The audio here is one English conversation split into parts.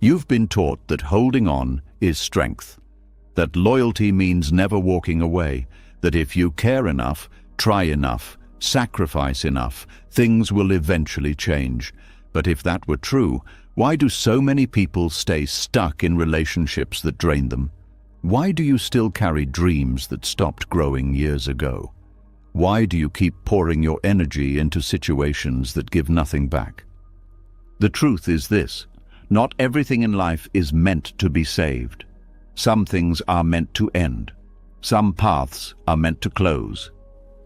You've been taught that holding on is strength, that loyalty means never walking away, that if you care enough, try enough, sacrifice enough, things will eventually change. But if that were true, why do so many people stay stuck in relationships that drain them? Why do you still carry dreams that stopped growing years ago? Why do you keep pouring your energy into situations that give nothing back? The truth is this: not everything in life is meant to be saved. Some things are meant to end. Some paths are meant to close.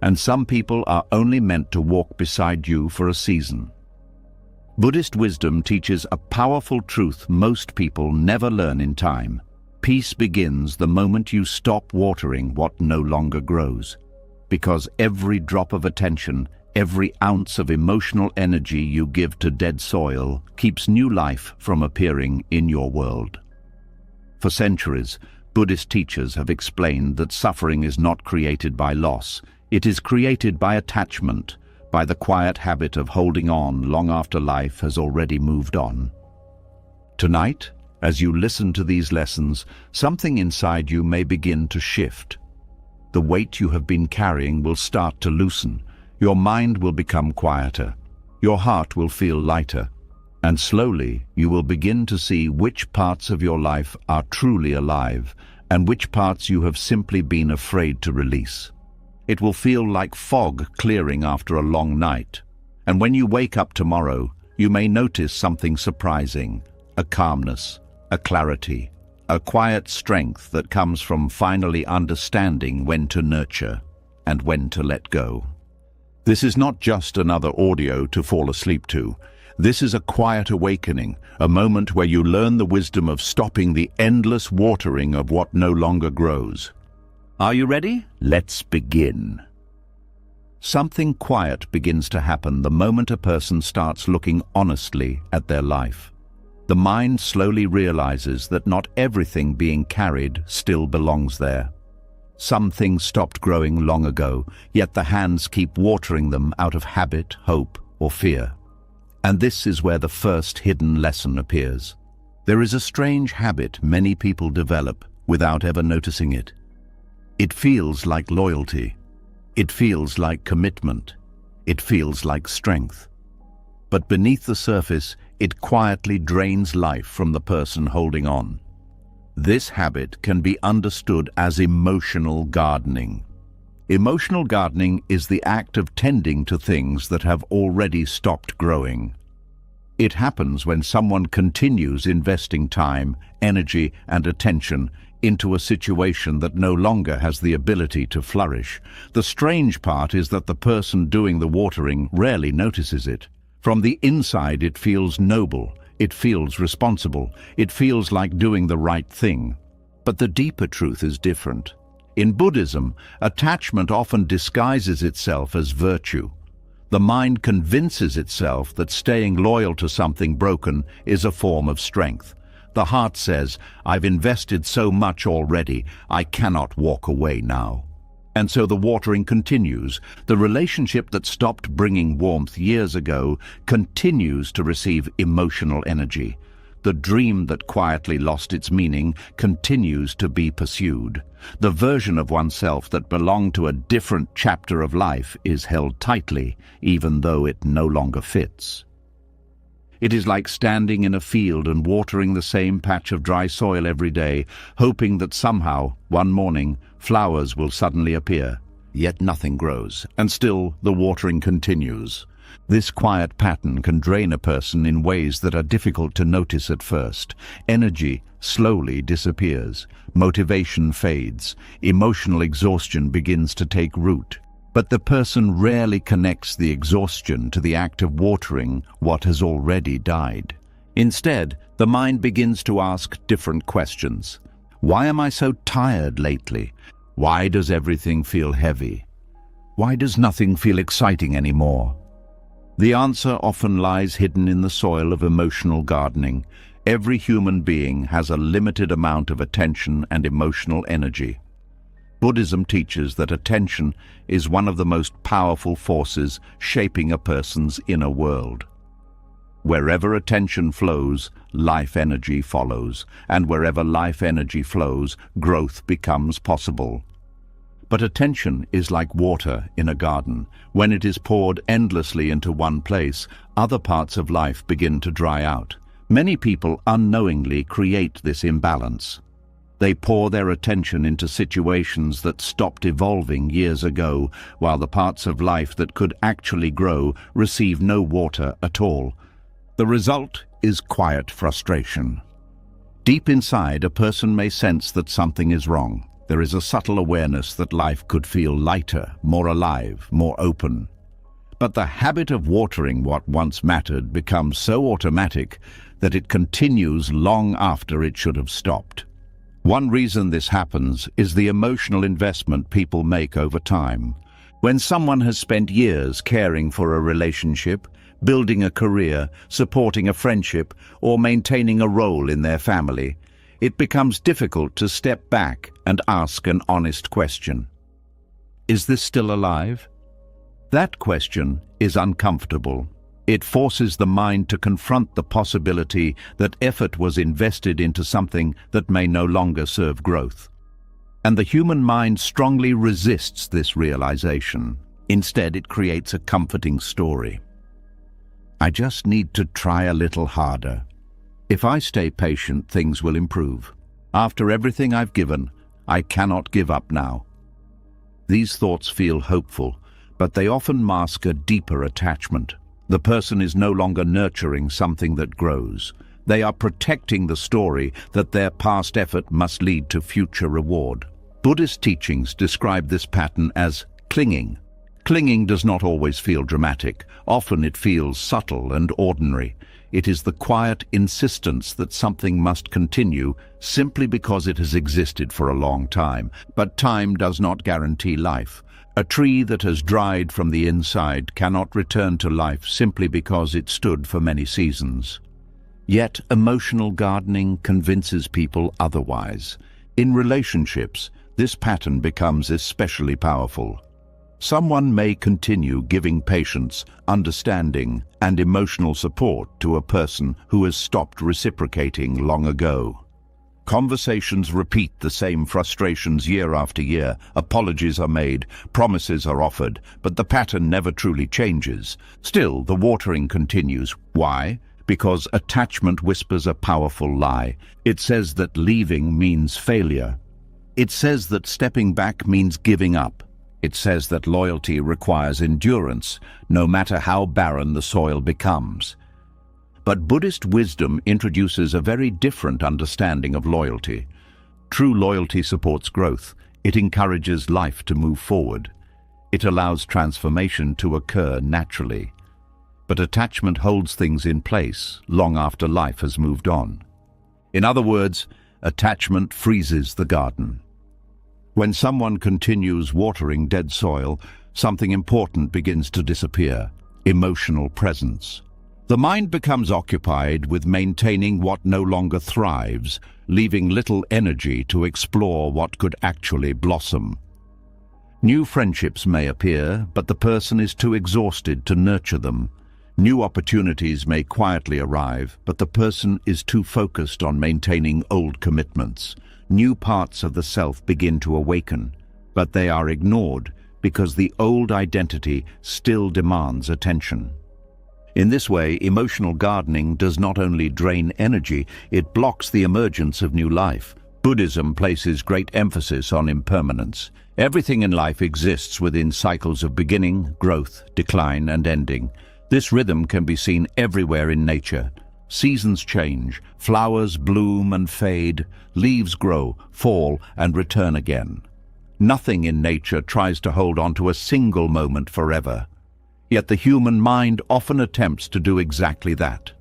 And some people are only meant to walk beside you for a season. Buddhist wisdom teaches a powerful truth most people never learn in time. Peace begins the moment you stop watering what no longer grows. Because every drop of attention, every ounce of emotional energy you give to dead soil keeps new life from appearing in your world. For centuries, Buddhist teachers have explained that suffering is not created by loss. It is created by attachment, by the quiet habit of holding on long after life has already moved on. Tonight, as you listen to these lessons, something inside you may begin to shift. The weight you have been carrying will start to loosen. Your mind will become quieter. Your heart will feel lighter. And slowly, you will begin to see which parts of your life are truly alive and which parts you have simply been afraid to release. It will feel like fog clearing after a long night. And when you wake up tomorrow, you may notice something surprising: a calmness, a clarity, a quiet strength that comes from finally understanding when to nurture and when to let go. This is not just another audio to fall asleep to. This is a quiet awakening, a moment where you learn the wisdom of stopping the endless watering of what no longer grows. Are you ready? Let's begin. Something quiet begins to happen the moment a person starts looking honestly at their life. The mind slowly realizes that not everything being carried still belongs there. Some things stopped growing long ago, yet the hands keep watering them out of habit, hope, or fear. And this is where the first hidden lesson appears. There is a strange habit many people develop without ever noticing it. It feels like loyalty. It feels like commitment. It feels like strength. But beneath the surface, it quietly drains life from the person holding on. This habit can be understood as emotional gardening. Emotional gardening is the act of tending to things that have already stopped growing. It happens when someone continues investing time, energy, and attention into a situation that no longer has the ability to flourish. The strange part is that the person doing the watering rarely notices it. From the inside, it feels noble, it feels responsible, it feels like doing the right thing. But the deeper truth is different. In Buddhism, attachment often disguises itself as virtue. The mind convinces itself that staying loyal to something broken is a form of strength. The heart says, "I've invested so much already, I cannot walk away now." And so the watering continues. The relationship that stopped bringing warmth years ago continues to receive emotional energy. The dream that quietly lost its meaning continues to be pursued. The version of oneself that belonged to a different chapter of life is held tightly, even though it no longer fits. It is like standing in a field and watering the same patch of dry soil every day, hoping that somehow, one morning, flowers will suddenly appear. Yet nothing grows, and still the watering continues. This quiet pattern can drain a person in ways that are difficult to notice at first. Energy slowly disappears, motivation fades, emotional exhaustion begins to take root. But the person rarely connects the exhaustion to the act of watering what has already died. Instead, the mind begins to ask different questions. Why am I so tired lately? Why does everything feel heavy? Why does nothing feel exciting anymore? The answer often lies hidden in the soil of emotional gardening. Every human being has a limited amount of attention and emotional energy. Buddhism teaches that attention is one of the most powerful forces shaping a person's inner world. Wherever attention flows, life energy follows, and wherever life energy flows, growth becomes possible. But attention is like water in a garden. When it is poured endlessly into one place, other parts of life begin to dry out. Many people unknowingly create this imbalance. They pour their attention into situations that stopped evolving years ago, while the parts of life that could actually grow receive no water at all. The result is quiet frustration. Deep inside, a person may sense that something is wrong. There is a subtle awareness that life could feel lighter, more alive, more open. But the habit of watering what once mattered becomes so automatic that it continues long after it should have stopped. One reason this happens is the emotional investment people make over time. When someone has spent years caring for a relationship, building a career, supporting a friendship, or maintaining a role in their family, it becomes difficult to step back and ask an honest question. Is this still alive? That question is uncomfortable. It forces the mind to confront the possibility that effort was invested into something that may no longer serve growth. And the human mind strongly resists this realization. Instead, it creates a comforting story. I just need to try a little harder. If I stay patient, things will improve. After everything I've given, I cannot give up now. These thoughts feel hopeful, but they often mask a deeper attachment. The person is no longer nurturing something that grows. They are protecting the story that their past effort must lead to future reward. Buddhist teachings describe this pattern as clinging. Clinging does not always feel dramatic. Often it feels subtle and ordinary. It is the quiet insistence that something must continue simply because it has existed for a long time. But time does not guarantee life. A tree that has dried from the inside cannot return to life simply because it stood for many seasons. Yet emotional gardening convinces people otherwise. In relationships, this pattern becomes especially powerful. Someone may continue giving patience, understanding, and emotional support to a person who has stopped reciprocating long ago. Conversations repeat the same frustrations year after year. Apologies are made, promises are offered, but the pattern never truly changes. Still, the watering continues. Why? Because attachment whispers a powerful lie. It says that leaving means failure. It says that stepping back means giving up. It says that loyalty requires endurance, no matter how barren the soil becomes. But Buddhist wisdom introduces a very different understanding of loyalty. True loyalty supports growth. It encourages life to move forward. It allows transformation to occur naturally. But attachment holds things in place long after life has moved on. In other words, attachment freezes the garden. When someone continues watering dead soil, something important begins to disappear: emotional presence. The mind becomes occupied with maintaining what no longer thrives, leaving little energy to explore what could actually blossom. New friendships may appear, but the person is too exhausted to nurture them. New opportunities may quietly arrive, but the person is too focused on maintaining old commitments. New parts of the self begin to awaken, but they are ignored because the old identity still demands attention. In this way, emotional gardening does not only drain energy, it blocks the emergence of new life. Buddhism places great emphasis on impermanence. Everything in life exists within cycles of beginning, growth, decline, and ending. This rhythm can be seen everywhere in nature. Seasons change, flowers bloom and fade, leaves grow, fall, and return again. Nothing in nature tries to hold on to a single moment forever. Yet the human mind often attempts to do exactly that.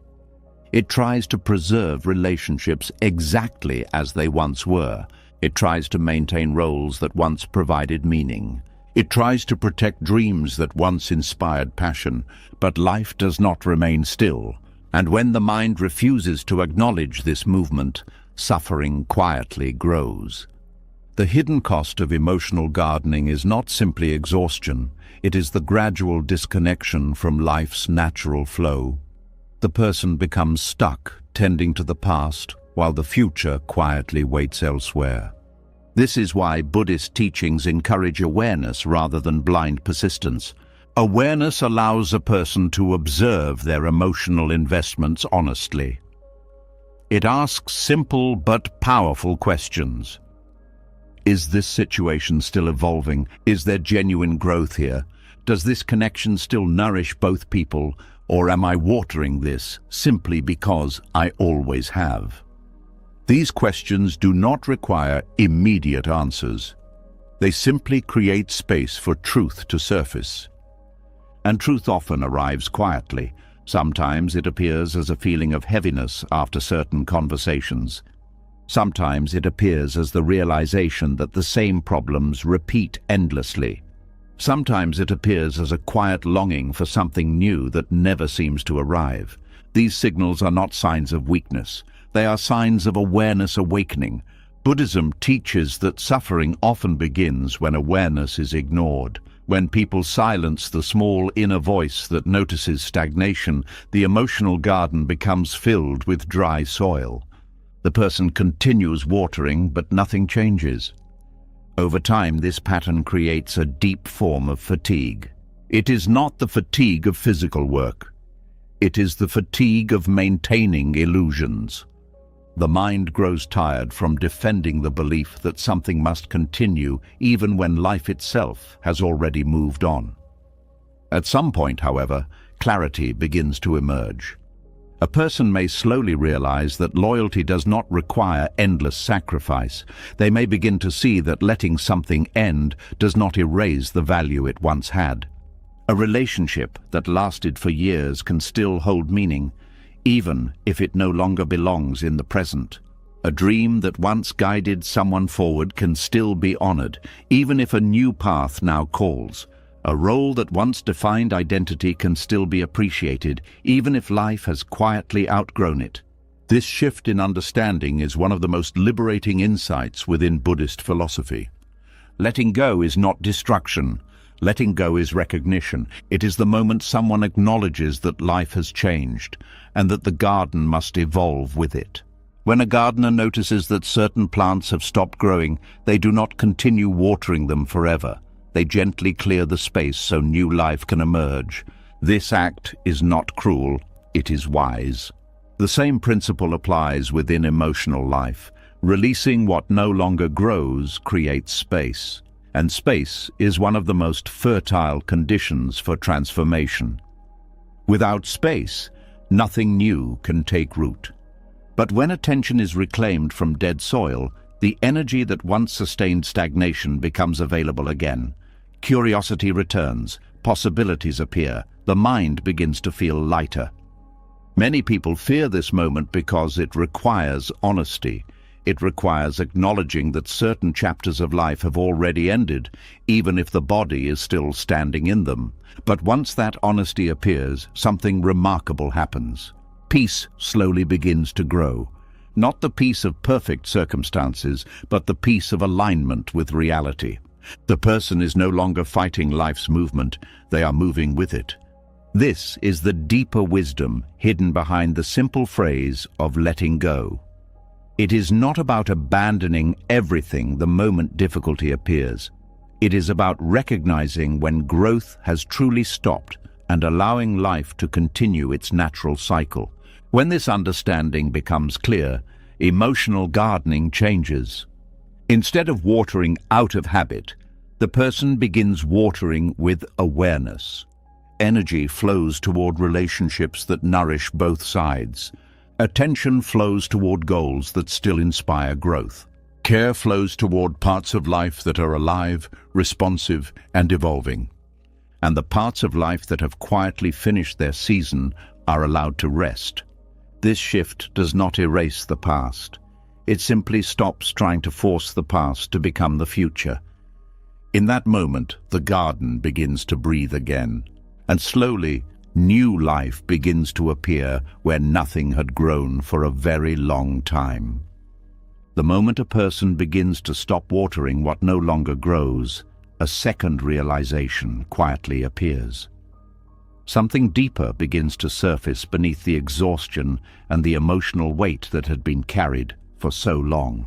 It tries to preserve relationships exactly as they once were. It tries to maintain roles that once provided meaning. It tries to protect dreams that once inspired passion. But life does not remain still. And when the mind refuses to acknowledge this movement, suffering quietly grows. The hidden cost of emotional gardening is not simply exhaustion. It is the gradual disconnection from life's natural flow. The person becomes stuck, tending to the past, while the future quietly waits elsewhere. This is why Buddhist teachings encourage awareness rather than blind persistence. Awareness allows a person to observe their emotional investments honestly. It asks simple but powerful questions. Is this situation still evolving? Is there genuine growth here? Does this connection still nourish both people, or am I watering this simply because I always have? These questions do not require immediate answers. They simply create space for truth to surface. And truth often arrives quietly. Sometimes it appears as a feeling of heaviness after certain conversations. Sometimes it appears as the realization that the same problems repeat endlessly. Sometimes it appears as a quiet longing for something new that never seems to arrive. These signals are not signs of weakness. They are signs of awareness awakening. Buddhism teaches that suffering often begins when awareness is ignored. When people silence the small inner voice that notices stagnation, the emotional garden becomes filled with dry soil. The person continues watering, but nothing changes. Over time, this pattern creates a deep form of fatigue. It is not the fatigue of physical work. It is the fatigue of maintaining illusions. The mind grows tired from defending the belief that something must continue even when life itself has already moved on. At some point, however, clarity begins to emerge. A person may slowly realize that loyalty does not require endless sacrifice. They may begin to see that letting something end does not erase the value it once had. A relationship that lasted for years can still hold meaning, even if it no longer belongs in the present. A dream that once guided someone forward can still be honored, even if a new path now calls. A role that once defined identity can still be appreciated, even if life has quietly outgrown it. This shift in understanding is one of the most liberating insights within Buddhist philosophy. Letting go is not destruction. Letting go is recognition. It is the moment someone acknowledges that life has changed and that the garden must evolve with it. When a gardener notices that certain plants have stopped growing, they do not continue watering them forever. They gently clear the space so new life can emerge. This act is not cruel, it is wise. The same principle applies within emotional life. Releasing what no longer grows creates space. And space is one of the most fertile conditions for transformation. Without space, nothing new can take root. But when attention is reclaimed from dead soil, the energy that once sustained stagnation becomes available again. Curiosity returns, possibilities appear, the mind begins to feel lighter. Many people fear this moment because it requires honesty. It requires acknowledging that certain chapters of life have already ended, even if the body is still standing in them. But once that honesty appears, something remarkable happens. Peace slowly begins to grow. Not the peace of perfect circumstances, but the peace of alignment with reality. The person is no longer fighting life's movement, they are moving with it. This is the deeper wisdom hidden behind the simple phrase of letting go. It is not about abandoning everything the moment difficulty appears. It is about recognizing when growth has truly stopped and allowing life to continue its natural cycle. When this understanding becomes clear, emotional gardening changes. Instead of watering out of habit, the person begins watering with awareness. Energy flows toward relationships that nourish both sides. Attention flows toward goals that still inspire growth. Care flows toward parts of life that are alive, responsive, and evolving. And the parts of life that have quietly finished their season are allowed to rest. This shift does not erase the past. It simply stops trying to force the past to become the future. In that moment, the garden begins to breathe again, and slowly, new life begins to appear where nothing had grown for a very long time. The moment a person begins to stop watering what no longer grows, a second realization quietly appears. something deeper begins to surface beneath the exhaustion and the emotional weight that had been carried for so long.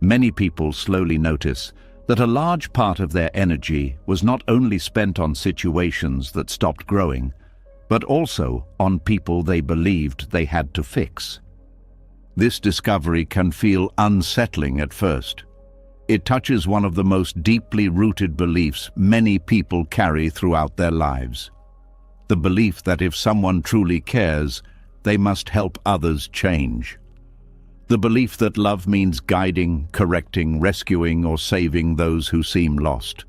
Many people slowly notice that a large part of their energy was not only spent on situations that stopped growing, but also on people they believed they had to fix. This discovery can feel unsettling at first. It touches one of the most deeply rooted beliefs many people carry throughout their lives. The belief that if someone truly cares, they must help others change. The belief that love means guiding, correcting, rescuing, or saving those who seem lost.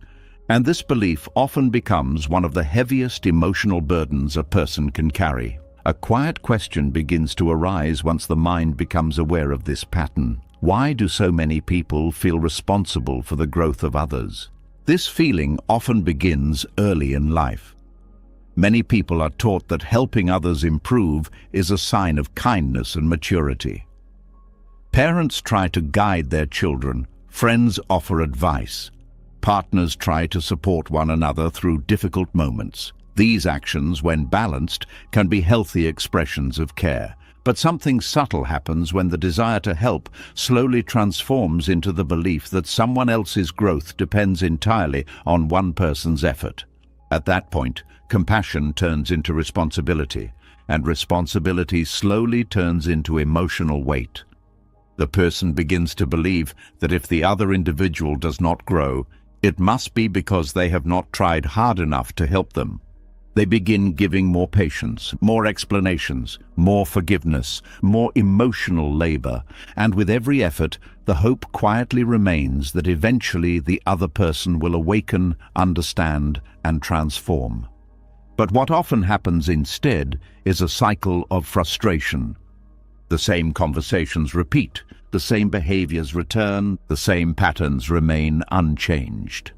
And this belief often becomes one of the heaviest emotional burdens a person can carry. A quiet question begins to arise once the mind becomes aware of this pattern. Why do so many people feel responsible for the growth of others? This feeling often begins early in life. Many people are taught that helping others improve is a sign of kindness and maturity. Parents try to guide their children, friends offer advice, partners try to support one another through difficult moments. These actions, when balanced, can be healthy expressions of care. But something subtle happens when the desire to help slowly transforms into the belief that someone else's growth depends entirely on one person's effort. At that point, compassion turns into responsibility, and responsibility slowly turns into emotional weight. The person begins to believe that if the other individual does not grow, it must be because they have not tried hard enough to help them. They begin giving more patience, more explanations, more forgiveness, more emotional labor, and with every effort, the hope quietly remains that eventually the other person will awaken, understand, and transform. But what often happens instead is a cycle of frustration. The same conversations repeat, the same behaviors return, the same patterns remain unchanged.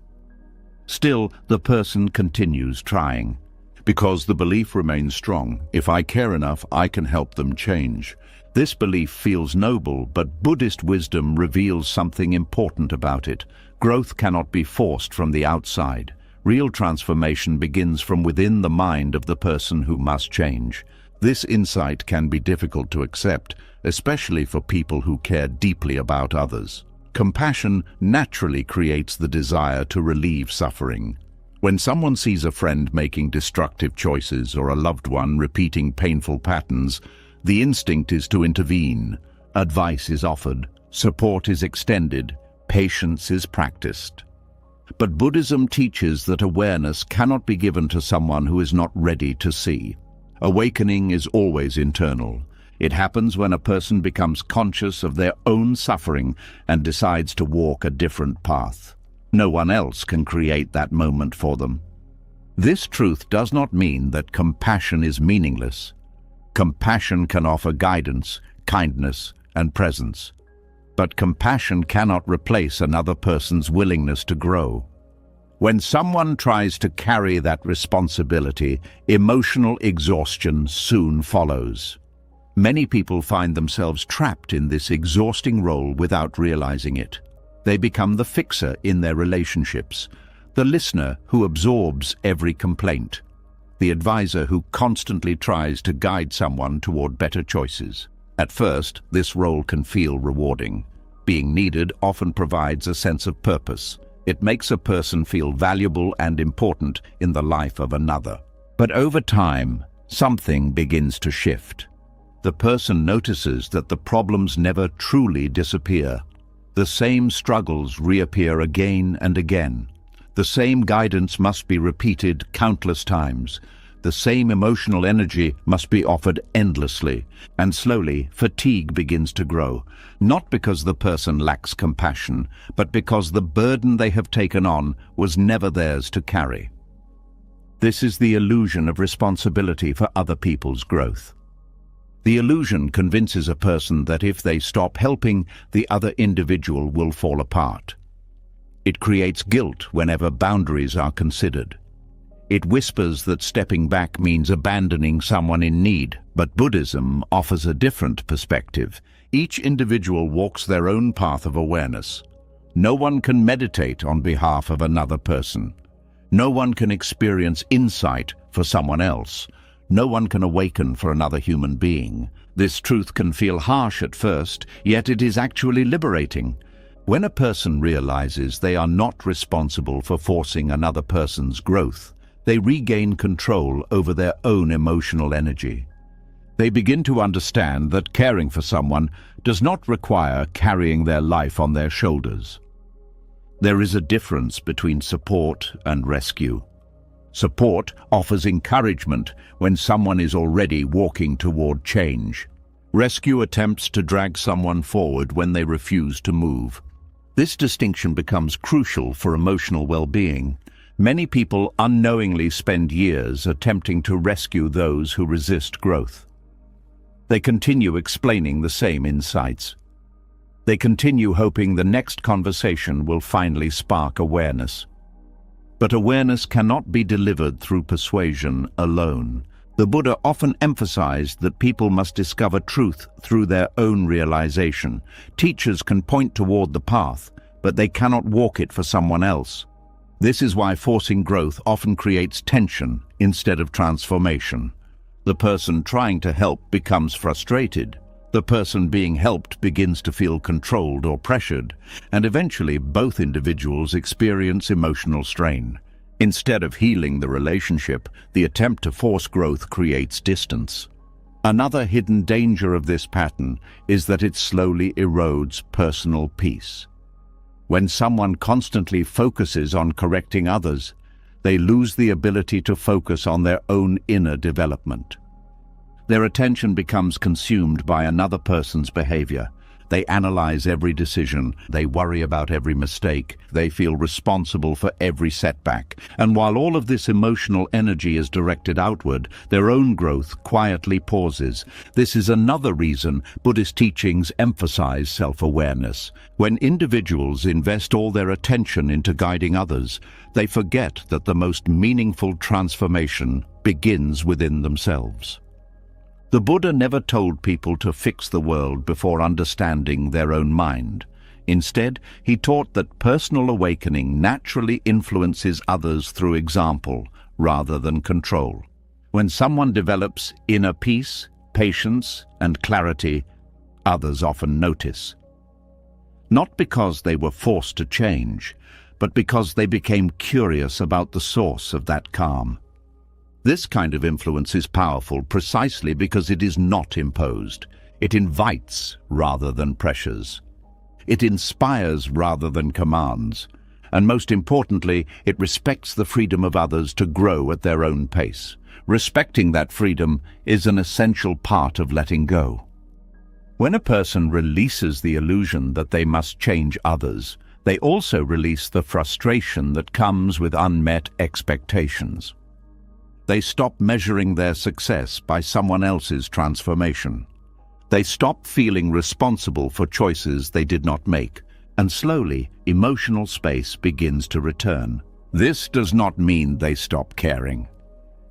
Still, the person continues trying, because the belief remains strong. If I care enough, I can help them change. This belief feels noble, but Buddhist wisdom reveals something important about it. Growth cannot be forced from the outside. Real transformation begins from within the mind of the person who must change. This insight can be difficult to accept, especially for people who care deeply about others. Compassion naturally creates the desire to relieve suffering. When someone sees a friend making destructive choices or a loved one repeating painful patterns, the instinct is to intervene. Advice is offered, support is extended, patience is practiced. But Buddhism teaches that awareness cannot be given to someone who is not ready to see. Awakening is always internal. It happens when a person becomes conscious of their own suffering and decides to walk a different path. No one else can create that moment for them. This truth does not mean that compassion is meaningless. Compassion can offer guidance, kindness, and presence. But compassion cannot replace another person's willingness to grow. When someone tries to carry that responsibility, emotional exhaustion soon follows. Many people find themselves trapped in this exhausting role without realizing it. They become the fixer in their relationships, the listener who absorbs every complaint, the advisor who constantly tries to guide someone toward better choices. At first, this role can feel rewarding. Being needed often provides a sense of purpose. It makes a person feel valuable and important in the life of another. But over time, something begins to shift. The person notices that the problems never truly disappear. The same struggles reappear again and again. The same guidance must be repeated countless times. The same emotional energy must be offered endlessly, and slowly fatigue begins to grow, not because the person lacks compassion, but because the burden they have taken on was never theirs to carry. This is the illusion of responsibility for other people's growth. The illusion convinces a person that if they stop helping, the other individual will fall apart. It creates guilt whenever boundaries are considered. It whispers that stepping back means abandoning someone in need, but Buddhism offers a different perspective. Each individual walks their own path of awareness. No one can meditate on behalf of another person. No one can experience insight for someone else. No one can awaken for another human being. This truth can feel harsh at first, yet it is actually liberating. When a person realizes they are not responsible for forcing another person's growth, they regain control over their own emotional energy. They begin to understand that caring for someone does not require carrying their life on their shoulders. There is a difference between support and rescue. Support offers encouragement when someone is already walking toward change. Rescue attempts to drag someone forward when they refuse to move. This distinction becomes crucial for emotional well-being. Many people unknowingly spend years attempting to rescue those who resist growth. They continue explaining the same insights. They continue hoping the next conversation will finally spark awareness. But awareness cannot be delivered through persuasion alone. The Buddha often emphasized that people must discover truth through their own realization. Teachers can point toward the path, but they cannot walk it for someone else. This is why forcing growth often creates tension instead of transformation. The person trying to help becomes frustrated. The person being helped begins to feel controlled or pressured, and eventually both individuals experience emotional strain. Instead of healing the relationship, the attempt to force growth creates distance. Another hidden danger of this pattern is that it slowly erodes personal peace. When someone constantly focuses on correcting others, they lose the ability to focus on their own inner development. Their attention becomes consumed by another person's behavior. They analyze every decision, they worry about every mistake, they feel responsible for every setback. And while all of this emotional energy is directed outward, their own growth quietly pauses. This is another reason Buddhist teachings emphasize self-awareness. When individuals invest all their attention into guiding others, they forget that the most meaningful transformation begins within themselves. The Buddha never told people to fix the world before understanding their own mind. Instead, he taught that personal awakening naturally influences others through example rather than control. When someone develops inner peace, patience, and clarity, others often notice. Not because they were forced to change, but because they became curious about the source of that calm. This kind of influence is powerful precisely because it is not imposed. It invites rather than pressures. It inspires rather than commands. And most importantly, it respects the freedom of others to grow at their own pace. Respecting that freedom is an essential part of letting go. When a person releases the illusion that they must change others, they also release the frustration that comes with unmet expectations. They stop measuring their success by someone else's transformation. They stop feeling responsible for choices they did not make, and slowly, emotional space begins to return. This does not mean they stop caring.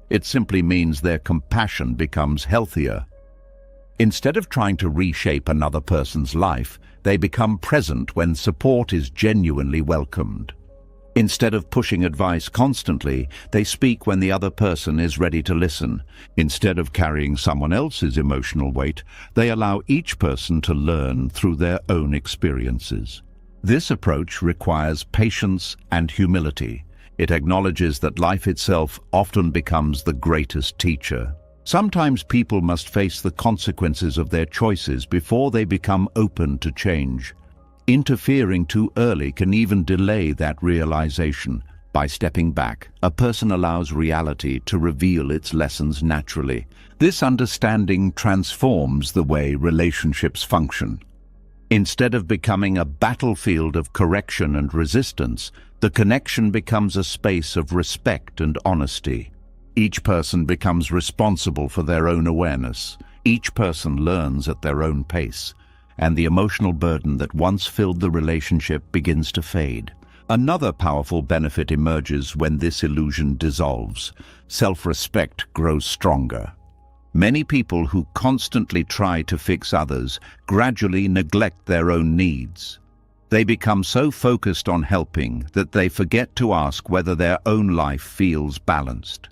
It simply means their compassion becomes healthier. Instead of trying to reshape another person's life, they become present when support is genuinely welcomed. Instead of pushing advice constantly, they speak when the other person is ready to listen. Instead of carrying someone else's emotional weight, they allow each person to learn through their own experiences. This approach requires patience and humility. It acknowledges that life itself often becomes the greatest teacher. Sometimes people must face the consequences of their choices before they become open to change. Interfering too early can even delay that realization. By stepping back, a person allows reality to reveal its lessons naturally. This understanding transforms the way relationships function. Instead of becoming a battlefield of correction and resistance, the connection becomes a space of respect and honesty. Each person becomes responsible for their own awareness. Each person learns at their own pace, and the emotional burden that once filled the relationship begins to fade. Another powerful benefit emerges when this illusion dissolves. Self-respect grows stronger. Many people who constantly try to fix others gradually neglect their own needs. They become so focused on helping that they forget to ask whether their own life feels balanced.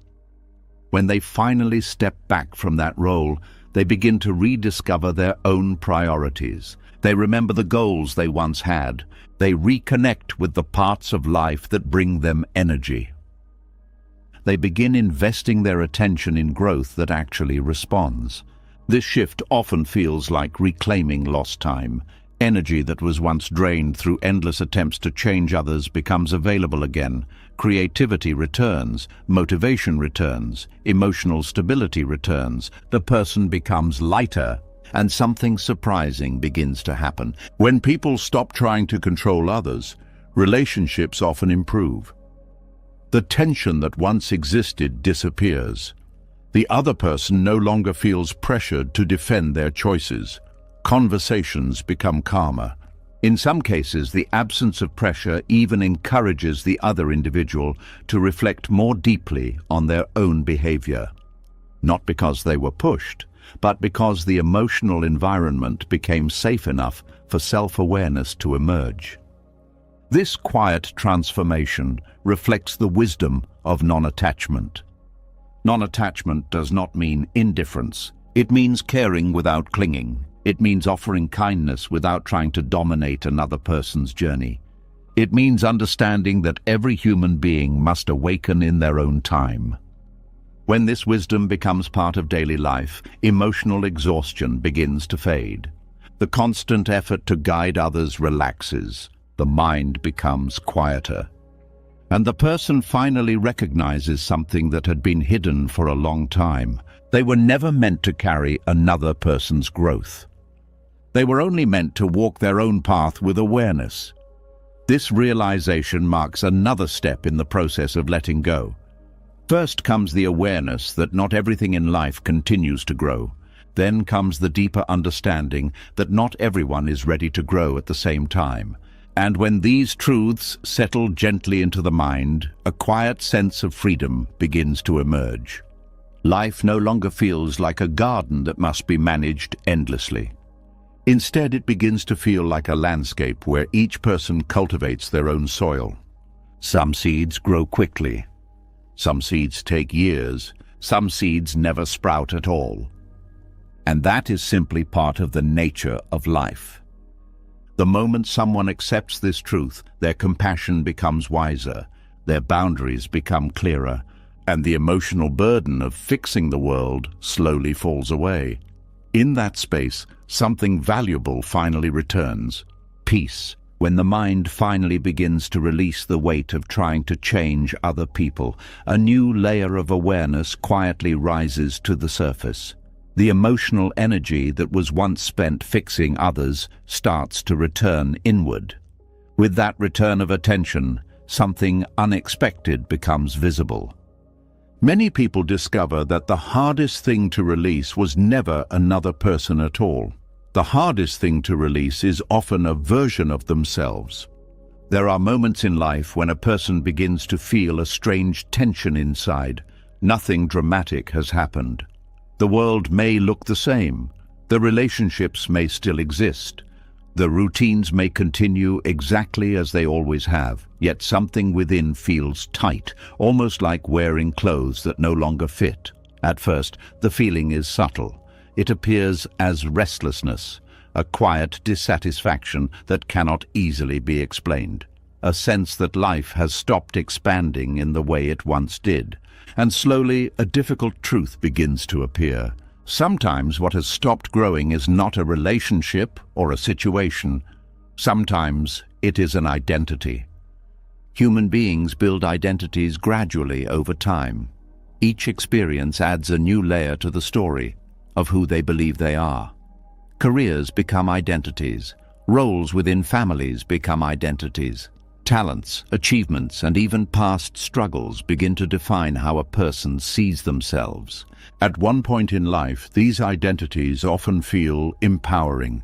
When they finally step back from that role, they begin to rediscover their own priorities. They remember the goals they once had. They reconnect with the parts of life that bring them energy. They begin investing their attention in growth that actually responds. This shift often feels like reclaiming lost time. Energy that was once drained through endless attempts to change others becomes available again. Creativity returns, motivation returns, emotional stability returns. The person becomes lighter, and something surprising begins to happen. When people stop trying to control others, relationships often improve. The tension that once existed disappears. The other person no longer feels pressured to defend their choices. Conversations become calmer. In some cases, the absence of pressure even encourages the other individual to reflect more deeply on their own behavior. Not because they were pushed, but because the emotional environment became safe enough for self-awareness to emerge. This quiet transformation reflects the wisdom of non-attachment. Non-attachment does not mean indifference. It means caring without clinging. It means offering kindness without trying to dominate another person's journey. It means understanding that every human being must awaken in their own time. When this wisdom becomes part of daily life, emotional exhaustion begins to fade. The constant effort to guide others relaxes. The mind becomes quieter. And the person finally recognizes something that had been hidden for a long time. They were never meant to carry another person's growth. They were only meant to walk their own path with awareness. This realization marks another step in the process of letting go. First comes the awareness that not everything in life continues to grow. Then comes the deeper understanding that not everyone is ready to grow at the same time. And when these truths settle gently into the mind, a quiet sense of freedom begins to emerge. Life no longer feels like a garden that must be managed endlessly. Instead, it begins to feel like a landscape where each person cultivates their own soil. Some seeds grow quickly. Some seeds take years. Some seeds never sprout at all. And that is simply part of the nature of life. The moment someone accepts this truth, their compassion becomes wiser, their boundaries become clearer, and the emotional burden of fixing the world slowly falls away. In that space, something valuable finally returns: peace. When the mind finally begins to release the weight of trying to change other people, a new layer of awareness quietly rises to the surface. The emotional energy that was once spent fixing others starts to return inward. With that return of attention, something unexpected becomes visible. Many people discover that the hardest thing to release was never another person at all. The hardest thing to release is often a version of themselves. There are moments in life when a person begins to feel a strange tension inside. Nothing dramatic has happened. The world may look the same. The relationships may still exist. The routines may continue exactly as they always have, yet something within feels tight, almost like wearing clothes that no longer fit. At first, the feeling is subtle. It appears as restlessness, a quiet dissatisfaction that cannot easily be explained, a sense that life has stopped expanding in the way it once did. And slowly, a difficult truth begins to appear. Sometimes what has stopped growing is not a relationship or a situation. Sometimes it is an identity. Human beings build identities gradually over time. Each experience adds a new layer to the story of who they believe they are. Careers become identities. Roles within families become identities. Talents, achievements, and even past struggles begin to define how a person sees themselves. At one point in life, these identities often feel empowering.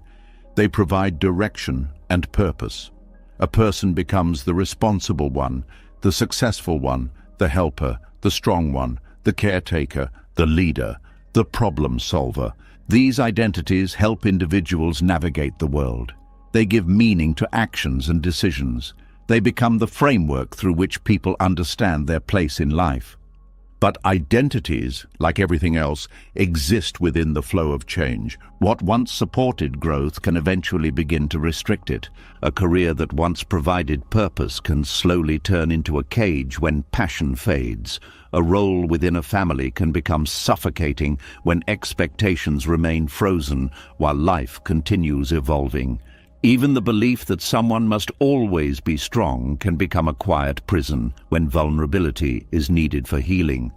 They provide direction and purpose. A person becomes the responsible one, the successful one, the helper, the strong one, the caretaker, the leader, the problem solver. These identities help individuals navigate the world. They give meaning to actions and decisions. They become the framework through which people understand their place in life. But identities, like everything else, exist within the flow of change. What once supported growth can eventually begin to restrict it. A career that once provided purpose can slowly turn into a cage when passion fades. A role within a family can become suffocating when expectations remain frozen while life continues evolving. Even the belief that someone must always be strong can become a quiet prison when vulnerability is needed for healing.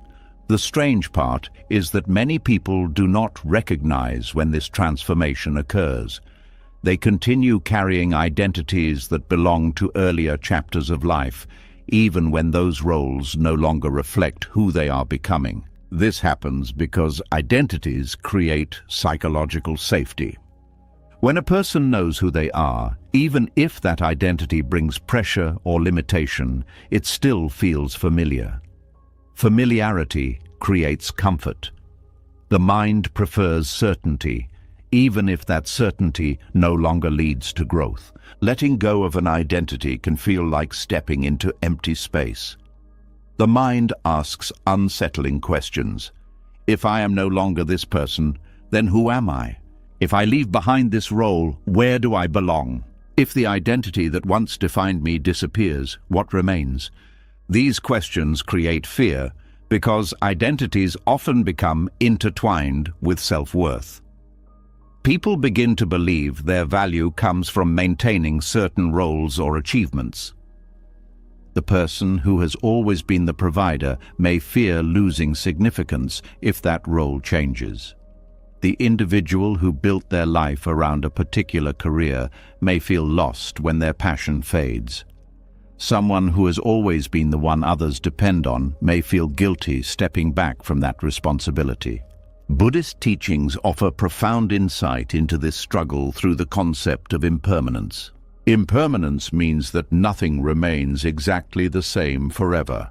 The strange part is that many people do not recognize when this transformation occurs. They continue carrying identities that belong to earlier chapters of life, even when those roles no longer reflect who they are becoming. This happens because identities create psychological safety. When a person knows who they are, even if that identity brings pressure or limitation, it still feels familiar. Familiarity creates comfort. The mind prefers certainty, even if that certainty no longer leads to growth. Letting go of an identity can feel like stepping into empty space. The mind asks unsettling questions. If I am no longer this person, then who am I? If I leave behind this role, where do I belong? If the identity that once defined me disappears, what remains? These questions create fear because identities often become intertwined with self-worth. People begin to believe their value comes from maintaining certain roles or achievements. The person who has always been the provider may fear losing significance if that role changes. The individual who built their life around a particular career may feel lost when their passion fades. Someone who has always been the one others depend on may feel guilty stepping back from that responsibility. Buddhist teachings offer profound insight into this struggle through the concept of impermanence. Impermanence means that nothing remains exactly the same forever.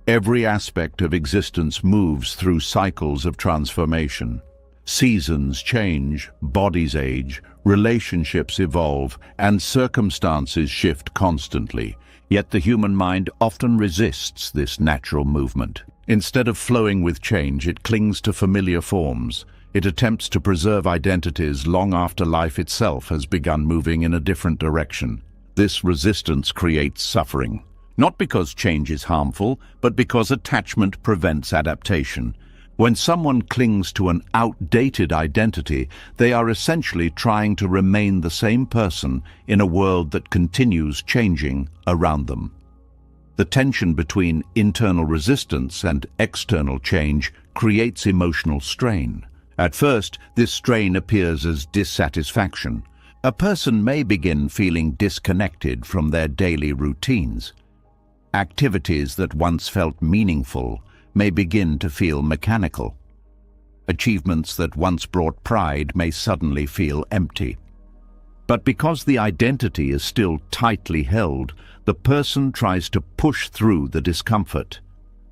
Every aspect of existence moves through cycles of transformation. Seasons change, bodies age, relationships evolve, and circumstances shift constantly. Yet the human mind often resists this natural movement. Instead of flowing with change, it clings to familiar forms. It attempts to preserve identities long after life itself has begun moving in a different direction. This resistance creates suffering, not because change is harmful, but because attachment prevents adaptation. When someone clings to an outdated identity, they are essentially trying to remain the same person in a world that continues changing around them. The tension between internal resistance and external change creates emotional strain. At first, this strain appears as dissatisfaction. A person may begin feeling disconnected from their daily routines. Activities that once felt meaningful may begin to feel mechanical. Achievements that once brought pride may suddenly feel empty. But because the identity is still tightly held, the person tries to push through the discomfort.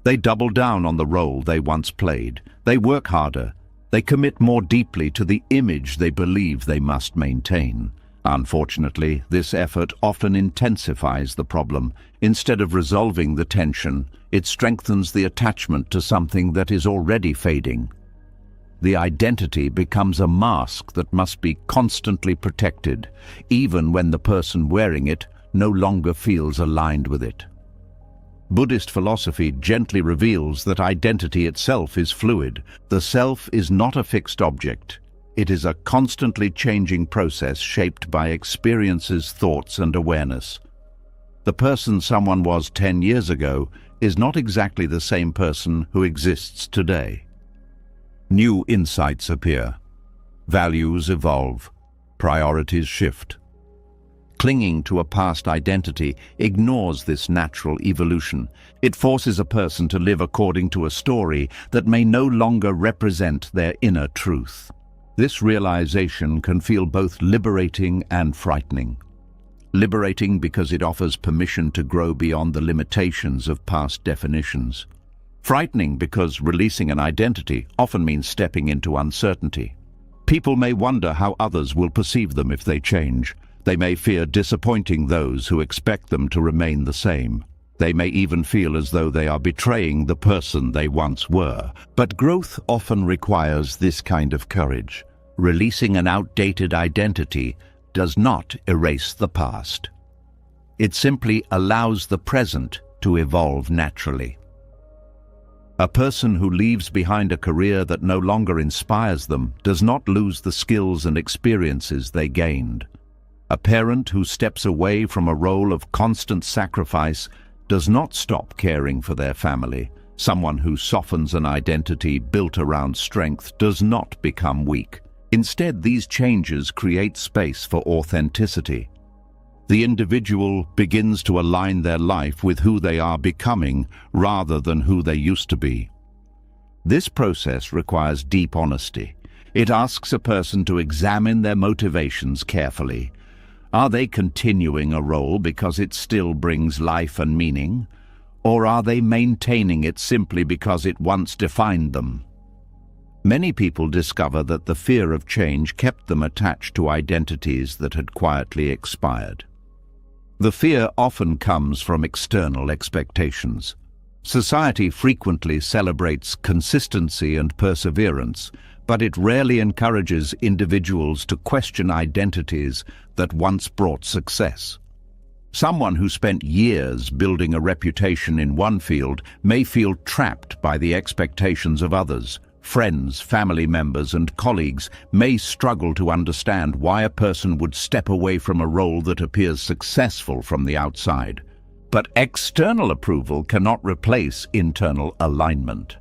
They double down on the role they once played. They work harder. They commit more deeply to the image they believe they must maintain. Unfortunately, this effort often intensifies the problem. Instead of resolving the tension, it strengthens the attachment to something that is already fading. The identity becomes a mask that must be constantly protected, even when the person wearing it no longer feels aligned with it. Buddhist philosophy gently reveals that identity itself is fluid. The self is not a fixed object. It is a constantly changing process shaped by experiences, thoughts, and awareness. The person someone was 10 years ago is not exactly the same person who exists today. New insights appear. Values evolve. Priorities shift. Clinging to a past identity ignores this natural evolution. It forces a person to live according to a story that may no longer represent their inner truth. This realization can feel both liberating and frightening. Liberating because it offers permission to grow beyond the limitations of past definitions. Frightening because releasing an identity often means stepping into uncertainty. People may wonder how others will perceive them if they change. They may fear disappointing those who expect them to remain the same. They may even feel as though they are betraying the person they once were. But growth often requires this kind of courage. Releasing an outdated identity does not erase the past. It simply allows the present to evolve naturally. A person who leaves behind a career that no longer inspires them does not lose the skills and experiences they gained. A parent who steps away from a role of constant sacrifice does not stop caring for their family. Someone who softens an identity built around strength does not become weak. Instead, these changes create space for authenticity. The individual begins to align their life with who they are becoming rather than who they used to be. This process requires deep honesty. It asks a person to examine their motivations carefully. Are they continuing a role because it still brings life and meaning? Or are they maintaining it simply because it once defined them? Many people discover that the fear of change kept them attached to identities that had quietly expired. The fear often comes from external expectations. Society frequently celebrates consistency and perseverance, but it rarely encourages individuals to question identities that once brought success. Someone who spent years building a reputation in one field may feel trapped by the expectations of others. Friends, family members, and colleagues may struggle to understand why a person would step away from a role that appears successful from the outside. But external approval cannot replace internal alignment.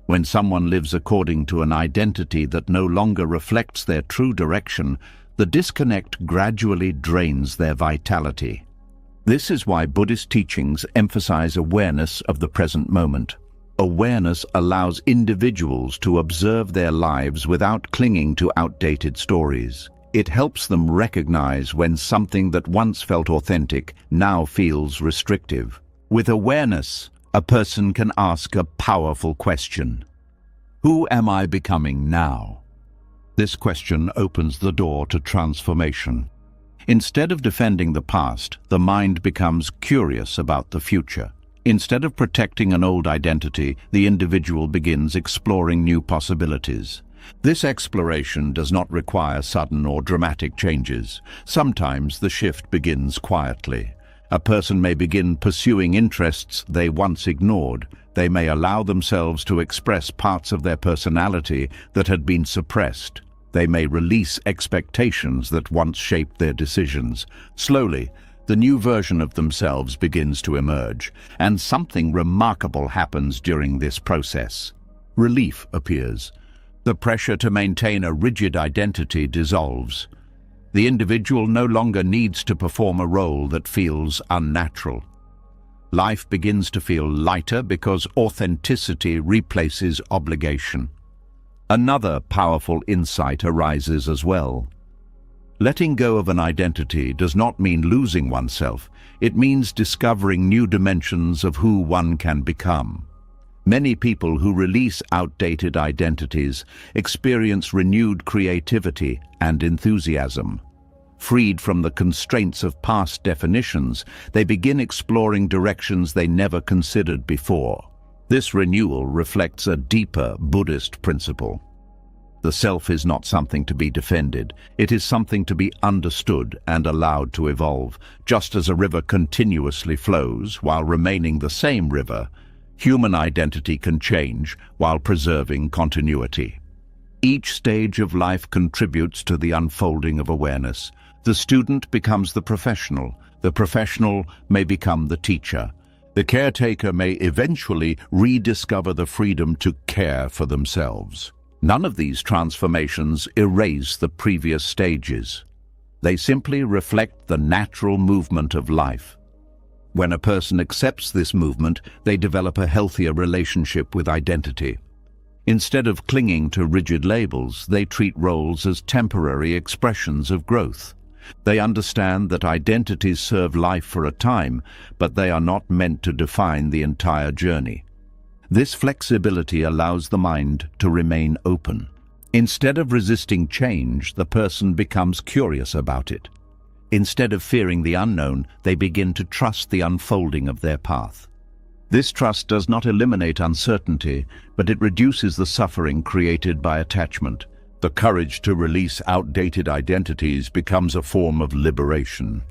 When someone lives according to an identity that no longer reflects their true direction, the disconnect gradually drains their vitality. This is why Buddhist teachings emphasize awareness of the present moment. Awareness allows individuals to observe their lives without clinging to outdated stories. It helps them recognize when something that once felt authentic now feels restrictive. With awareness, a person can ask a powerful question. Who am I becoming now? This question opens the door to transformation. Instead of defending the past, the mind becomes curious about the future. Instead of protecting an old identity, the individual begins exploring new possibilities. This exploration does not require sudden or dramatic changes. Sometimes the shift begins quietly. A person may begin pursuing interests they once ignored. They may allow themselves to express parts of their personality that had been suppressed. They may release expectations that once shaped their decisions. Slowly, the new version of themselves begins to emerge, and something remarkable happens during this process. Relief appears. The pressure to maintain a rigid identity dissolves. The individual no longer needs to perform a role that feels unnatural. Life begins to feel lighter because authenticity replaces obligation. Another powerful insight arises as well. Letting go of an identity does not mean losing oneself. It means discovering new dimensions of who one can become. Many people who release outdated identities experience renewed creativity and enthusiasm. Freed from the constraints of past definitions, they begin exploring directions they never considered before. This renewal reflects a deeper Buddhist principle. The self is not something to be defended. It is something to be understood and allowed to evolve. Just as a river continuously flows while remaining the same river, human identity can change while preserving continuity. Each stage of life contributes to the unfolding of awareness. The student becomes the professional. The professional may become the teacher. The caretaker may eventually rediscover the freedom to care for themselves. None of these transformations erase the previous stages. They simply reflect the natural movement of life. When a person accepts this movement, they develop a healthier relationship with identity. Instead of clinging to rigid labels, they treat roles as temporary expressions of growth. They understand that identities serve life for a time, but they are not meant to define the entire journey. This flexibility allows the mind to remain open. Instead of resisting change, the person becomes curious about it. Instead of fearing the unknown, they begin to trust the unfolding of their path. This trust does not eliminate uncertainty, but it reduces the suffering created by attachment. The courage to release outdated identities becomes a form of liberation.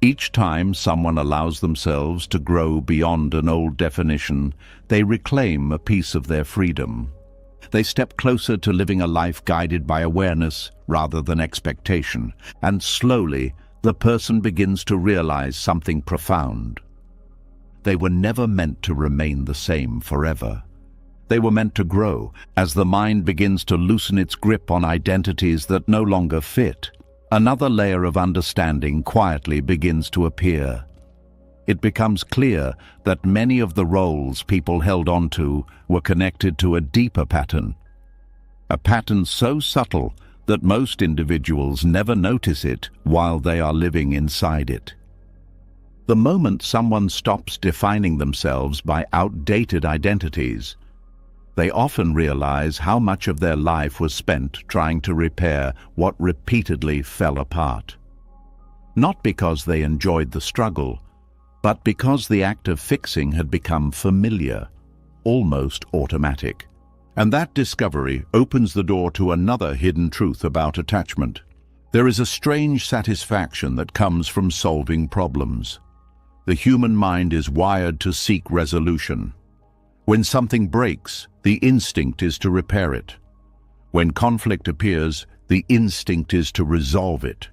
Each time someone allows themselves to grow beyond an old definition, they reclaim a piece of their freedom. They step closer to living a life guided by awareness rather than expectation, and slowly the person begins to realize something profound. They were never meant to remain the same forever. They were meant to grow as the mind begins to loosen its grip on identities that no longer fit. Another layer of understanding quietly begins to appear. It becomes clear that many of the roles people held onto were connected to a deeper pattern. A pattern so subtle that most individuals never notice it while they are living inside it. The moment someone stops defining themselves by outdated identities, they often realize how much of their life was spent trying to repair what repeatedly fell apart. Not because they enjoyed the struggle, but because the act of fixing had become familiar, almost automatic. And that discovery opens the door to another hidden truth about attachment. There is a strange satisfaction that comes from solving problems. The human mind is wired to seek resolution. When something breaks, the instinct is to repair it. When conflict appears, the instinct is to resolve it.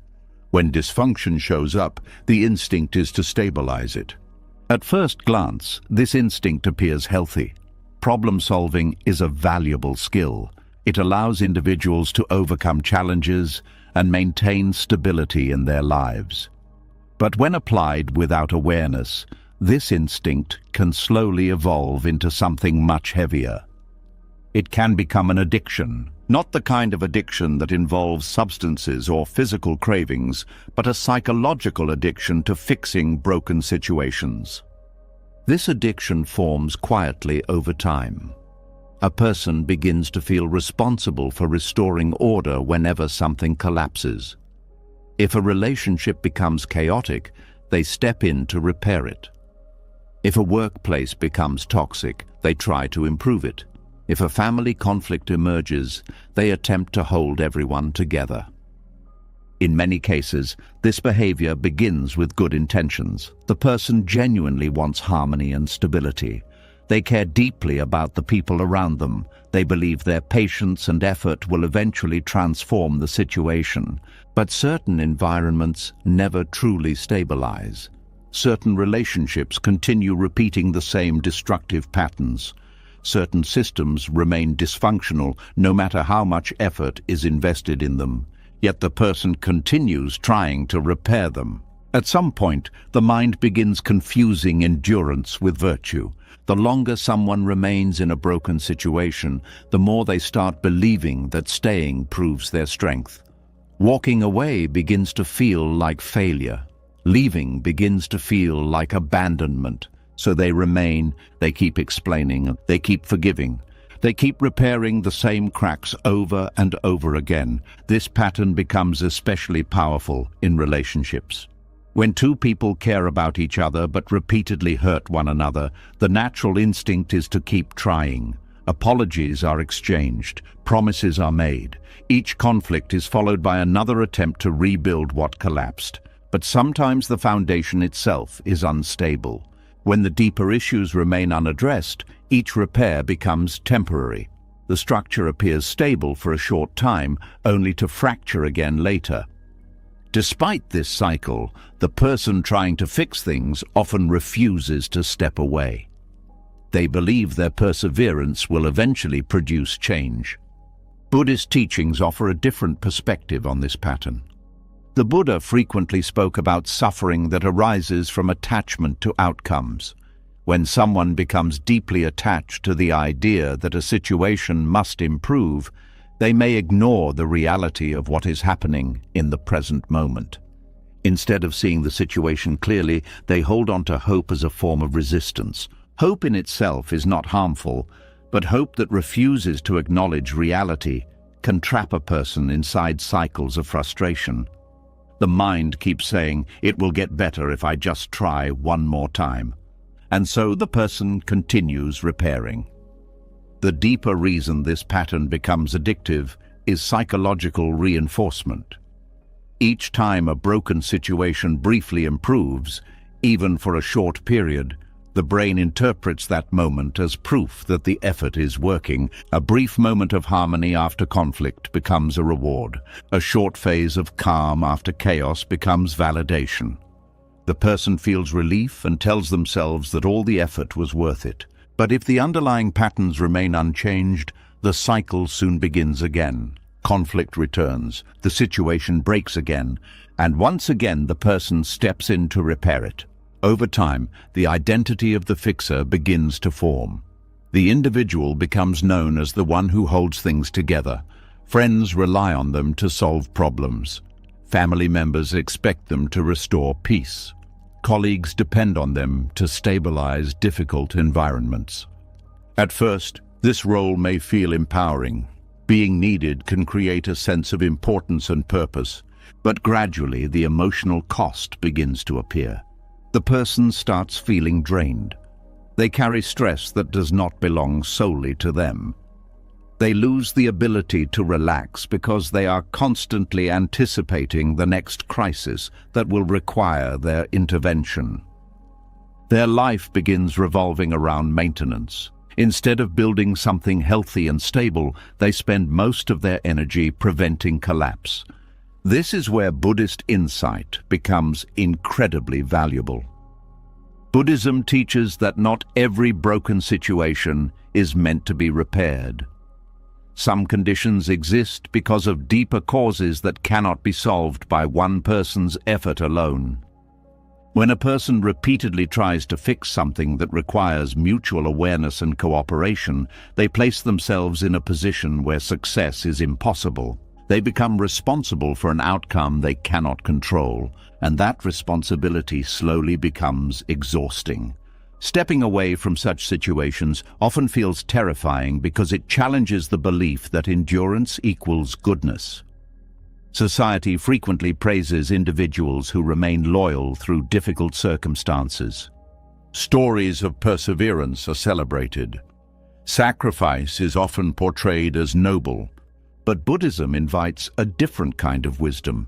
When dysfunction shows up, the instinct is to stabilize it. At first glance, this instinct appears healthy. Problem solving is a valuable skill. It allows individuals to overcome challenges and maintain stability in their lives. But when applied without awareness, this instinct can slowly evolve into something much heavier. It can become an addiction, not the kind of addiction that involves substances or physical cravings, but a psychological addiction to fixing broken situations. This addiction forms quietly over time. A person begins to feel responsible for restoring order whenever something collapses. If a relationship becomes chaotic, they step in to repair it. If a workplace becomes toxic, they try to improve it. If a family conflict emerges, they attempt to hold everyone together. In many cases, this behavior begins with good intentions. The person genuinely wants harmony and stability. They care deeply about the people around them. They believe their patience and effort will eventually transform the situation. But certain environments never truly stabilize. Certain relationships continue repeating the same destructive patterns. Certain systems remain dysfunctional no matter how much effort is invested in them. Yet the person continues trying to repair them. At some point, the mind begins confusing endurance with virtue. The longer someone remains in a broken situation, the more they start believing that staying proves their strength. Walking away begins to feel like failure. Leaving begins to feel like abandonment. So they remain, they keep explaining, they keep forgiving. They keep repairing the same cracks over and over again. This pattern becomes especially powerful in relationships. When two people care about each other but repeatedly hurt one another, the natural instinct is to keep trying. Apologies are exchanged, promises are made. Each conflict is followed by another attempt to rebuild what collapsed. But sometimes the foundation itself is unstable. When the deeper issues remain unaddressed, each repair becomes temporary. The structure appears stable for a short time, only to fracture again later. Despite this cycle, the person trying to fix things often refuses to step away. They believe their perseverance will eventually produce change. Buddhist teachings offer a different perspective on this pattern. The Buddha frequently spoke about suffering that arises from attachment to outcomes. When someone becomes deeply attached to the idea that a situation must improve, they may ignore the reality of what is happening in the present moment. Instead of seeing the situation clearly, they hold on to hope as a form of resistance. Hope in itself is not harmful, but hope that refuses to acknowledge reality can trap a person inside cycles of frustration. The mind keeps saying, "It will get better if I just try one more time." And so the person continues repairing. The deeper reason this pattern becomes addictive is psychological reinforcement. Each time a broken situation briefly improves, even for a short period, the brain interprets that moment as proof that the effort is working. A brief moment of harmony after conflict becomes a reward. A short phase of calm after chaos becomes validation. The person feels relief and tells themselves that all the effort was worth it. But if the underlying patterns remain unchanged, the cycle soon begins again. Conflict returns, the situation breaks again, and once again the person steps in to repair it. Over time, the identity of the fixer begins to form. The individual becomes known as the one who holds things together. Friends rely on them to solve problems. Family members expect them to restore peace. Colleagues depend on them to stabilize difficult environments. At first, this role may feel empowering. Being needed can create a sense of importance and purpose, but gradually the emotional cost begins to appear. The person starts feeling drained. They carry stress that does not belong solely to them. They lose the ability to relax because they are constantly anticipating the next crisis that will require their intervention. Their life begins revolving around maintenance. Instead of building something healthy and stable, they spend most of their energy preventing collapse. This is where Buddhist insight becomes incredibly valuable. Buddhism teaches that not every broken situation is meant to be repaired. Some conditions exist because of deeper causes that cannot be solved by one person's effort alone. When a person repeatedly tries to fix something that requires mutual awareness and cooperation, they place themselves in a position where success is impossible. They become responsible for an outcome they cannot control, and that responsibility slowly becomes exhausting. Stepping away from such situations often feels terrifying because it challenges the belief that endurance equals goodness. Society frequently praises individuals who remain loyal through difficult circumstances. Stories of perseverance are celebrated. Sacrifice is often portrayed as noble, but Buddhism invites a different kind of wisdom.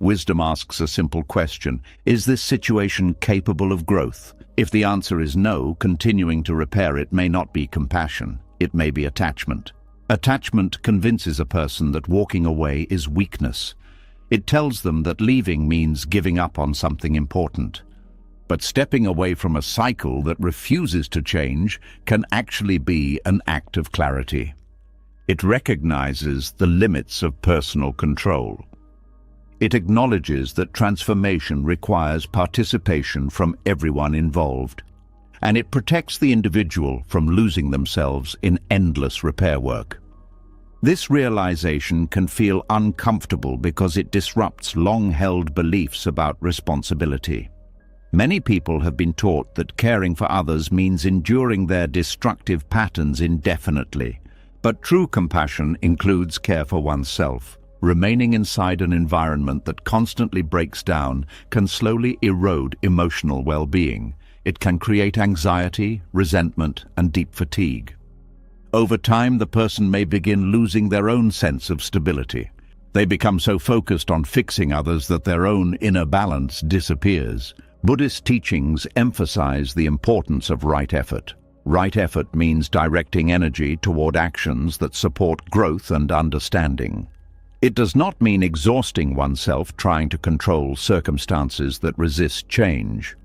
Wisdom asks a simple question: is this situation capable of growth? If the answer is no, continuing to repair it may not be compassion, it may be attachment. Attachment convinces a person that walking away is weakness. It tells them that leaving means giving up on something important. But stepping away from a cycle that refuses to change can actually be an act of clarity. It recognizes the limits of personal control. It acknowledges that transformation requires participation from everyone involved. And it protects the individual from losing themselves in endless repair work. This realization can feel uncomfortable because it disrupts long-held beliefs about responsibility. Many people have been taught that caring for others means enduring their destructive patterns indefinitely. But true compassion includes care for oneself. Remaining inside an environment that constantly breaks down can slowly erode emotional well-being. It can create anxiety, resentment, and deep fatigue. Over time, the person may begin losing their own sense of stability. They become so focused on fixing others that their own inner balance disappears. Buddhist teachings emphasize the importance of right effort. Right effort means directing energy toward actions that support growth and understanding. It does not mean exhausting oneself trying to control circumstances that resist change.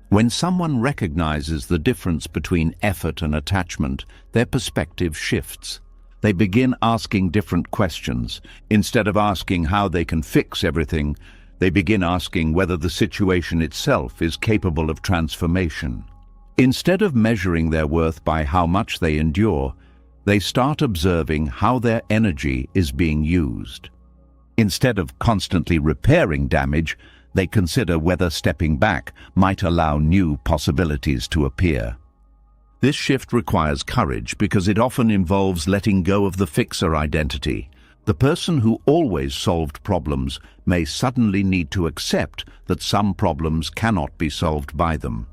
When someone recognizes the difference between effort and attachment, their perspective shifts. They begin asking different questions. Instead of asking how they can fix everything, they begin asking whether the situation itself is capable of transformation. Instead of measuring their worth by how much they endure, they start observing how their energy is being used. Instead of constantly repairing damage, they consider whether stepping back might allow new possibilities to appear. This shift requires courage because it often involves letting go of the fixer identity. The person who always solved problems may suddenly need to accept that some problems cannot be solved by them.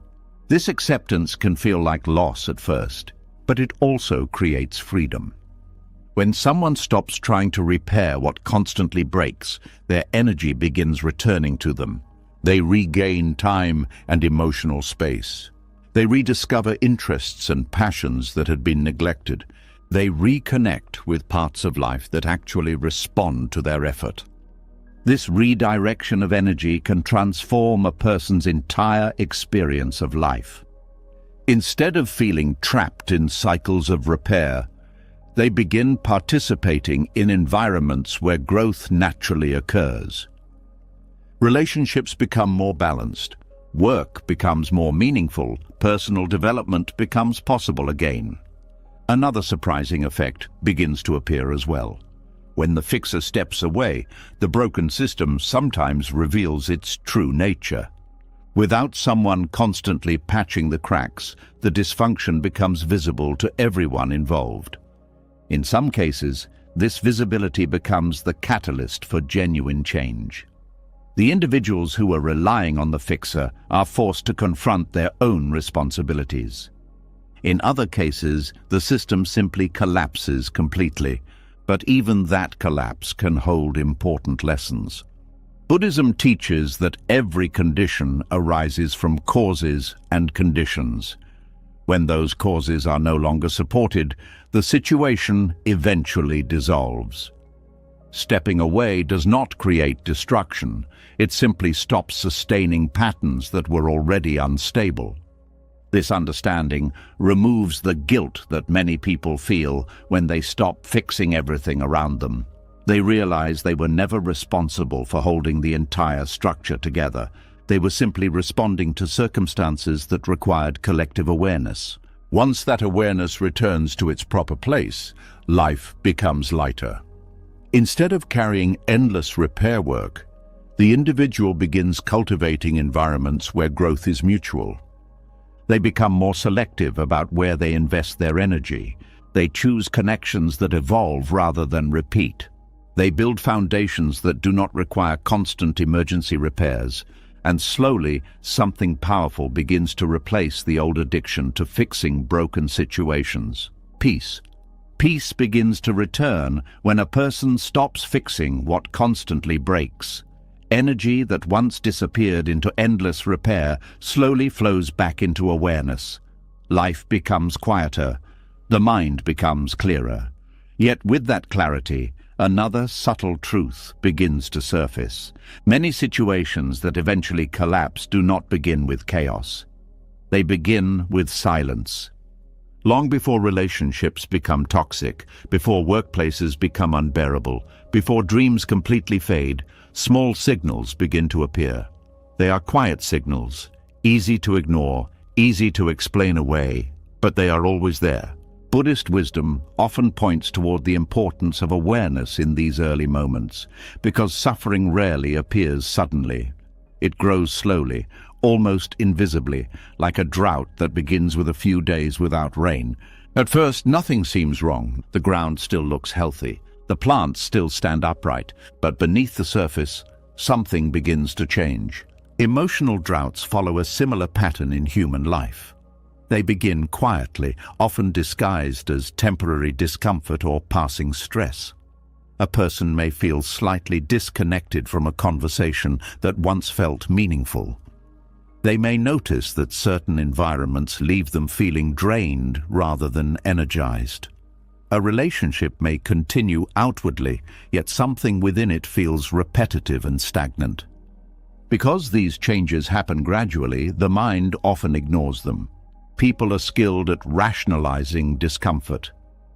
This acceptance can feel like loss at first, but it also creates freedom. When someone stops trying to repair what constantly breaks, their energy begins returning to them. They regain time and emotional space. They rediscover interests and passions that had been neglected. They reconnect with parts of life that actually respond to their effort. This redirection of energy can transform a person's entire experience of life. Instead of feeling trapped in cycles of repair, they begin participating in environments where growth naturally occurs. Relationships become more balanced. Work becomes more meaningful. Personal development becomes possible again. Another surprising effect begins to appear as well. When the fixer steps away, the broken system sometimes reveals its true nature. Without someone constantly patching the cracks, the dysfunction becomes visible to everyone involved. In some cases, this visibility becomes the catalyst for genuine change. The individuals who are relying on the fixer are forced to confront their own responsibilities. In other cases, the system simply collapses completely, but even that collapse can hold important lessons. Buddhism teaches that every condition arises from causes and conditions. When those causes are no longer supported, the situation eventually dissolves. Stepping away does not create destruction. It simply stops sustaining patterns that were already unstable. This understanding removes the guilt that many people feel when they stop fixing everything around them. They realize they were never responsible for holding the entire structure together. They were simply responding to circumstances that required collective awareness. Once that awareness returns to its proper place, life becomes lighter. Instead of carrying endless repair work, the individual begins cultivating environments where growth is mutual. They become more selective about where they invest their energy. They choose connections that evolve rather than repeat. They build foundations that do not require constant emergency repairs, and slowly something powerful begins to replace the old addiction to fixing broken situations. Peace. Peace begins to return when a person stops fixing what constantly breaks. Energy that once disappeared into endless repair slowly flows back into awareness. Life becomes quieter. The mind becomes clearer. Yet with that clarity, another subtle truth begins to surface. Many situations that eventually collapse do not begin with chaos. They begin with silence. Long before relationships become toxic, before workplaces become unbearable, before dreams completely fade, small signals begin to appear. They are quiet signals, easy to ignore, easy to explain away, but they are always there. Buddhist wisdom often points toward the importance of awareness in these early moments, because suffering rarely appears suddenly. It grows slowly, almost invisibly, like a drought that begins with a few days without rain. At first, nothing seems wrong. The ground still looks healthy. The plants still stand upright, but beneath the surface, something begins to change. Emotional droughts follow a similar pattern in human life. They begin quietly, often disguised as temporary discomfort or passing stress. A person may feel slightly disconnected from a conversation that once felt meaningful. They may notice that certain environments leave them feeling drained rather than energized. A relationship may continue outwardly, yet something within it feels repetitive and stagnant. Because these changes happen gradually, the mind often ignores them. People are skilled at rationalizing discomfort.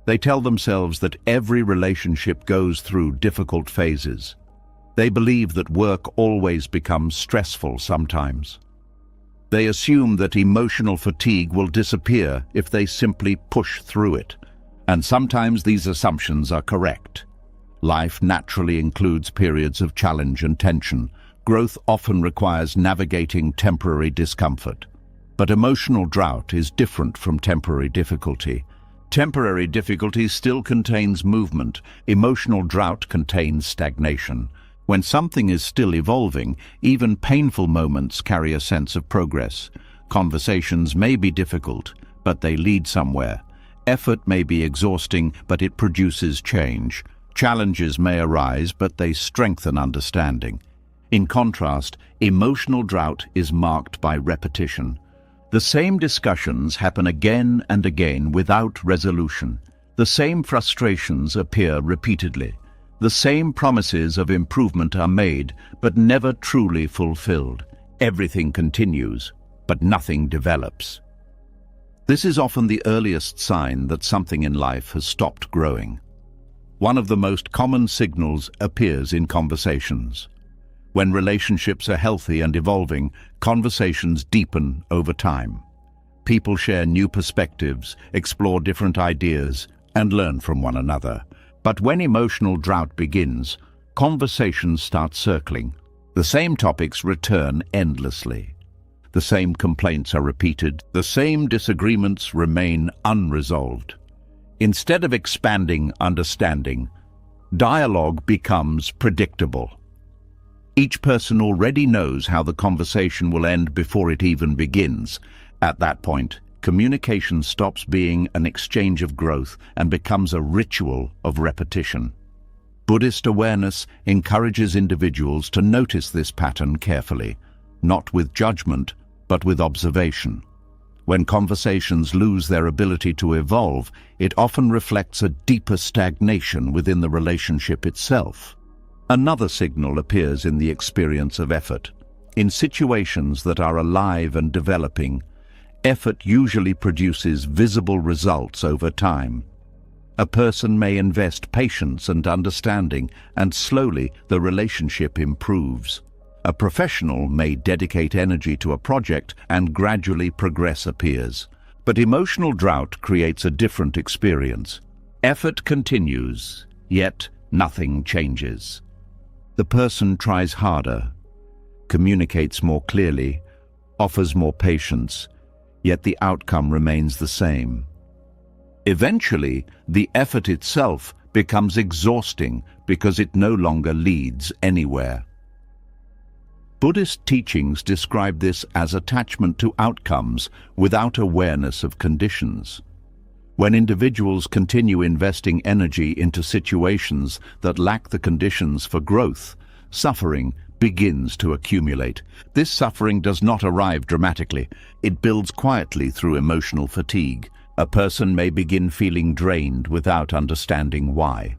They tell themselves that every relationship goes through difficult phases. They believe that work always becomes stressful sometimes. They assume that emotional fatigue will disappear if they simply push through it. And sometimes these assumptions are correct. Life naturally includes periods of challenge and tension. Growth often requires navigating temporary discomfort. But emotional drought is different from temporary difficulty. Temporary difficulty still contains movement. Emotional drought contains stagnation. When something is still evolving, even painful moments carry a sense of progress. Conversations may be difficult, but they lead somewhere. Effort may be exhausting, but it produces change. Challenges may arise, but they strengthen understanding. In contrast, emotional drought is marked by repetition. The same discussions happen again and again without resolution. The same frustrations appear repeatedly. The same promises of improvement are made, but never truly fulfilled. Everything continues, but nothing develops. This is often the earliest sign that something in life has stopped growing. One of the most common signals appears in conversations. When relationships are healthy and evolving, conversations deepen over time. People share new perspectives, explore different ideas, and learn from one another. But when emotional drought begins, conversations start circling. The same topics return endlessly. The same complaints are repeated. The same disagreements remain unresolved. Instead of expanding understanding, dialogue becomes predictable. Each person already knows how the conversation will end before it even begins. At that point, communication stops being an exchange of growth and becomes a ritual of repetition. Buddhist awareness encourages individuals to notice this pattern carefully, not with judgment, but with observation. When conversations lose their ability to evolve, it often reflects a deeper stagnation within the relationship itself. Another signal appears in the experience of effort. In situations that are alive and developing, effort usually produces visible results over time. A person may invest patience and understanding, and slowly the relationship improves. A professional may dedicate energy to a project, and gradually progress appears. But emotional drought creates a different experience. Effort continues, yet nothing changes. The person tries harder, communicates more clearly, offers more patience, yet the outcome remains the same. Eventually, the effort itself becomes exhausting because it no longer leads anywhere. Buddhist teachings describe this as attachment to outcomes without awareness of conditions. When individuals continue investing energy into situations that lack the conditions for growth, suffering begins to accumulate. This suffering does not arrive dramatically. It builds quietly through emotional fatigue. A person may begin feeling drained without understanding why.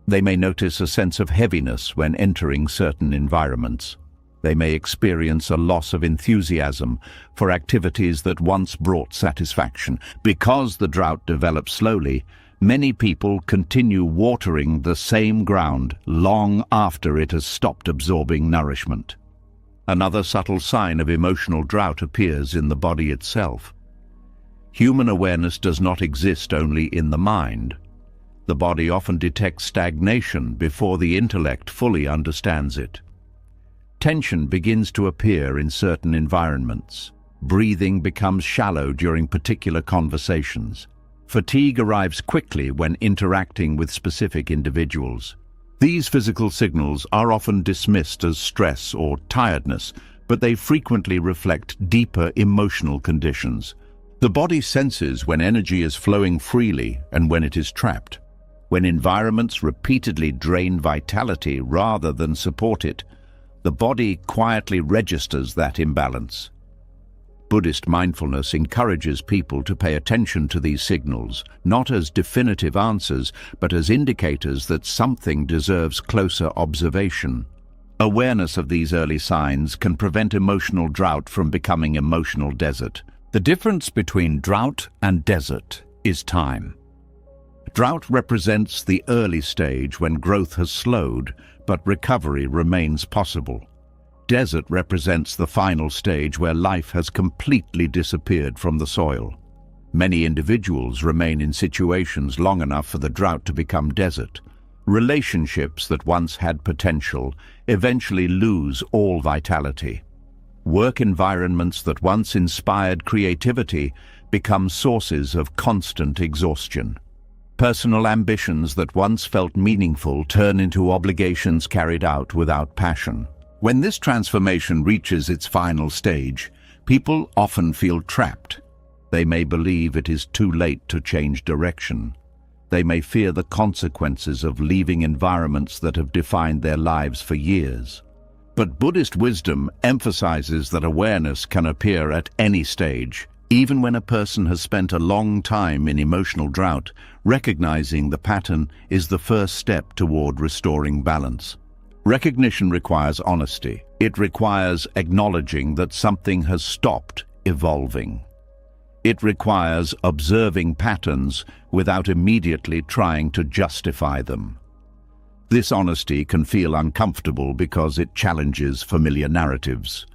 They may notice a sense of heaviness when entering certain environments. They may experience a loss of enthusiasm for activities that once brought satisfaction. Because the drought develops slowly, many people continue watering the same ground long after it has stopped absorbing nourishment. Another subtle sign of emotional drought appears in the body itself. Human awareness does not exist only in the mind. The body often detects stagnation before the intellect fully understands it. Tension begins to appear in certain environments. Breathing becomes shallow during particular conversations. Fatigue arrives quickly when interacting with specific individuals. These physical signals are often dismissed as stress or tiredness, but they frequently reflect deeper emotional conditions. The body senses when energy is flowing freely and when it is trapped. When environments repeatedly drain vitality rather than support it, the body quietly registers that imbalance. Buddhist mindfulness encourages people to pay attention to these signals, not as definitive answers, but as indicators that something deserves closer observation. Awareness of these early signs can prevent emotional drought from becoming emotional desert. The difference between drought and desert is time. Drought represents the early stage when growth has slowed, but recovery remains possible. Desert represents the final stage where life has completely disappeared from the soil. Many individuals remain in situations long enough for the drought to become desert. Relationships that once had potential eventually lose all vitality. Work environments that once inspired creativity become sources of constant exhaustion. Personal ambitions that once felt meaningful turn into obligations carried out without passion. When this transformation reaches its final stage, people often feel trapped. They may believe it is too late to change direction. They may fear the consequences of leaving environments that have defined their lives for years. But Buddhist wisdom emphasizes that awareness can appear at any stage. Even when a person has spent a long time in emotional drought, recognizing the pattern is the first step toward restoring balance. Recognition requires honesty. It requires acknowledging that something has stopped evolving. It requires observing patterns without immediately trying to justify them. This honesty can feel uncomfortable because it challenges familiar narratives.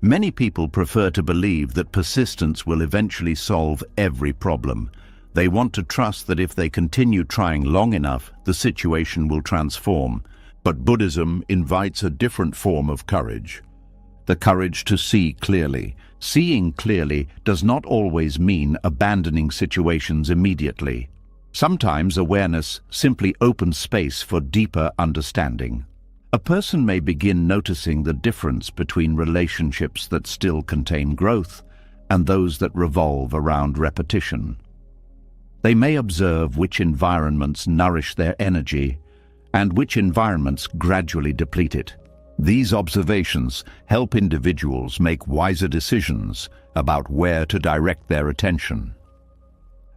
Many people prefer to believe that persistence will eventually solve every problem. They want to trust that if they continue trying long enough, the situation will transform. But Buddhism invites a different form of courage. The courage to see clearly. Seeing clearly does not always mean abandoning situations immediately. Sometimes awareness simply opens space for deeper understanding. A person may begin noticing the difference between relationships that still contain growth and those that revolve around repetition. They may observe which environments nourish their energy and which environments gradually deplete it. These observations help individuals make wiser decisions about where to direct their attention.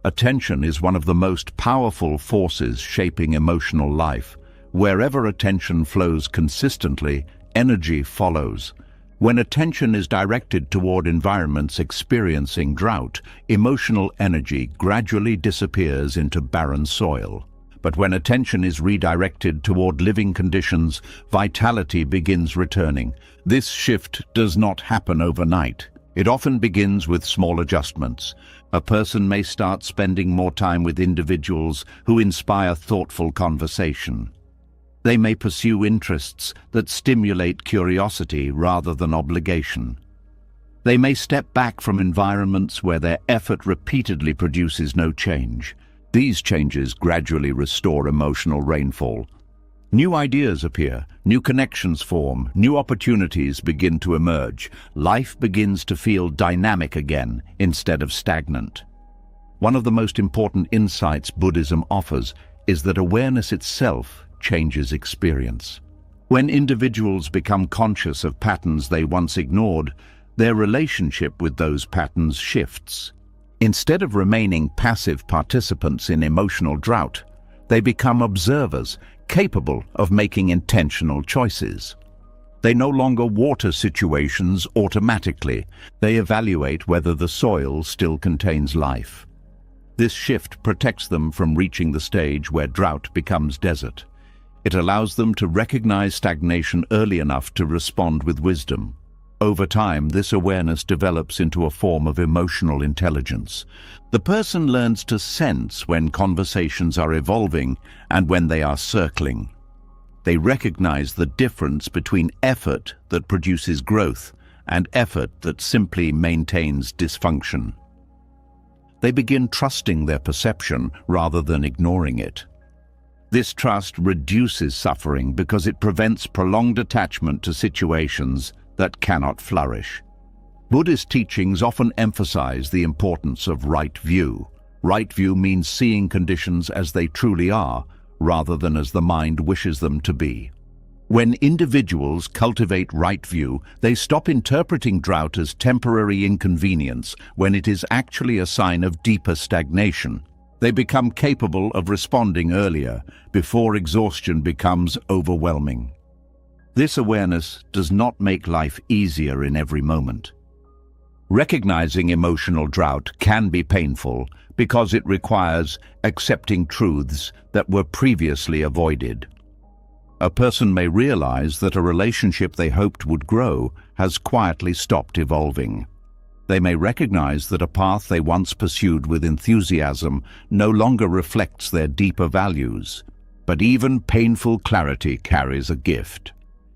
Attention is one of the most powerful forces shaping emotional life. Wherever attention flows consistently, energy follows. When attention is directed toward environments experiencing drought, emotional energy gradually disappears into barren soil. But when attention is redirected toward living conditions, vitality begins returning. This shift does not happen overnight. It often begins with small adjustments. A person may start spending more time with individuals who inspire thoughtful conversation. They may pursue interests that stimulate curiosity rather than obligation. They may step back from environments where their effort repeatedly produces no change. These changes gradually restore emotional rainfall. New ideas appear, new connections form, new opportunities begin to emerge. Life begins to feel dynamic again instead of stagnant. One of the most important insights Buddhism offers is that awareness itself changes experience. When individuals become conscious of patterns they once ignored, their relationship with those patterns shifts. Instead of remaining passive participants in emotional drought, they become observers, capable of making intentional choices. They no longer water situations automatically. They evaluate whether the soil still contains life. This shift protects them from reaching the stage where drought becomes desert. It allows them to recognize stagnation early enough to respond with wisdom. Over time, this awareness develops into a form of emotional intelligence. The person learns to sense when conversations are evolving and when they are circling. They recognize the difference between effort that produces growth and effort that simply maintains dysfunction. They begin trusting their perception rather than ignoring it. This trust reduces suffering because it prevents prolonged attachment to situations that cannot flourish. Buddhist teachings often emphasize the importance of right view. Right view means seeing conditions as they truly are, rather than as the mind wishes them to be. When individuals cultivate right view, they stop interpreting drought as temporary inconvenience when it is actually a sign of deeper stagnation. They become capable of responding earlier, before exhaustion becomes overwhelming. This awareness does not make life easier in every moment. Recognizing emotional drought can be painful because it requires accepting truths that were previously avoided. A person may realize that a relationship they hoped would grow has quietly stopped evolving. They may recognize that a path they once pursued with enthusiasm no longer reflects their deeper values. But even painful clarity carries a gift.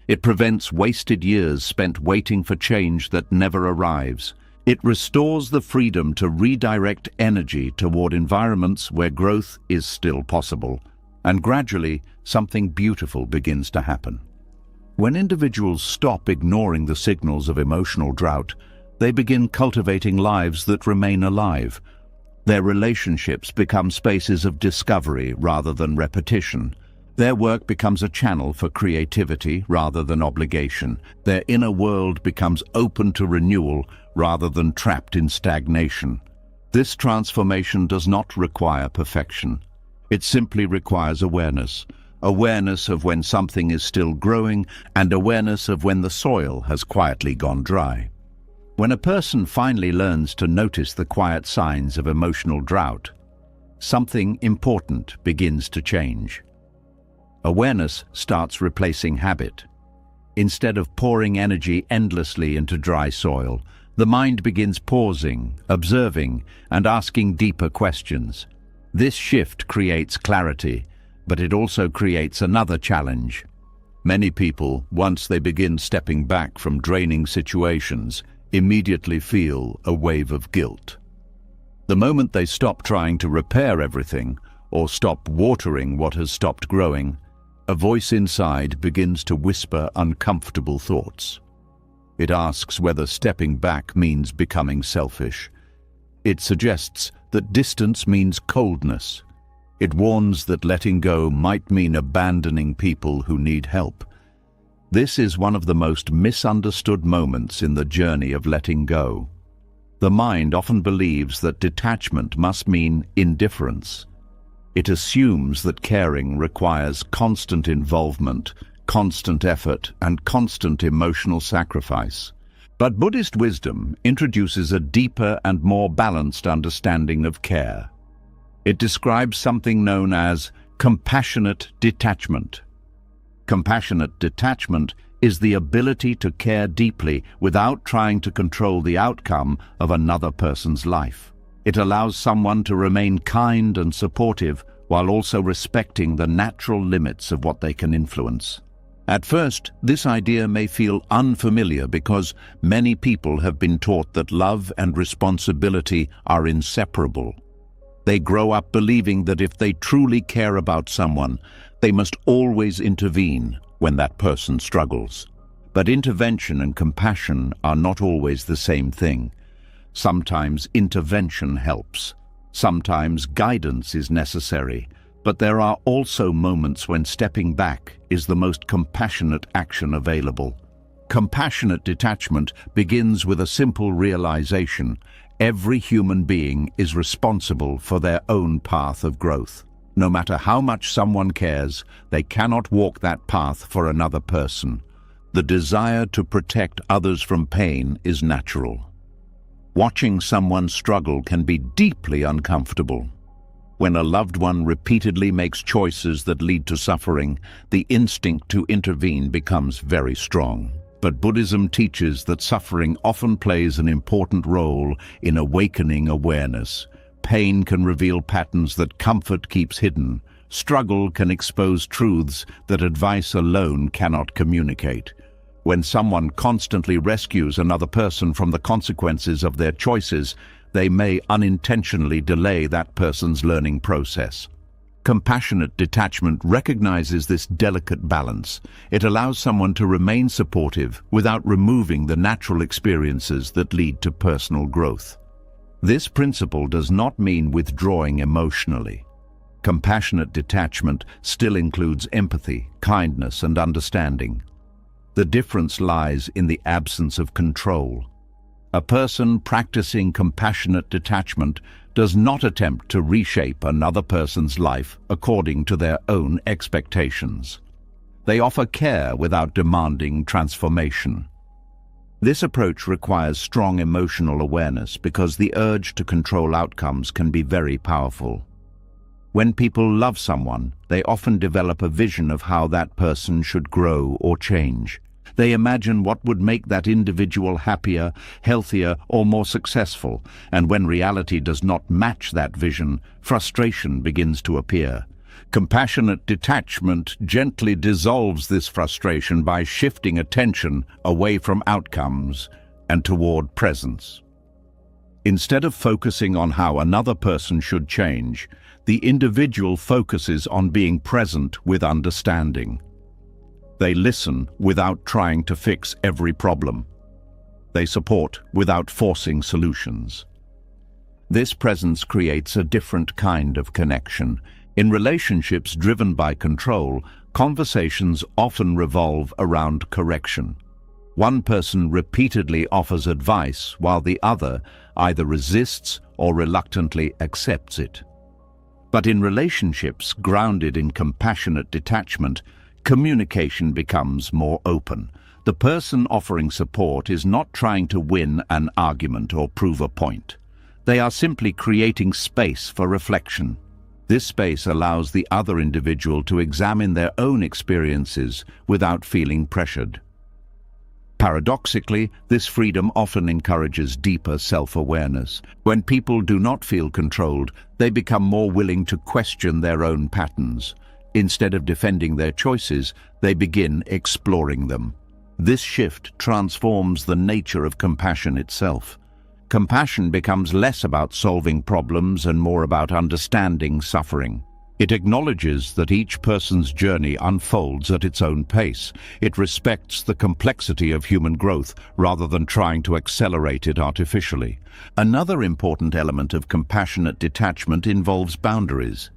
It prevents wasted years spent waiting for change that never arrives. It restores the freedom to redirect energy toward environments where growth is still possible, and gradually something beautiful begins to happen. When individuals stop ignoring the signals of emotional drought, they begin cultivating lives that remain alive. Their relationships become spaces of discovery rather than repetition. Their work becomes a channel for creativity rather than obligation. Their inner world becomes open to renewal rather than trapped in stagnation. This transformation does not require perfection. It simply requires awareness. Awareness of when something is still growing and awareness of when the soil has quietly gone dry. When a person finally learns to notice the quiet signs of emotional drought, something important begins to change. Awareness starts replacing habit. Instead of pouring energy endlessly into dry soil, the mind begins pausing, observing, and asking deeper questions. This shift creates clarity, but it also creates another challenge. Many people, once they begin stepping back from draining situations, immediately feel a wave of guilt. The moment they stop trying to repair everything or stop watering what has stopped growing, a voice inside begins to whisper uncomfortable thoughts. It asks whether stepping back means becoming selfish. It suggests that distance means coldness. It warns that letting go might mean abandoning people who need help. This is one of the most misunderstood moments in the journey of letting go. The mind often believes that detachment must mean indifference. It assumes that caring requires constant involvement, constant effort, and constant emotional sacrifice. But Buddhist wisdom introduces a deeper and more balanced understanding of care. It describes something known as compassionate detachment. Compassionate detachment is the ability to care deeply without trying to control the outcome of another person's life. It allows someone to remain kind and supportive while also respecting the natural limits of what they can influence. At first, this idea may feel unfamiliar because many people have been taught that love and responsibility are inseparable. They grow up believing that if they truly care about someone, they must always intervene when that person struggles. But intervention and compassion are not always the same thing. Sometimes intervention helps. Sometimes guidance is necessary. But there are also moments when stepping back is the most compassionate action available. Compassionate detachment begins with a simple realization: every human being is responsible for their own path of growth. No matter how much someone cares, they cannot walk that path for another person. The desire to protect others from pain is natural. Watching someone struggle can be deeply uncomfortable. When a loved one repeatedly makes choices that lead to suffering, the instinct to intervene becomes very strong. But Buddhism teaches that suffering often plays an important role in awakening awareness. Pain can reveal patterns that comfort keeps hidden. Struggle can expose truths that advice alone cannot communicate. When someone constantly rescues another person from the consequences of their choices, they may unintentionally delay that person's learning process. Compassionate detachment recognizes this delicate balance. It allows someone to remain supportive without removing the natural experiences that lead to personal growth. This principle does not mean withdrawing emotionally. Compassionate detachment still includes empathy, kindness, and understanding. The difference lies in the absence of control. A person practicing compassionate detachment does not attempt to reshape another person's life according to their own expectations. They offer care without demanding transformation. This approach requires strong emotional awareness because the urge to control outcomes can be very powerful. When people love someone, they often develop a vision of how that person should grow or change. They imagine what would make that individual happier, healthier, or more successful, and when reality does not match that vision, frustration begins to appear. Compassionate detachment gently dissolves this frustration by shifting attention away from outcomes and toward presence. Instead of focusing on how another person should change, the individual focuses on being present with understanding. They listen without trying to fix every problem. They support without forcing solutions. This presence creates a different kind of connection. In relationships driven by control, conversations often revolve around correction. One person repeatedly offers advice while the other either resists or reluctantly accepts it. But in relationships grounded in compassionate detachment, communication becomes more open. The person offering support is not trying to win an argument or prove a point. They are simply creating space for reflection. This space allows the other individual to examine their own experiences without feeling pressured. Paradoxically, this freedom often encourages deeper self-awareness. When people do not feel controlled, they become more willing to question their own patterns. Instead of defending their choices, they begin exploring them. This shift transforms the nature of compassion itself. Compassion becomes less about solving problems and more about understanding suffering. It acknowledges that each person's journey unfolds at its own pace. It respects the complexity of human growth rather than trying to accelerate it artificially. Another important element of compassionate detachment involves boundaries.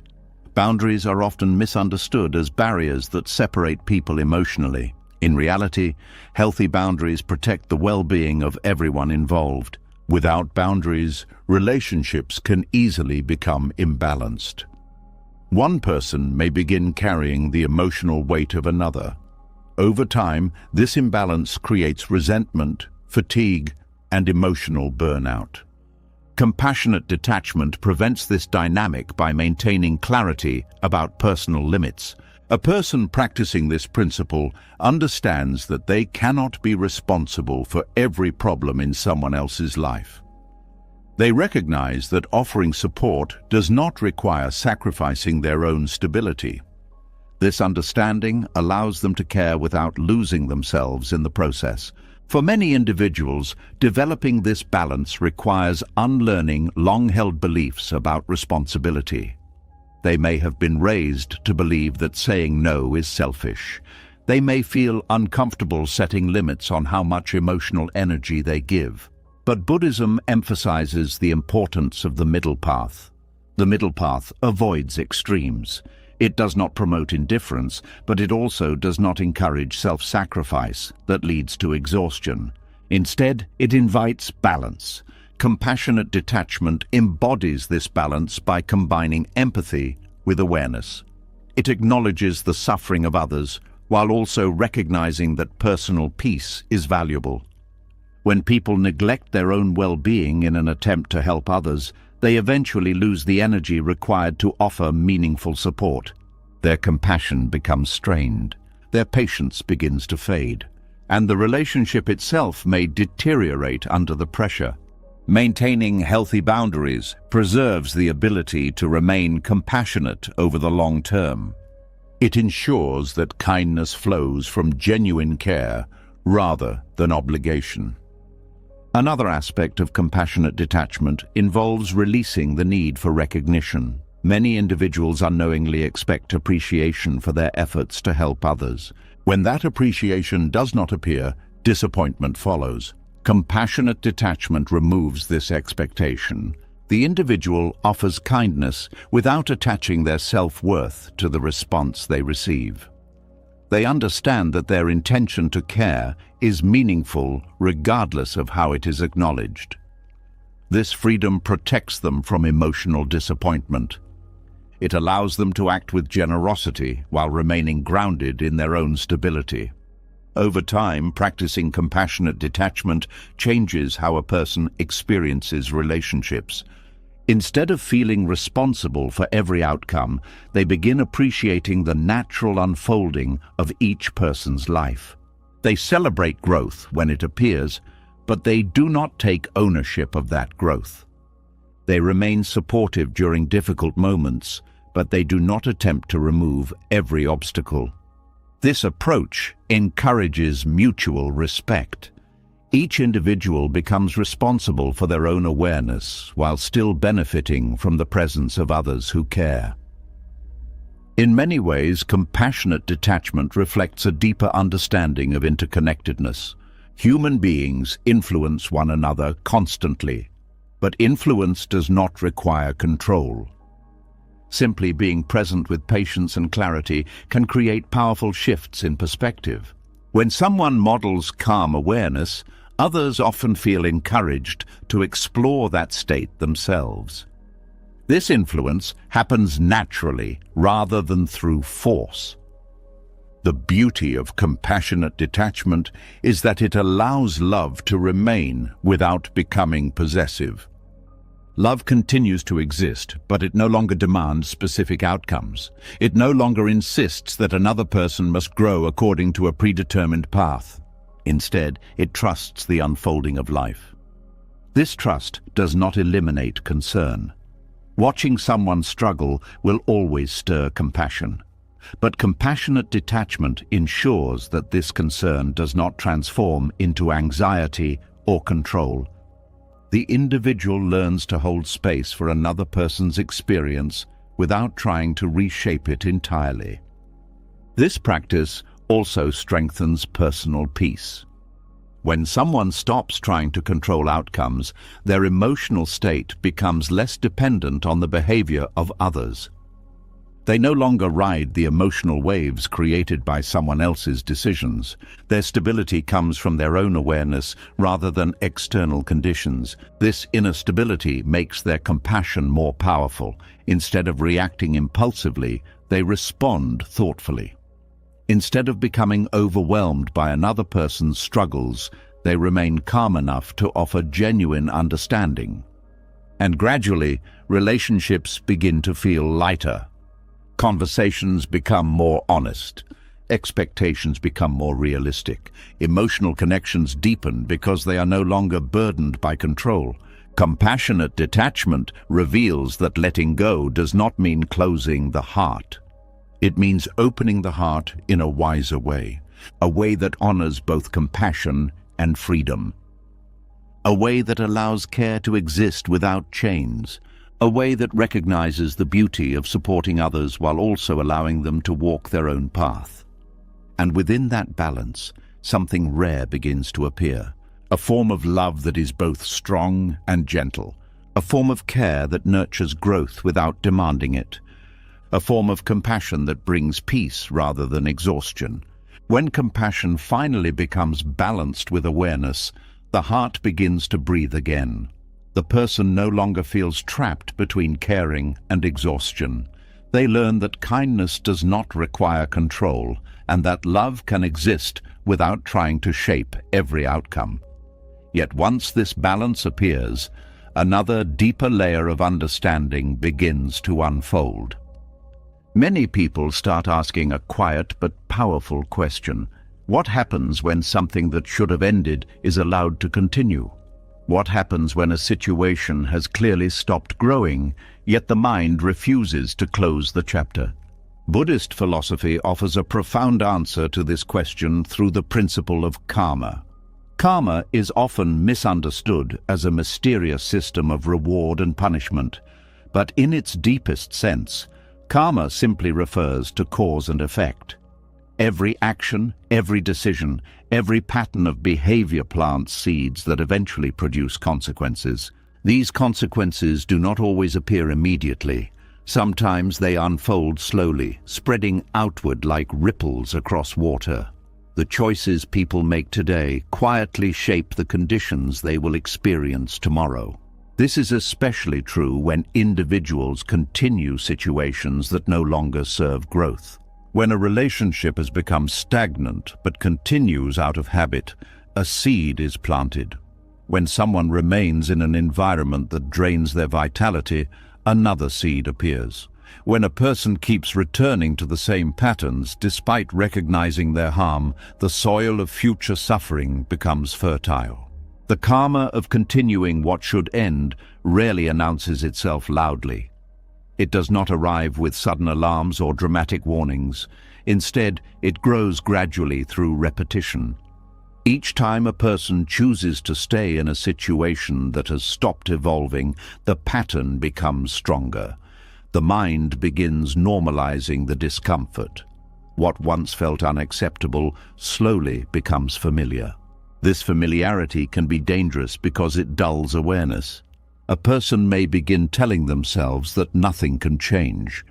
Boundaries are often misunderstood as barriers that separate people emotionally. In reality, healthy boundaries protect the well-being of everyone involved. Without boundaries, relationships can easily become imbalanced. One person may begin carrying the emotional weight of another. Over time, this imbalance creates resentment, fatigue, and emotional burnout. Compassionate detachment prevents this dynamic by maintaining clarity about personal limits. A person practicing this principle understands that they cannot be responsible for every problem in someone else's life. They recognize that offering support does not require sacrificing their own stability. This understanding allows them to care without losing themselves in the process. For many individuals, developing this balance requires unlearning long-held beliefs about responsibility. They may have been raised to believe that saying no is selfish. They may feel uncomfortable setting limits on how much emotional energy they give. But Buddhism emphasizes the importance of the middle path. The middle path avoids extremes. It does not promote indifference, but it also does not encourage self-sacrifice that leads to exhaustion. Instead, it invites balance. Compassionate detachment embodies this balance by combining empathy with awareness. It acknowledges the suffering of others while also recognizing that personal peace is valuable. When people neglect their own well-being in an attempt to help others, they eventually lose the energy required to offer meaningful support. Their compassion becomes strained. Their patience begins to fade, and the relationship itself may deteriorate under the pressure. Maintaining healthy boundaries preserves the ability to remain compassionate over the long term. It ensures that kindness flows from genuine care rather than obligation. Another aspect of compassionate detachment involves releasing the need for recognition. Many individuals unknowingly expect appreciation for their efforts to help others. When that appreciation does not appear, disappointment follows. Compassionate detachment removes this expectation. The individual offers kindness without attaching their self-worth to the response they receive. They understand that their intention to care is meaningful regardless of how it is acknowledged. This freedom protects them from emotional disappointment. It allows them to act with generosity while remaining grounded in their own stability. Over time, practicing compassionate detachment changes how a person experiences relationships. Instead of feeling responsible for every outcome, they begin appreciating the natural unfolding of each person's life. They celebrate growth when it appears, but they do not take ownership of that growth. They remain supportive during difficult moments, but they do not attempt to remove every obstacle. This approach encourages mutual respect. Each individual becomes responsible for their own awareness while still benefiting from the presence of others who care. In many ways, compassionate detachment reflects a deeper understanding of interconnectedness. Human beings influence one another constantly, but influence does not require control. Simply being present with patience and clarity can create powerful shifts in perspective. When someone models calm awareness, others often feel encouraged to explore that state themselves. This influence happens naturally rather than through force. The beauty of compassionate detachment is that it allows love to remain without becoming possessive. Love continues to exist, but it no longer demands specific outcomes. It no longer insists that another person must grow according to a predetermined path. Instead, it trusts the unfolding of life. This trust does not eliminate concern. Watching someone struggle will always stir compassion. But compassionate detachment ensures that this concern does not transform into anxiety or control. The individual learns to hold space for another person's experience without trying to reshape it entirely. This practice also strengthens personal peace. When someone stops trying to control outcomes, their emotional state becomes less dependent on the behavior of others. They no longer ride the emotional waves created by someone else's decisions. Their stability comes from their own awareness rather than external conditions. This inner stability makes their compassion more powerful. Instead of reacting impulsively, they respond thoughtfully. Instead of becoming overwhelmed by another person's struggles, they remain calm enough to offer genuine understanding. And gradually, relationships begin to feel lighter. Conversations become more honest. Expectations become more realistic. Emotional connections deepen because they are no longer burdened by control. Compassionate detachment reveals that letting go does not mean closing the heart. It means opening the heart in a wiser way, a way that honors both compassion and freedom, a way that allows care to exist without chains, a way that recognizes the beauty of supporting others while also allowing them to walk their own path. And within that balance, something rare begins to appear, a form of love that is both strong and gentle, a form of care that nurtures growth without demanding it, a form of compassion that brings peace rather than exhaustion. When compassion finally becomes balanced with awareness, the heart begins to breathe again. The person no longer feels trapped between caring and exhaustion. They learn that kindness does not require control, and that love can exist without trying to shape every outcome. Yet once this balance appears, another deeper layer of understanding begins to unfold. Many people start asking a quiet but powerful question. What happens when something that should have ended is allowed to continue? What happens when a situation has clearly stopped growing, yet the mind refuses to close the chapter? Buddhist philosophy offers a profound answer to this question through the principle of karma. Karma is often misunderstood as a mysterious system of reward and punishment, but in its deepest sense, karma simply refers to cause and effect. Every action, every decision, every pattern of behavior plants seeds that eventually produce consequences. These consequences do not always appear immediately. Sometimes they unfold slowly, spreading outward like ripples across water. The choices people make today quietly shape the conditions they will experience tomorrow. This is especially true when individuals continue situations that no longer serve growth. When a relationship has become stagnant but continues out of habit, a seed is planted. When someone remains in an environment that drains their vitality, another seed appears. When a person keeps returning to the same patterns despite recognizing their harm, the soil of future suffering becomes fertile. The karma of continuing what should end rarely announces itself loudly. It does not arrive with sudden alarms or dramatic warnings. Instead, it grows gradually through repetition. Each time a person chooses to stay in a situation that has stopped evolving, the pattern becomes stronger. The mind begins normalizing the discomfort. What once felt unacceptable slowly becomes familiar. This familiarity can be dangerous because it dulls awareness. A person may begin telling themselves that nothing can change.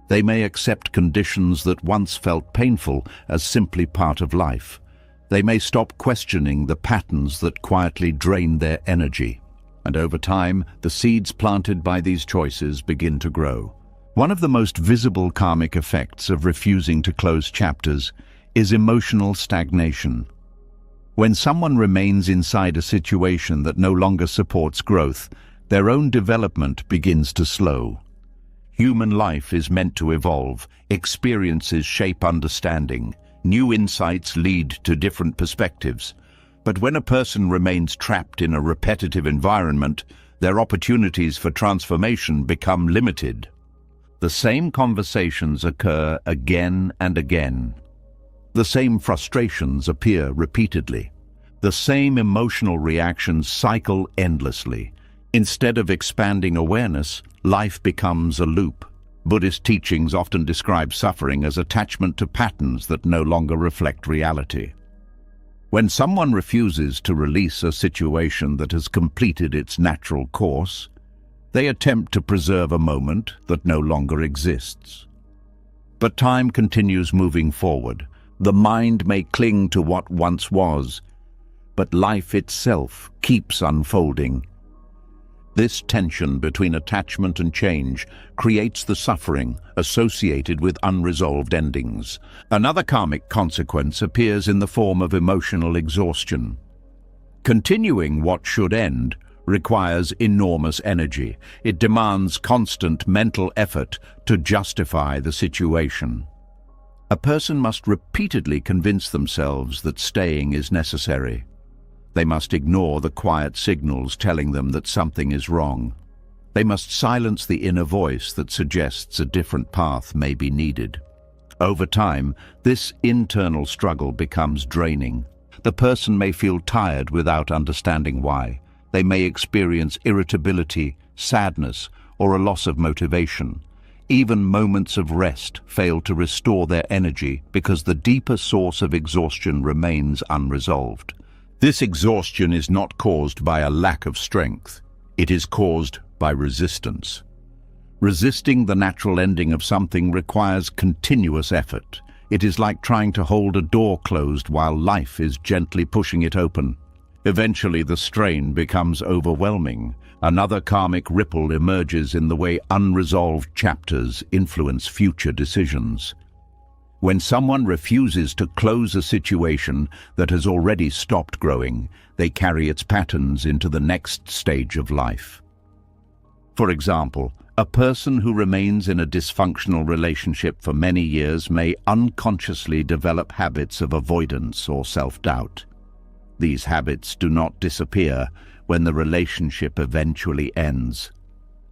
They may accept conditions that once felt painful as simply part of life. They may stop questioning the patterns that quietly drain their energy. And over time, the seeds planted by these choices begin to grow. One of the most visible karmic effects of refusing to close chapters is emotional stagnation. When someone remains inside a situation that no longer supports growth, their own development begins to slow. Human life is meant to evolve. Experiences shape understanding. New insights lead to different perspectives. But when a person remains trapped in a repetitive environment, their opportunities for transformation become limited. The same conversations occur again and again. The same frustrations appear repeatedly. The same emotional reactions cycle endlessly. Instead of expanding awareness, life becomes a loop. Buddhist teachings often describe suffering as attachment to patterns that no longer reflect reality. When someone refuses to release a situation that has completed its natural course, they attempt to preserve a moment that no longer exists. But time continues moving forward. The mind may cling to what once was, but life itself keeps unfolding. This tension between attachment and change creates the suffering associated with unresolved endings. Another karmic consequence appears in the form of emotional exhaustion. Continuing what should end requires enormous energy. It demands constant mental effort to justify the situation. A person must repeatedly convince themselves that staying is necessary. They must ignore the quiet signals telling them that something is wrong. They must silence the inner voice that suggests a different path may be needed. Over time, this internal struggle becomes draining. The person may feel tired without understanding why. They may experience irritability, sadness, or a loss of motivation. Even moments of rest fail to restore their energy because the deeper source of exhaustion remains unresolved. This exhaustion is not caused by a lack of strength. It is caused by resistance. Resisting the natural ending of something requires continuous effort. It is like trying to hold a door closed while life is gently pushing it open. Eventually, the strain becomes overwhelming. Another karmic ripple emerges in the way unresolved chapters influence future decisions. When someone refuses to close a situation that has already stopped growing, they carry its patterns into the next stage of life. For example, a person who remains in a dysfunctional relationship for many years may unconsciously develop habits of avoidance or self-doubt. These habits do not disappear when the relationship eventually ends.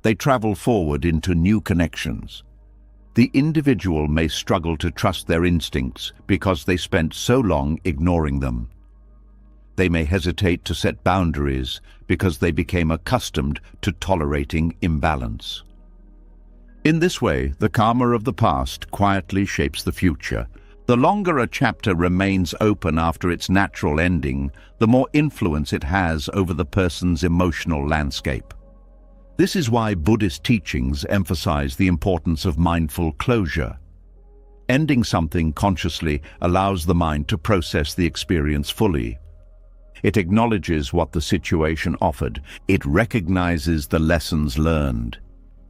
They travel forward into new connections. The individual may struggle to trust their instincts because they spent so long ignoring them. They may hesitate to set boundaries because they became accustomed to tolerating imbalance. In this way, the karma of the past quietly shapes the future. The longer a chapter remains open after its natural ending, the more influence it has over the person's emotional landscape. This is why Buddhist teachings emphasize the importance of mindful closure. Ending something consciously allows the mind to process the experience fully. It acknowledges what the situation offered, it recognizes the lessons learned,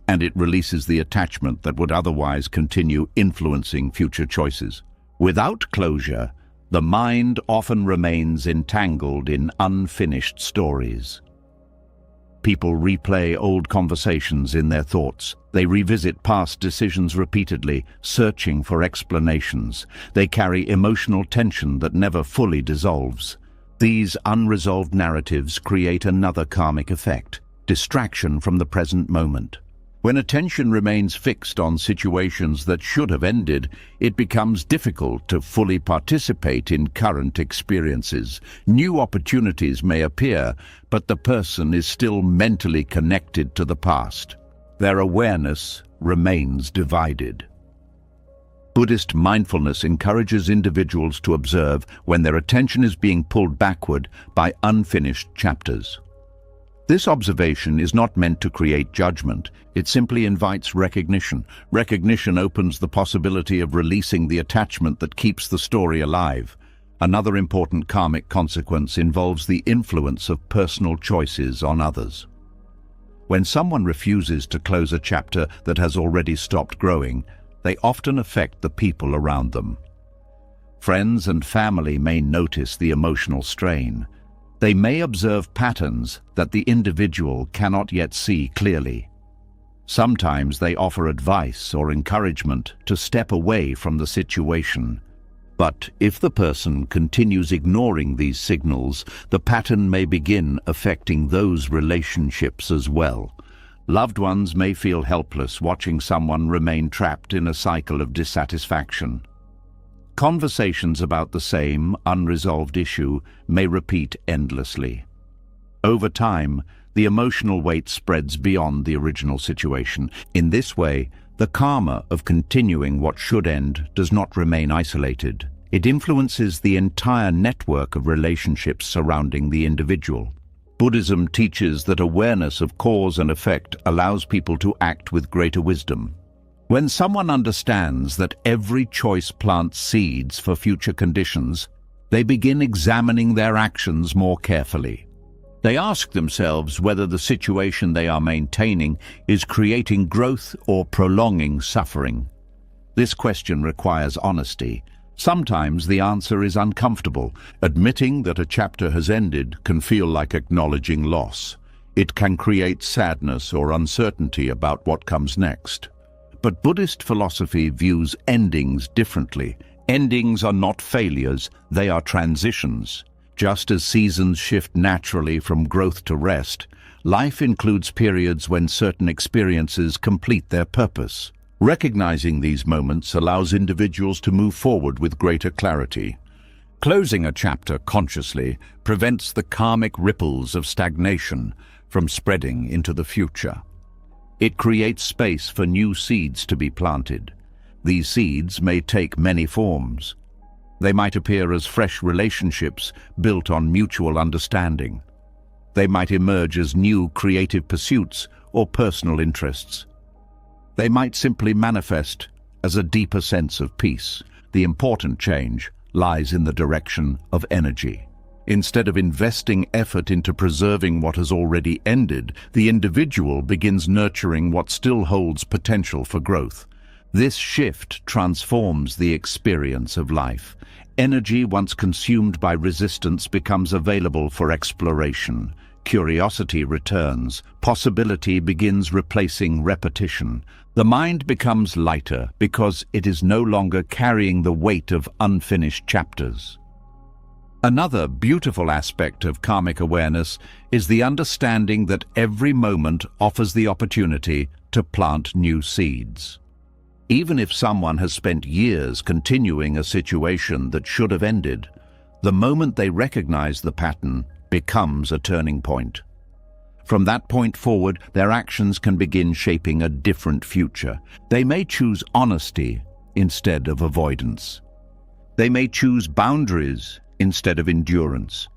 and it releases the attachment that would otherwise continue influencing future choices. Without closure, the mind often remains entangled in unfinished stories. People replay old conversations in their thoughts. They revisit past decisions repeatedly, searching for explanations. They carry emotional tension that never fully dissolves. These unresolved narratives create another karmic effect: distraction from the present moment. When attention remains fixed on situations that should have ended, it becomes difficult to fully participate in current experiences. New opportunities may appear, but the person is still mentally connected to the past. Their awareness remains divided. Buddhist mindfulness encourages individuals to observe when their attention is being pulled backward by unfinished chapters. This observation is not meant to create judgment. It simply invites recognition. Recognition opens the possibility of releasing the attachment that keeps the story alive. Another important karmic consequence involves the influence of personal choices on others. When someone refuses to close a chapter that has already stopped growing, they often affect the people around them. Friends and family may notice the emotional strain. They may observe patterns that the individual cannot yet see clearly. Sometimes they offer advice or encouragement to step away from the situation. But if the person continues ignoring these signals, the pattern may begin affecting those relationships as well. Loved ones may feel helpless watching someone remain trapped in a cycle of dissatisfaction. Conversations about the same unresolved issue may repeat endlessly. Over time, the emotional weight spreads beyond the original situation. In this way, the karma of continuing what should end does not remain isolated. It influences the entire network of relationships surrounding the individual. Buddhism teaches that awareness of cause and effect allows people to act with greater wisdom. When someone understands that every choice plants seeds for future conditions, they begin examining their actions more carefully. They ask themselves whether the situation they are maintaining is creating growth or prolonging suffering. This question requires honesty. Sometimes the answer is uncomfortable. Admitting that a chapter has ended can feel like acknowledging loss. It can create sadness or uncertainty about what comes next. But Buddhist philosophy views endings differently. Endings are not failures, they are transitions. Just as seasons shift naturally from growth to rest, life includes periods when certain experiences complete their purpose. Recognizing these moments allows individuals to move forward with greater clarity. Closing a chapter consciously prevents the karmic ripples of stagnation from spreading into the future. It creates space for new seeds to be planted. These seeds may take many forms. They might appear as fresh relationships built on mutual understanding. They might emerge as new creative pursuits or personal interests. They might simply manifest as a deeper sense of peace. The important change lies in the direction of energy. Instead of investing effort into preserving what has already ended, the individual begins nurturing what still holds potential for growth. This shift transforms the experience of life. Energy once consumed by resistance becomes available for exploration. Curiosity returns. Possibility begins replacing repetition. The mind becomes lighter because it is no longer carrying the weight of unfinished chapters. Another beautiful aspect of karmic awareness is the understanding that every moment offers the opportunity to plant new seeds. Even if someone has spent years continuing a situation that should have ended, the moment they recognize the pattern becomes a turning point. From that point forward, their actions can begin shaping a different future. They may choose honesty instead of avoidance. They may choose boundaries instead of endurance.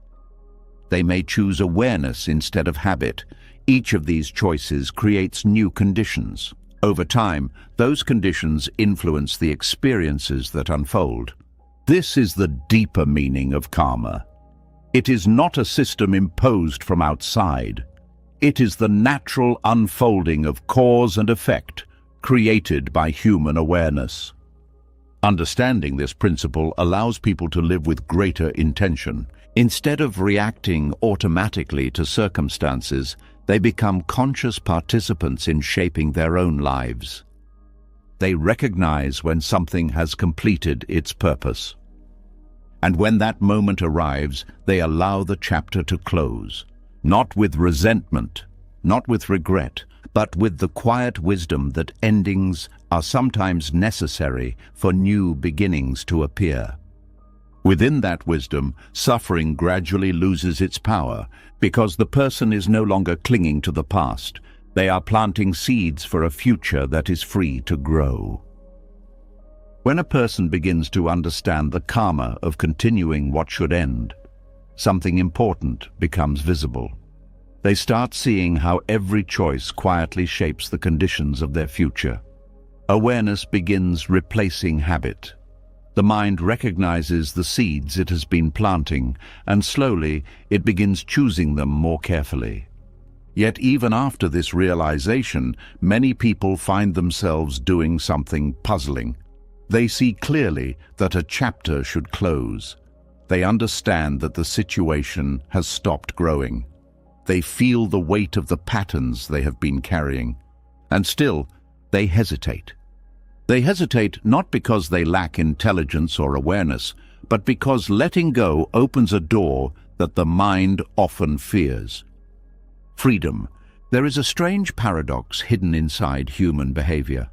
They may choose awareness instead of habit. Each of these choices creates new conditions. Over time, those conditions influence the experiences that unfold. This is the deeper meaning of karma. It is not a system imposed from outside. It is the natural unfolding of cause and effect created by human awareness. Understanding this principle allows people to live with greater intention. Instead of reacting automatically to circumstances, they become conscious participants in shaping their own lives. They recognize when something has completed its purpose. And when that moment arrives, they allow the chapter to close, not with resentment, not with regret, but with the quiet wisdom that endings are sometimes necessary for new beginnings to appear. Within that wisdom, suffering gradually loses its power because the person is no longer clinging to the past. They are planting seeds for a future that is free to grow. When a person begins to understand the karma of continuing what should end, something important becomes visible. They start seeing how every choice quietly shapes the conditions of their future. Awareness begins replacing habit. The mind recognizes the seeds it has been planting, and slowly it begins choosing them more carefully. Yet even after this realization, many people find themselves doing something puzzling. They see clearly that a chapter should close. They understand that the situation has stopped growing. They feel the weight of the patterns they have been carrying, and still they hesitate. They hesitate not because they lack intelligence or awareness, but because letting go opens a door that the mind often fears. Freedom. There is a strange paradox hidden inside human behavior.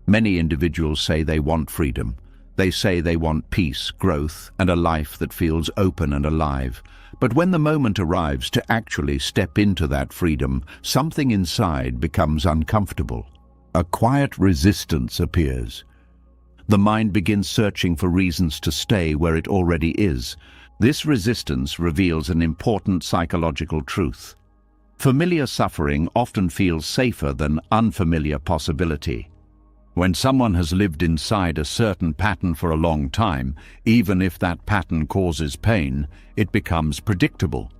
Many individuals say they want freedom. They say they want peace, growth, and a life that feels open and alive. But when the moment arrives to actually step into that freedom, something inside becomes uncomfortable. A quiet resistance appears. The mind begins searching for reasons to stay where it already is. This resistance reveals an important psychological truth. Familiar suffering often feels safer than unfamiliar possibility. When someone has lived inside a certain pattern for a long time, even if that pattern causes pain, it becomes predictable.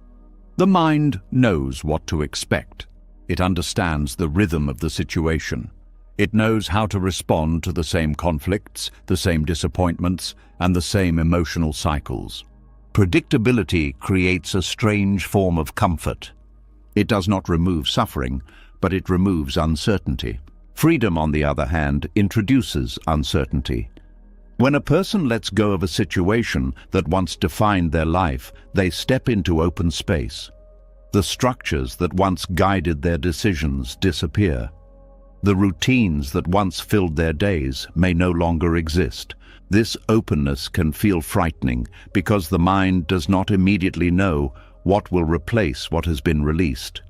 The mind knows what to expect. It understands the rhythm of the situation. It knows how to respond to the same conflicts, the same disappointments, and the same emotional cycles. Predictability creates a strange form of comfort. It does not remove suffering, but it removes uncertainty. Freedom, on the other hand, introduces uncertainty. When a person lets go of a situation that once defined their life, they step into open space. The structures that once guided their decisions disappear. The routines that once filled their days may no longer exist. This openness can feel frightening because the mind does not immediately know what will replace what has been released.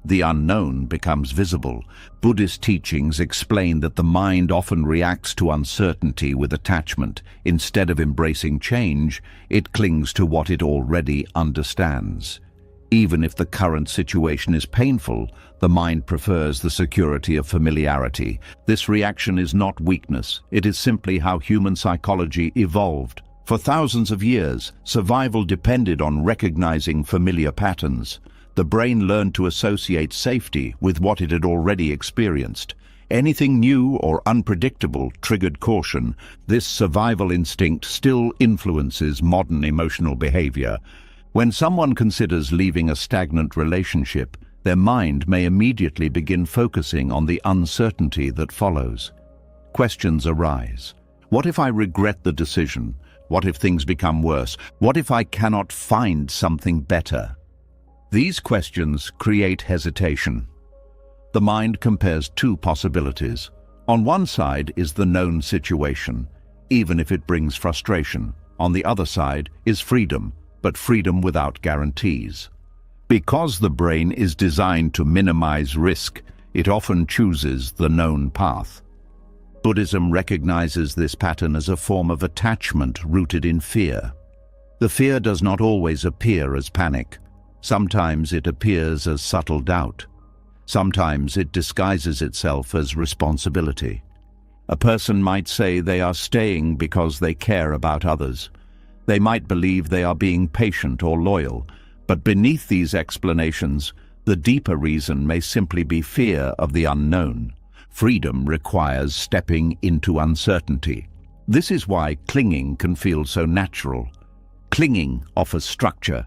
The unknown becomes visible. Buddhist teachings explain that the mind often reacts to uncertainty with attachment. Instead of embracing change, it clings to what it already understands. Even if the current situation is painful, the mind prefers the security of familiarity. This reaction is not weakness. It is simply how human psychology evolved. For thousands of years, survival depended on recognizing familiar patterns. The brain learned to associate safety with what it had already experienced. Anything new or unpredictable triggered caution. This survival instinct still influences modern emotional behavior. When someone considers leaving a stagnant relationship, their mind may immediately begin focusing on the uncertainty that follows. Questions arise. What if I regret the decision? What if things become worse? What if I cannot find something better? These questions create hesitation. The mind compares two possibilities. On one side is the known situation, even if it brings frustration. On the other side is freedom, but freedom without guarantees. Because the brain is designed to minimize risk, it often chooses the known path. Buddhism recognizes this pattern as a form of attachment rooted in fear. The fear does not always appear as panic. Sometimes it appears as subtle doubt. Sometimes it disguises itself as responsibility. A person might say they are staying because they care about others. They might believe they are being patient or loyal, but beneath these explanations, the deeper reason may simply be fear of the unknown. Freedom requires stepping into uncertainty. This is why clinging can feel so natural. Clinging offers structure.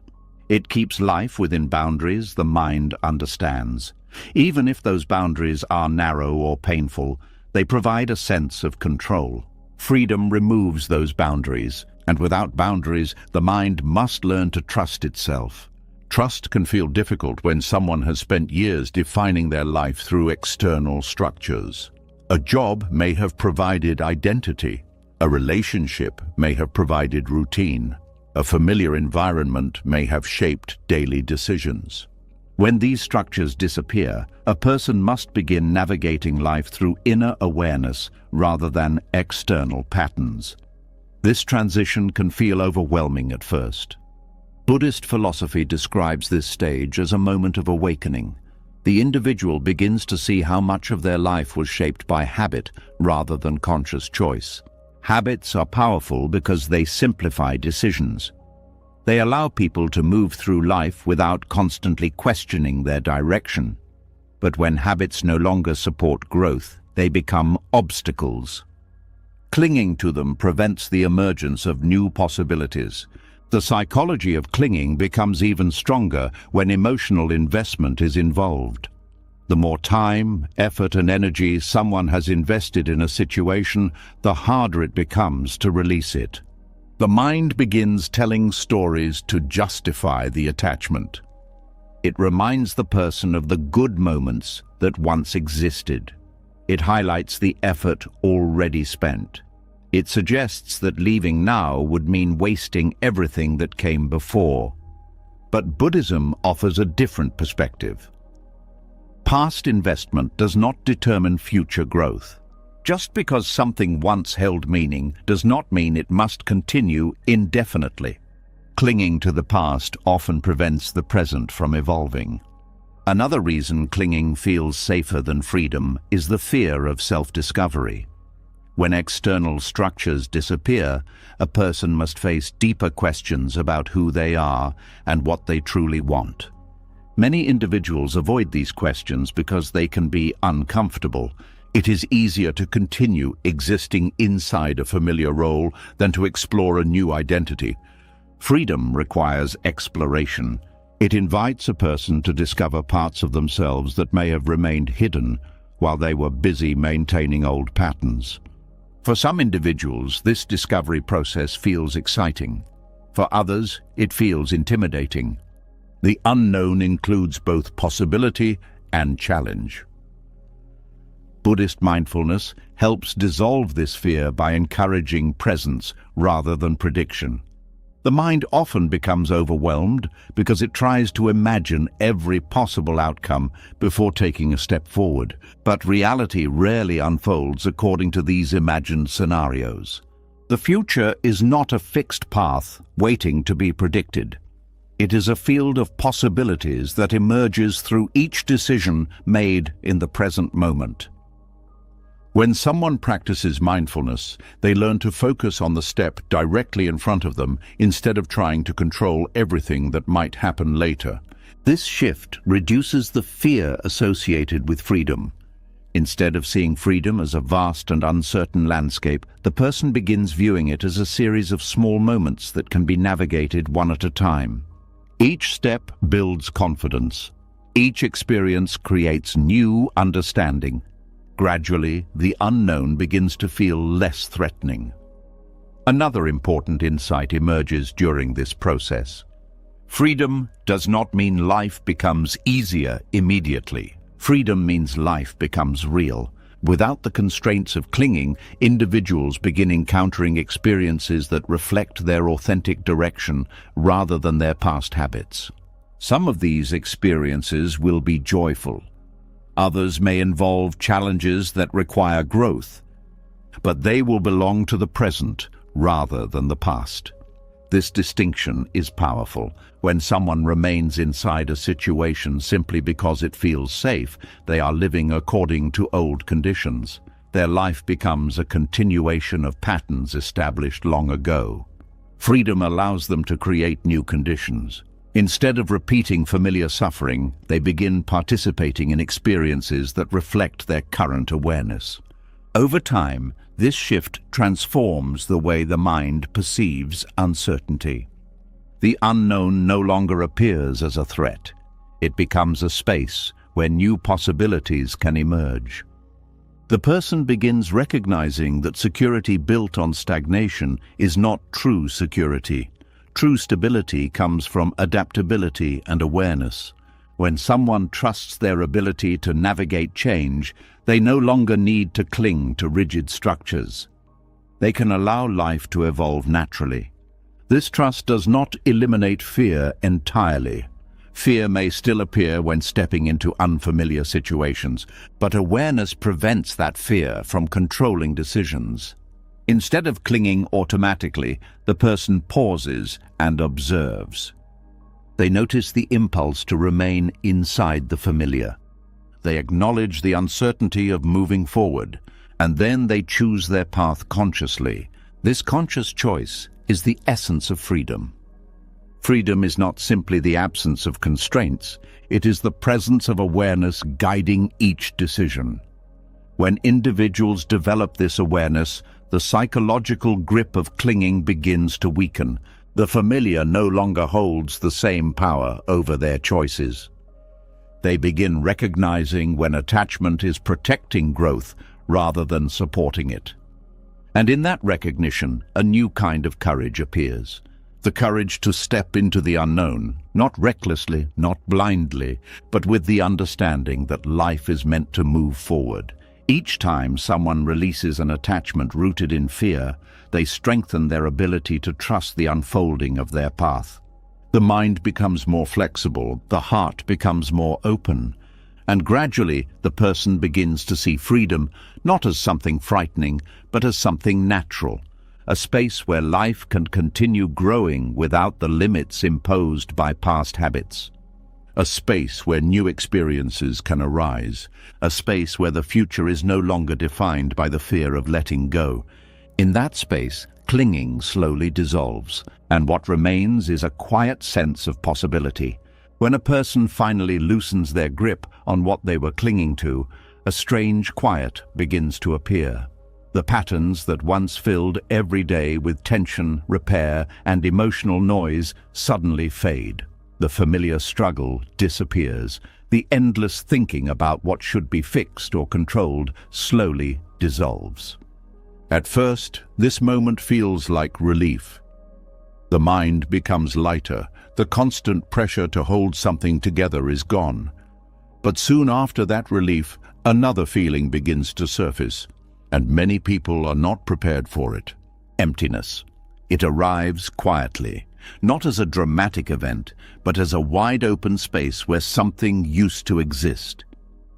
It keeps life within boundaries the mind understands. Even if those boundaries are narrow or painful, they provide a sense of control. Freedom removes those boundaries, and without boundaries, the mind must learn to trust itself. Trust can feel difficult when someone has spent years defining their life through external structures. A job may have provided identity. A relationship may have provided routine. A familiar environment may have shaped daily decisions. When these structures disappear, a person must begin navigating life through inner awareness rather than external patterns. This transition can feel overwhelming at first. Buddhist philosophy describes this stage as a moment of awakening. The individual begins to see how much of their life was shaped by habit rather than conscious choice. Habits are powerful because they simplify decisions. They allow people to move through life without constantly questioning their direction. But when habits no longer support growth, they become obstacles. Clinging to them prevents the emergence of new possibilities. The psychology of clinging becomes even stronger when emotional investment is involved. The more time, effort, and energy someone has invested in a situation, the harder it becomes to release it. The mind begins telling stories to justify the attachment. It reminds the person of the good moments that once existed. It highlights the effort already spent. It suggests that leaving now would mean wasting everything that came before. But Buddhism offers a different perspective. Past investment does not determine future growth. Just because something once held meaning does not mean it must continue indefinitely. Clinging to the past often prevents the present from evolving. Another reason clinging feels safer than freedom is the fear of self-discovery. When external structures disappear, a person must face deeper questions about who they are and what they truly want. Many individuals avoid these questions because they can be uncomfortable. It is easier to continue existing inside a familiar role than to explore a new identity. Freedom requires exploration. It invites a person to discover parts of themselves that may have remained hidden while they were busy maintaining old patterns. For some individuals, this discovery process feels exciting. For others, it feels intimidating. The unknown includes both possibility and challenge. Buddhist mindfulness helps dissolve this fear by encouraging presence rather than prediction. The mind often becomes overwhelmed because it tries to imagine every possible outcome before taking a step forward, but reality rarely unfolds according to these imagined scenarios. The future is not a fixed path waiting to be predicted. It is a field of possibilities that emerges through each decision made in the present moment. When someone practices mindfulness, they learn to focus on the step directly in front of them instead of trying to control everything that might happen later. This shift reduces the fear associated with freedom. Instead of seeing freedom as a vast and uncertain landscape, the person begins viewing it as a series of small moments that can be navigated one at a time. Each step builds confidence. Each experience creates new understanding. Gradually, the unknown begins to feel less threatening. Another important insight emerges during this process. Freedom does not mean life becomes easier immediately. Freedom means life becomes real. Without the constraints of clinging, individuals begin encountering experiences that reflect their authentic direction rather than their past habits. Some of these experiences will be joyful. Others may involve challenges that require growth, but they will belong to the present rather than the past. This distinction is powerful. When someone remains inside a situation simply because it feels safe, they are living according to old conditions. Their life becomes a continuation of patterns established long ago. Freedom allows them to create new conditions. Instead of repeating familiar suffering, they begin participating in experiences that reflect their current awareness. Over time, this shift transforms the way the mind perceives uncertainty. The unknown no longer appears as a threat. It becomes a space where new possibilities can emerge. The person begins recognizing that security built on stagnation is not true security. True stability comes from adaptability and awareness. When someone trusts their ability to navigate change, they no longer need to cling to rigid structures. They can allow life to evolve naturally. This trust does not eliminate fear entirely. Fear may still appear when stepping into unfamiliar situations, but awareness prevents that fear from controlling decisions. Instead of clinging automatically, the person pauses and observes. They notice the impulse to remain inside the familiar. They acknowledge the uncertainty of moving forward, and then they choose their path consciously. This conscious choice is the essence of freedom. Freedom is not simply the absence of constraints, it is the presence of awareness guiding each decision. When individuals develop this awareness, the psychological grip of clinging begins to weaken. The familiar no longer holds the same power over their choices. They begin recognizing when attachment is protecting growth rather than supporting it. And in that recognition, a new kind of courage appears. The courage to step into the unknown, not recklessly, not blindly, but with the understanding that life is meant to move forward. Each time someone releases an attachment rooted in fear, they strengthen their ability to trust the unfolding of their path. The mind becomes more flexible, the heart becomes more open, and gradually the person begins to see freedom not as something frightening, but as something natural. A space where life can continue growing without the limits imposed by past habits. A space where new experiences can arise. A space where the future is no longer defined by the fear of letting go. In that space, clinging slowly dissolves, and what remains is a quiet sense of possibility. When a person finally loosens their grip on what they were clinging to, a strange quiet begins to appear. The patterns that once filled every day with tension, repair, and emotional noise suddenly fade. The familiar struggle disappears. The endless thinking about what should be fixed or controlled slowly dissolves. At first, this moment feels like relief. The mind becomes lighter. The constant pressure to hold something together is gone. But soon after that relief, another feeling begins to surface. And many people are not prepared for it. Emptiness. It arrives quietly, not as a dramatic event, but as a wide-open space where something used to exist.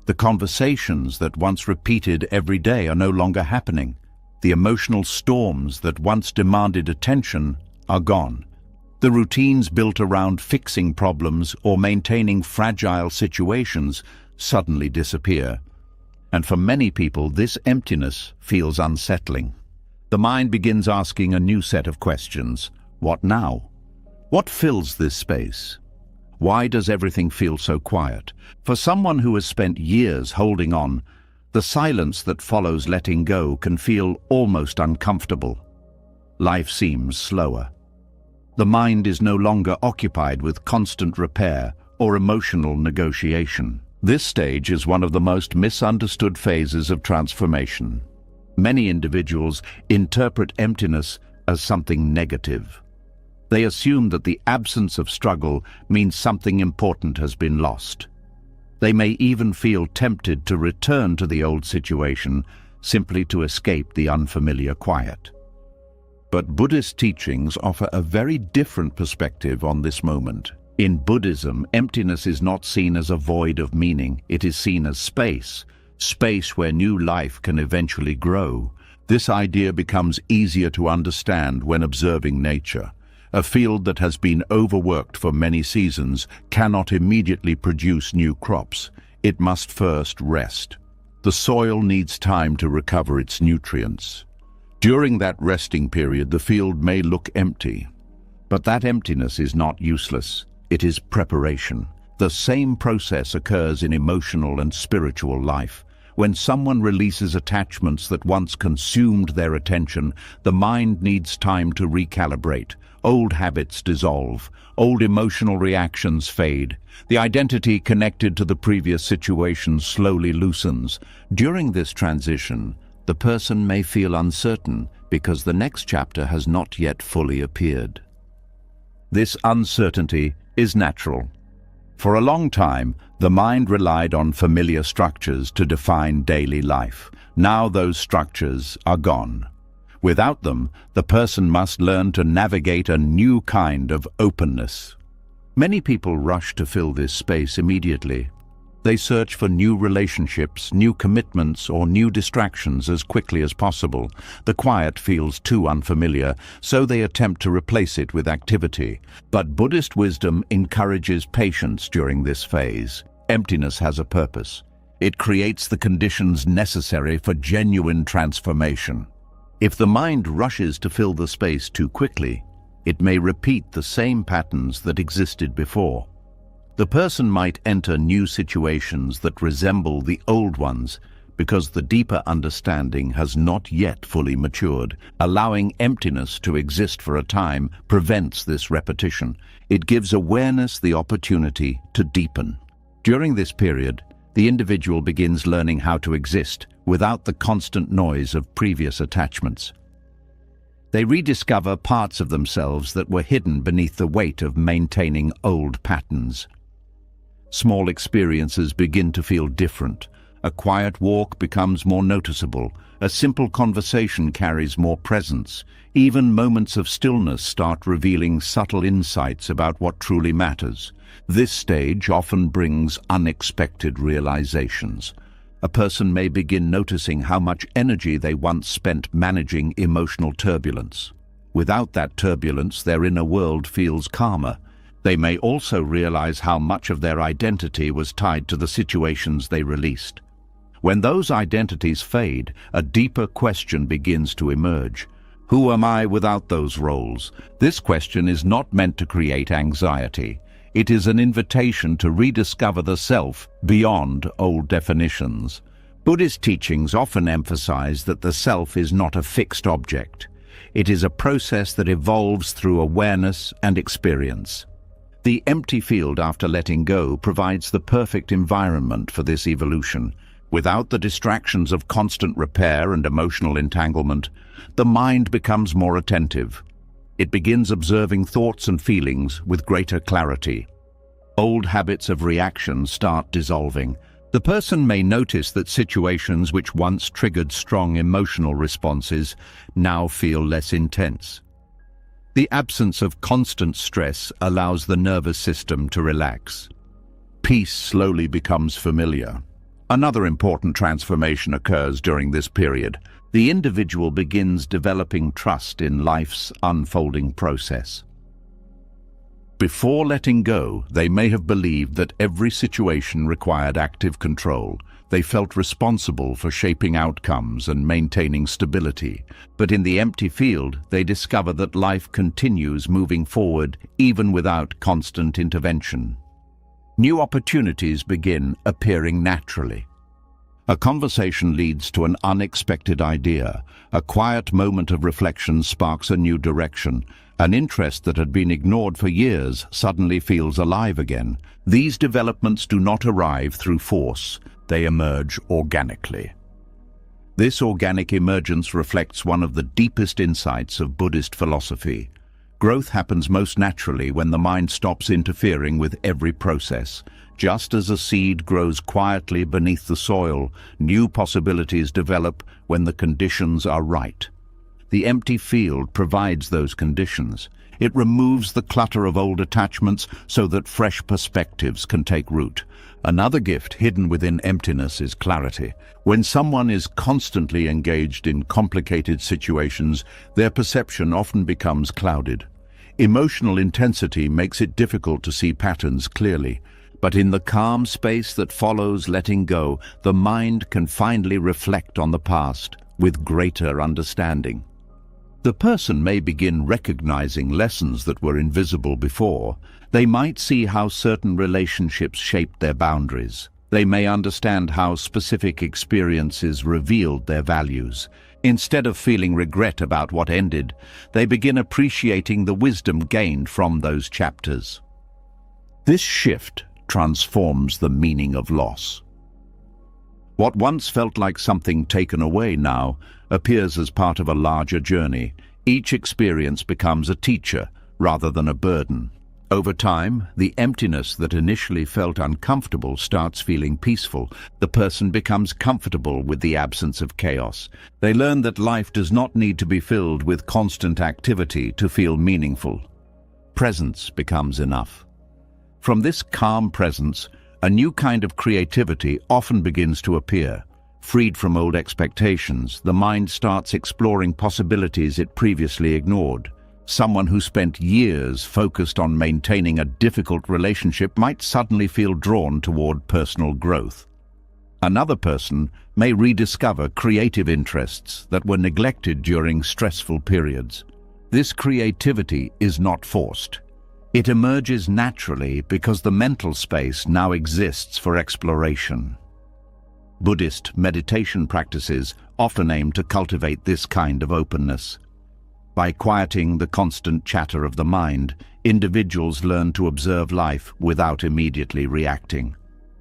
The conversations that once repeated every day are no longer happening. The emotional storms that once demanded attention are gone. The routines built around fixing problems or maintaining fragile situations suddenly disappear. And for many people, this emptiness feels unsettling. The mind begins asking a new set of questions. What now? What fills this space? Why does everything feel so quiet? For someone who has spent years holding on, the silence that follows letting go can feel almost uncomfortable. Life seems slower. The mind is no longer occupied with constant repair or emotional negotiation. This stage is one of the most misunderstood phases of transformation. Many individuals interpret emptiness as something negative. They assume that the absence of struggle means something important has been lost. They may even feel tempted to return to the old situation simply to escape the unfamiliar quiet. But Buddhist teachings offer a very different perspective on this moment. In Buddhism, emptiness is not seen as a void of meaning. It is seen as space where new life can eventually grow. This idea becomes easier to understand when observing nature. A field that has been overworked for many seasons cannot immediately produce new crops. It must first rest. The soil needs time to recover its nutrients. During that resting period, the field may look empty. But that emptiness is not useless. It is preparation. The same process occurs in emotional and spiritual life. When someone releases attachments that once consumed their attention, the mind needs time to recalibrate. Old habits dissolve. Old emotional reactions fade. The identity connected to the previous situation slowly loosens. During this transition, the person may feel uncertain because the next chapter has not yet fully appeared. This uncertainty is natural. For a long time, the mind relied on familiar structures to define daily life. Now those structures are gone. Without them, the person must learn to navigate a new kind of openness. Many people rush to fill this space immediately. They search for new relationships, new commitments, or new distractions as quickly as possible. The quiet feels too unfamiliar, so they attempt to replace it with activity. But Buddhist wisdom encourages patience during this phase. Emptiness has a purpose. It creates the conditions necessary for genuine transformation. If the mind rushes to fill the space too quickly, it may repeat the same patterns that existed before. The person might enter new situations that resemble the old ones because the deeper understanding has not yet fully matured. Allowing emptiness to exist for a time prevents this repetition. It gives awareness the opportunity to deepen. During this period, the individual begins learning how to exist without the constant noise of previous attachments. They rediscover parts of themselves that were hidden beneath the weight of maintaining old patterns. Small experiences begin to feel different. A quiet walk becomes more noticeable. A simple conversation carries more presence. Even moments of stillness start revealing subtle insights about what truly matters. This stage often brings unexpected realizations. A person may begin noticing how much energy they once spent managing emotional turbulence. Without that turbulence, their inner world feels calmer. They may also realize how much of their identity was tied to the situations they released. When those identities fade, a deeper question begins to emerge. Who am I without those roles? This question is not meant to create anxiety. It is an invitation to rediscover the self beyond old definitions. Buddhist teachings often emphasize that the self is not a fixed object. It is a process that evolves through awareness and experience. The empty field after letting go provides the perfect environment for this evolution. Without the distractions of constant repair and emotional entanglement, the mind becomes more attentive. It begins observing thoughts and feelings with greater clarity. Old habits of reaction start dissolving. The person may notice that situations which once triggered strong emotional responses now feel less intense. The absence of constant stress allows the nervous system to relax. Peace slowly becomes familiar. Another important transformation occurs during this period. The individual begins developing trust in life's unfolding process. Before letting go, they may have believed that every situation required active control. They felt responsible for shaping outcomes and maintaining stability. But in the empty field, they discover that life continues moving forward even without constant intervention. New opportunities begin appearing naturally. A conversation leads to an unexpected idea. A quiet moment of reflection sparks a new direction. An interest that had been ignored for years suddenly feels alive again. These developments do not arrive through force. They emerge organically. This organic emergence reflects one of the deepest insights of Buddhist philosophy. Growth happens most naturally when the mind stops interfering with every process. Just as a seed grows quietly beneath the soil, new possibilities develop when the conditions are right. The empty field provides those conditions. It removes the clutter of old attachments so that fresh perspectives can take root. Another gift hidden within emptiness is clarity. When someone is constantly engaged in complicated situations, their perception often becomes clouded. Emotional intensity makes it difficult to see patterns clearly. But in the calm space that follows letting go, the mind can finally reflect on the past with greater understanding. The person may begin recognizing lessons that were invisible before. They might see how certain relationships shaped their boundaries. They may understand how specific experiences revealed their values. Instead of feeling regret about what ended, they begin appreciating the wisdom gained from those chapters. This shift transforms the meaning of loss. What once felt like something taken away now appears as part of a larger journey. Each experience becomes a teacher, rather than a burden. Over time, the emptiness that initially felt uncomfortable starts feeling peaceful. The person becomes comfortable with the absence of chaos. They learn that life does not need to be filled with constant activity to feel meaningful. Presence becomes enough. From this calm presence, a new kind of creativity often begins to appear. Freed from old expectations, the mind starts exploring possibilities it previously ignored. Someone who spent years focused on maintaining a difficult relationship might suddenly feel drawn toward personal growth. Another person may rediscover creative interests that were neglected during stressful periods. This creativity is not forced. It emerges naturally because the mental space now exists for exploration. Buddhist meditation practices often aim to cultivate this kind of openness. By quieting the constant chatter of the mind, individuals learn to observe life without immediately reacting.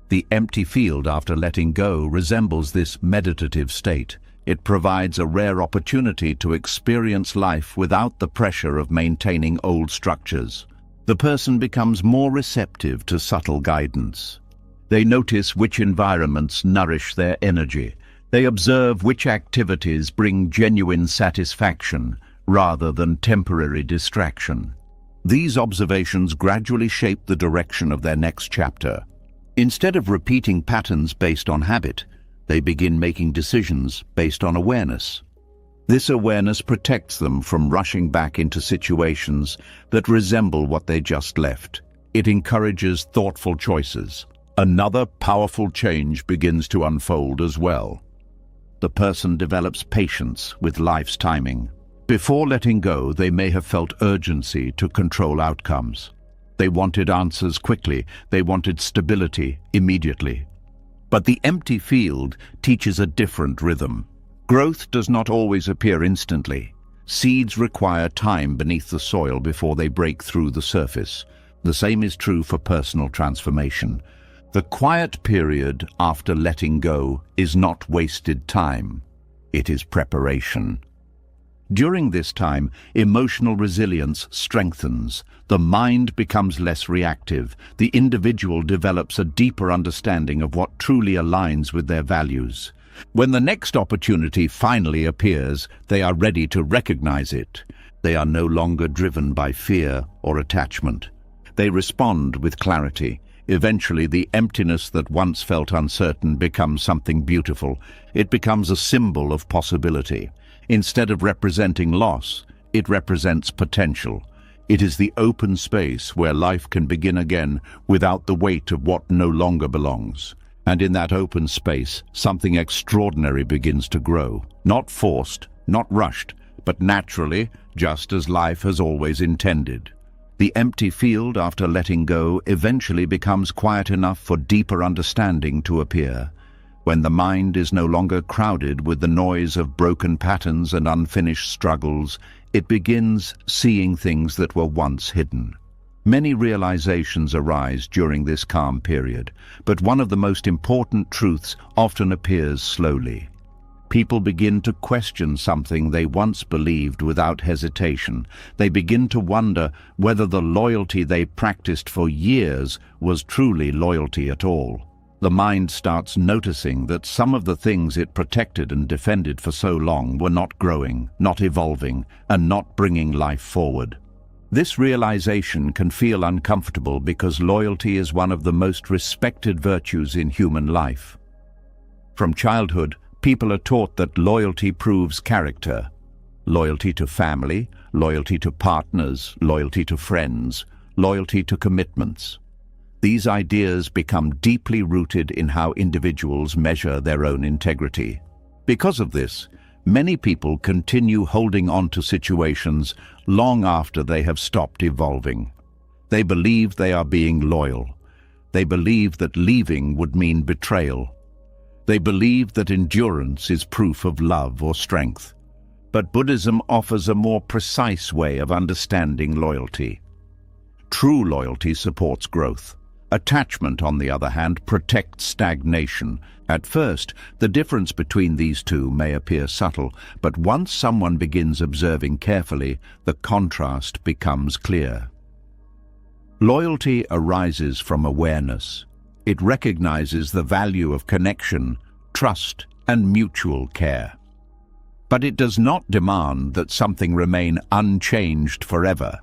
The empty field after letting go resembles this meditative state. It provides a rare opportunity to experience life without the pressure of maintaining old structures. The person becomes more receptive to subtle guidance. They notice which environments nourish their energy. They observe which activities bring genuine satisfaction rather than temporary distraction. These observations gradually shape the direction of their next chapter. Instead of repeating patterns based on habit, they begin making decisions based on awareness. This awareness protects them from rushing back into situations that resemble what they just left. It encourages thoughtful choices. Another powerful change begins to unfold as well. The person develops patience with life's timing. Before letting go, they may have felt urgency to control outcomes. They wanted answers quickly. They wanted stability immediately. But the empty field teaches a different rhythm. Growth does not always appear instantly. Seeds require time beneath the soil before they break through the surface. The same is true for personal transformation. The quiet period after letting go is not wasted time. It is preparation. During this time, emotional resilience strengthens. The mind becomes less reactive. The individual develops a deeper understanding of what truly aligns with their values. When the next opportunity finally appears, they are ready to recognize it. They are no longer driven by fear or attachment. They respond with clarity. Eventually, the emptiness that once felt uncertain becomes something beautiful. It becomes a symbol of possibility. Instead of representing loss, it represents potential. It is the open space where life can begin again without the weight of what no longer belongs. And in that open space, something extraordinary begins to grow. Not forced, not rushed, but naturally, just as life has always intended. The empty field after letting go eventually becomes quiet enough for deeper understanding to appear. When the mind is no longer crowded with the noise of broken patterns and unfinished struggles, it begins seeing things that were once hidden. Many realizations arise during this calm period, but one of the most important truths often appears slowly. People begin to question something they once believed without hesitation. They begin to wonder whether the loyalty they practiced for years was truly loyalty at all. The mind starts noticing that some of the things it protected and defended for so long were not growing, not evolving, and not bringing life forward. This realization can feel uncomfortable because loyalty is one of the most respected virtues in human life. From childhood, people are taught that loyalty proves character. Loyalty to family, loyalty to partners, loyalty to friends, loyalty to commitments. These ideas become deeply rooted in how individuals measure their own integrity. Because of this, many people continue holding on to situations long after they have stopped evolving. They believe they are being loyal. They believe that leaving would mean betrayal. They believe that endurance is proof of love or strength. But Buddhism offers a more precise way of understanding loyalty. True loyalty supports growth. Attachment, on the other hand, protects stagnation. At first, the difference between these two may appear subtle, but once someone begins observing carefully, the contrast becomes clear. Loyalty arises from awareness. It recognizes the value of connection, trust, and mutual care. But it does not demand that something remain unchanged forever.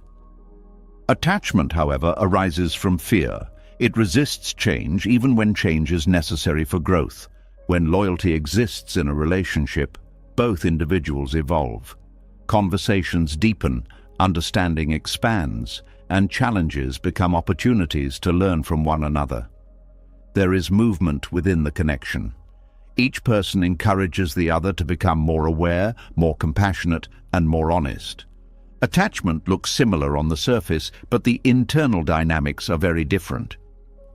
Attachment, however, arises from fear. It resists change even when change is necessary for growth. When loyalty exists in a relationship, both individuals evolve. Conversations deepen, understanding expands, and challenges become opportunities to learn from one another. There is movement within the connection. Each person encourages the other to become more aware, more compassionate, and more honest. Attachment looks similar on the surface, but the internal dynamics are very different.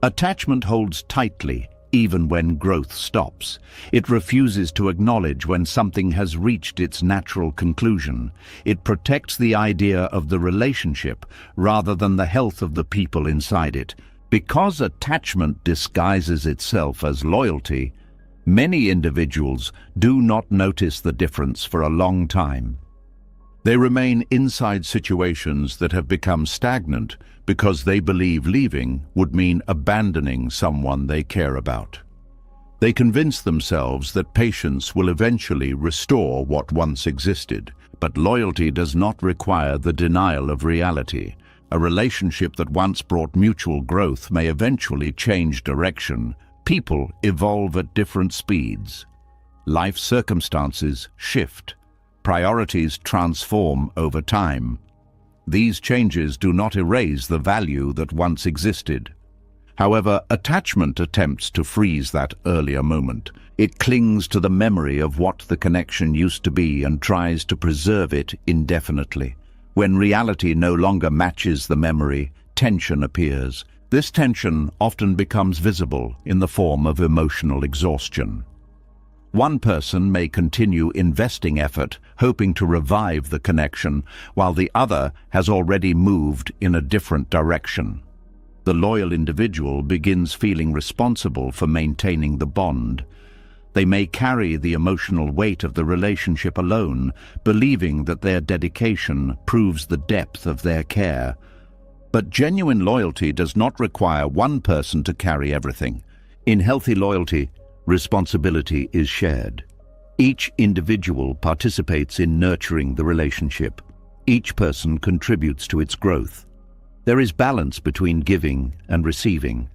Attachment holds tightly, even when growth stops. It refuses to acknowledge when something has reached its natural conclusion. It protects the idea of the relationship rather than the health of the people inside it. Because attachment disguises itself as loyalty, many individuals do not notice the difference for a long time. They remain inside situations that have become stagnant because they believe leaving would mean abandoning someone they care about. They convince themselves that patience will eventually restore what once existed, but loyalty does not require the denial of reality. A relationship that once brought mutual growth may eventually change direction. People evolve at different speeds. Life circumstances shift. Priorities transform over time. These changes do not erase the value that once existed. However, attachment attempts to freeze that earlier moment. It clings to the memory of what the connection used to be and tries to preserve it indefinitely. When reality no longer matches the memory, tension appears. This tension often becomes visible in the form of emotional exhaustion. One person may continue investing effort, hoping to revive the connection, while the other has already moved in a different direction. The loyal individual begins feeling responsible for maintaining the bond. They may carry the emotional weight of the relationship alone, believing that their dedication proves the depth of their care. But genuine loyalty does not require one person to carry everything. In healthy loyalty, responsibility is shared. Each individual participates in nurturing the relationship. Each person contributes to its growth. There is balance between giving and receiving.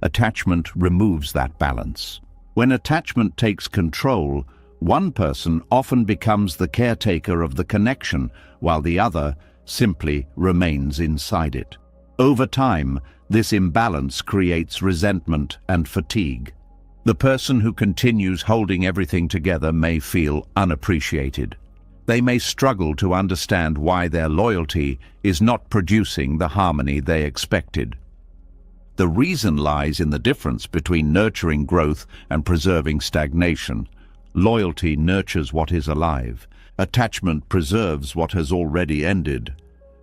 Attachment removes that balance. When attachment takes control, one person often becomes the caretaker of the connection, while the other simply remains inside it. Over time, this imbalance creates resentment and fatigue. The person who continues holding everything together may feel unappreciated. They may struggle to understand why their loyalty is not producing the harmony they expected. The reason lies in the difference between nurturing growth and preserving stagnation. Loyalty nurtures what is alive. Attachment preserves what has already ended.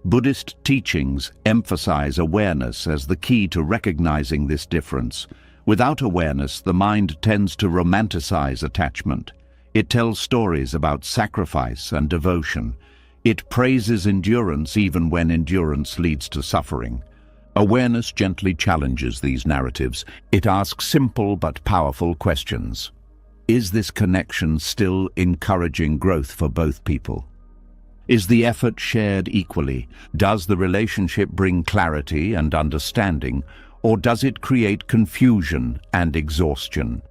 Buddhist teachings emphasize awareness as the key to recognizing this difference. Without awareness, the mind tends to romanticize attachment. It tells stories about sacrifice and devotion. It praises endurance even when endurance leads to suffering. Awareness gently challenges these narratives. It asks simple but powerful questions. Is this connection still encouraging growth for both people? Is the effort shared equally? Does the relationship bring clarity and understanding, or does it create confusion and exhaustion?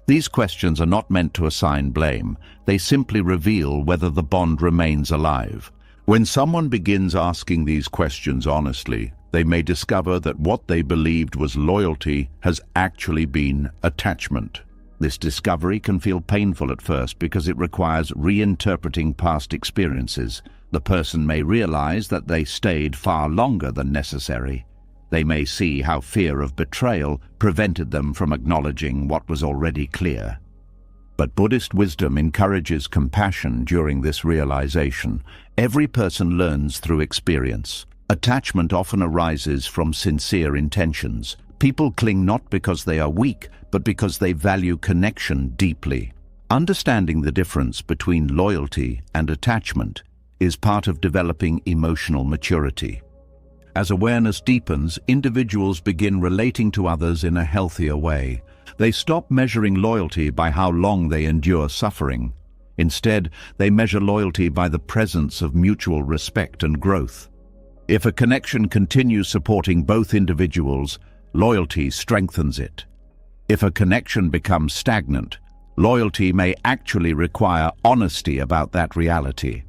These questions are not meant to assign blame. They simply reveal whether the bond remains alive. When someone begins asking these questions honestly, they may discover that what they believed was loyalty has actually been attachment. This discovery can feel painful at first because it requires reinterpreting past experiences. The person may realize that they stayed far longer than necessary. They may see how fear of betrayal prevented them from acknowledging what was already clear. But Buddhist wisdom encourages compassion during this realization. Every person learns through experience. Attachment often arises from sincere intentions. People cling not because they are weak, but because they value connection deeply. Understanding the difference between loyalty and attachment is part of developing emotional maturity. As awareness deepens, individuals begin relating to others in a healthier way. They stop measuring loyalty by how long they endure suffering. Instead, they measure loyalty by the presence of mutual respect and growth. If a connection continues supporting both individuals, loyalty strengthens it. If a connection becomes stagnant, loyalty may actually require honesty about that reality.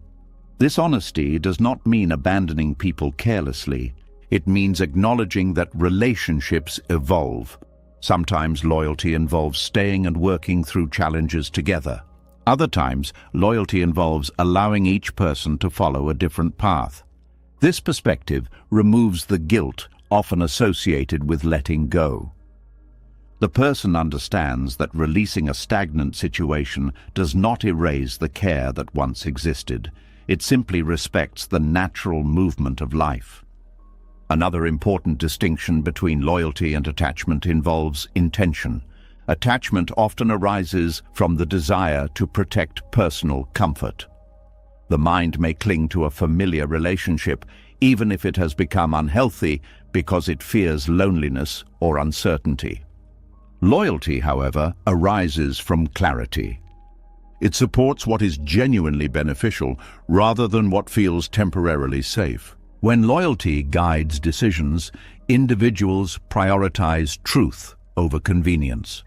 This honesty does not mean abandoning people carelessly. It means acknowledging that relationships evolve. Sometimes loyalty involves staying and working through challenges together. Other times, loyalty involves allowing each person to follow a different path. This perspective removes the guilt often associated with letting go. The person understands that releasing a stagnant situation does not erase the care that once existed. It simply respects the natural movement of life. Another important distinction between loyalty and attachment involves intention. Attachment often arises from the desire to protect personal comfort. The mind may cling to a familiar relationship, even if it has become unhealthy, because it fears loneliness or uncertainty. Loyalty, however, arises from clarity. It supports what is genuinely beneficial rather than what feels temporarily safe. When loyalty guides decisions, individuals prioritize truth over convenience.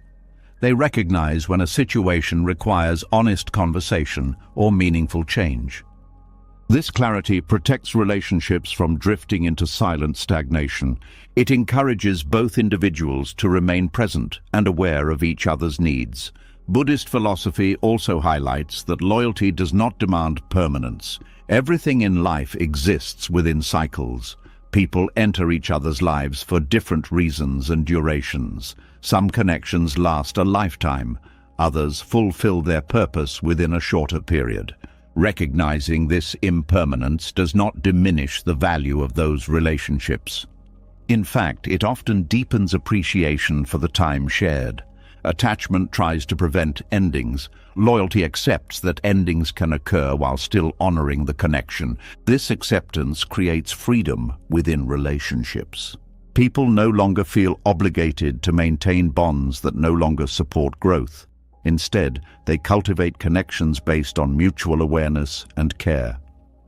They recognize when a situation requires honest conversation or meaningful change. This clarity protects relationships from drifting into silent stagnation. It encourages both individuals to remain present and aware of each other's needs. Buddhist philosophy also highlights that loyalty does not demand permanence. Everything in life exists within cycles. People enter each other's lives for different reasons and durations. Some connections last a lifetime. Others fulfill their purpose within a shorter period. Recognizing this impermanence does not diminish the value of those relationships. In fact, it often deepens appreciation for the time shared. Attachment tries to prevent endings. Loyalty accepts that endings can occur while still honoring the connection. This acceptance creates freedom within relationships. People no longer feel obligated to maintain bonds that no longer support growth. Instead, they cultivate connections based on mutual awareness and care.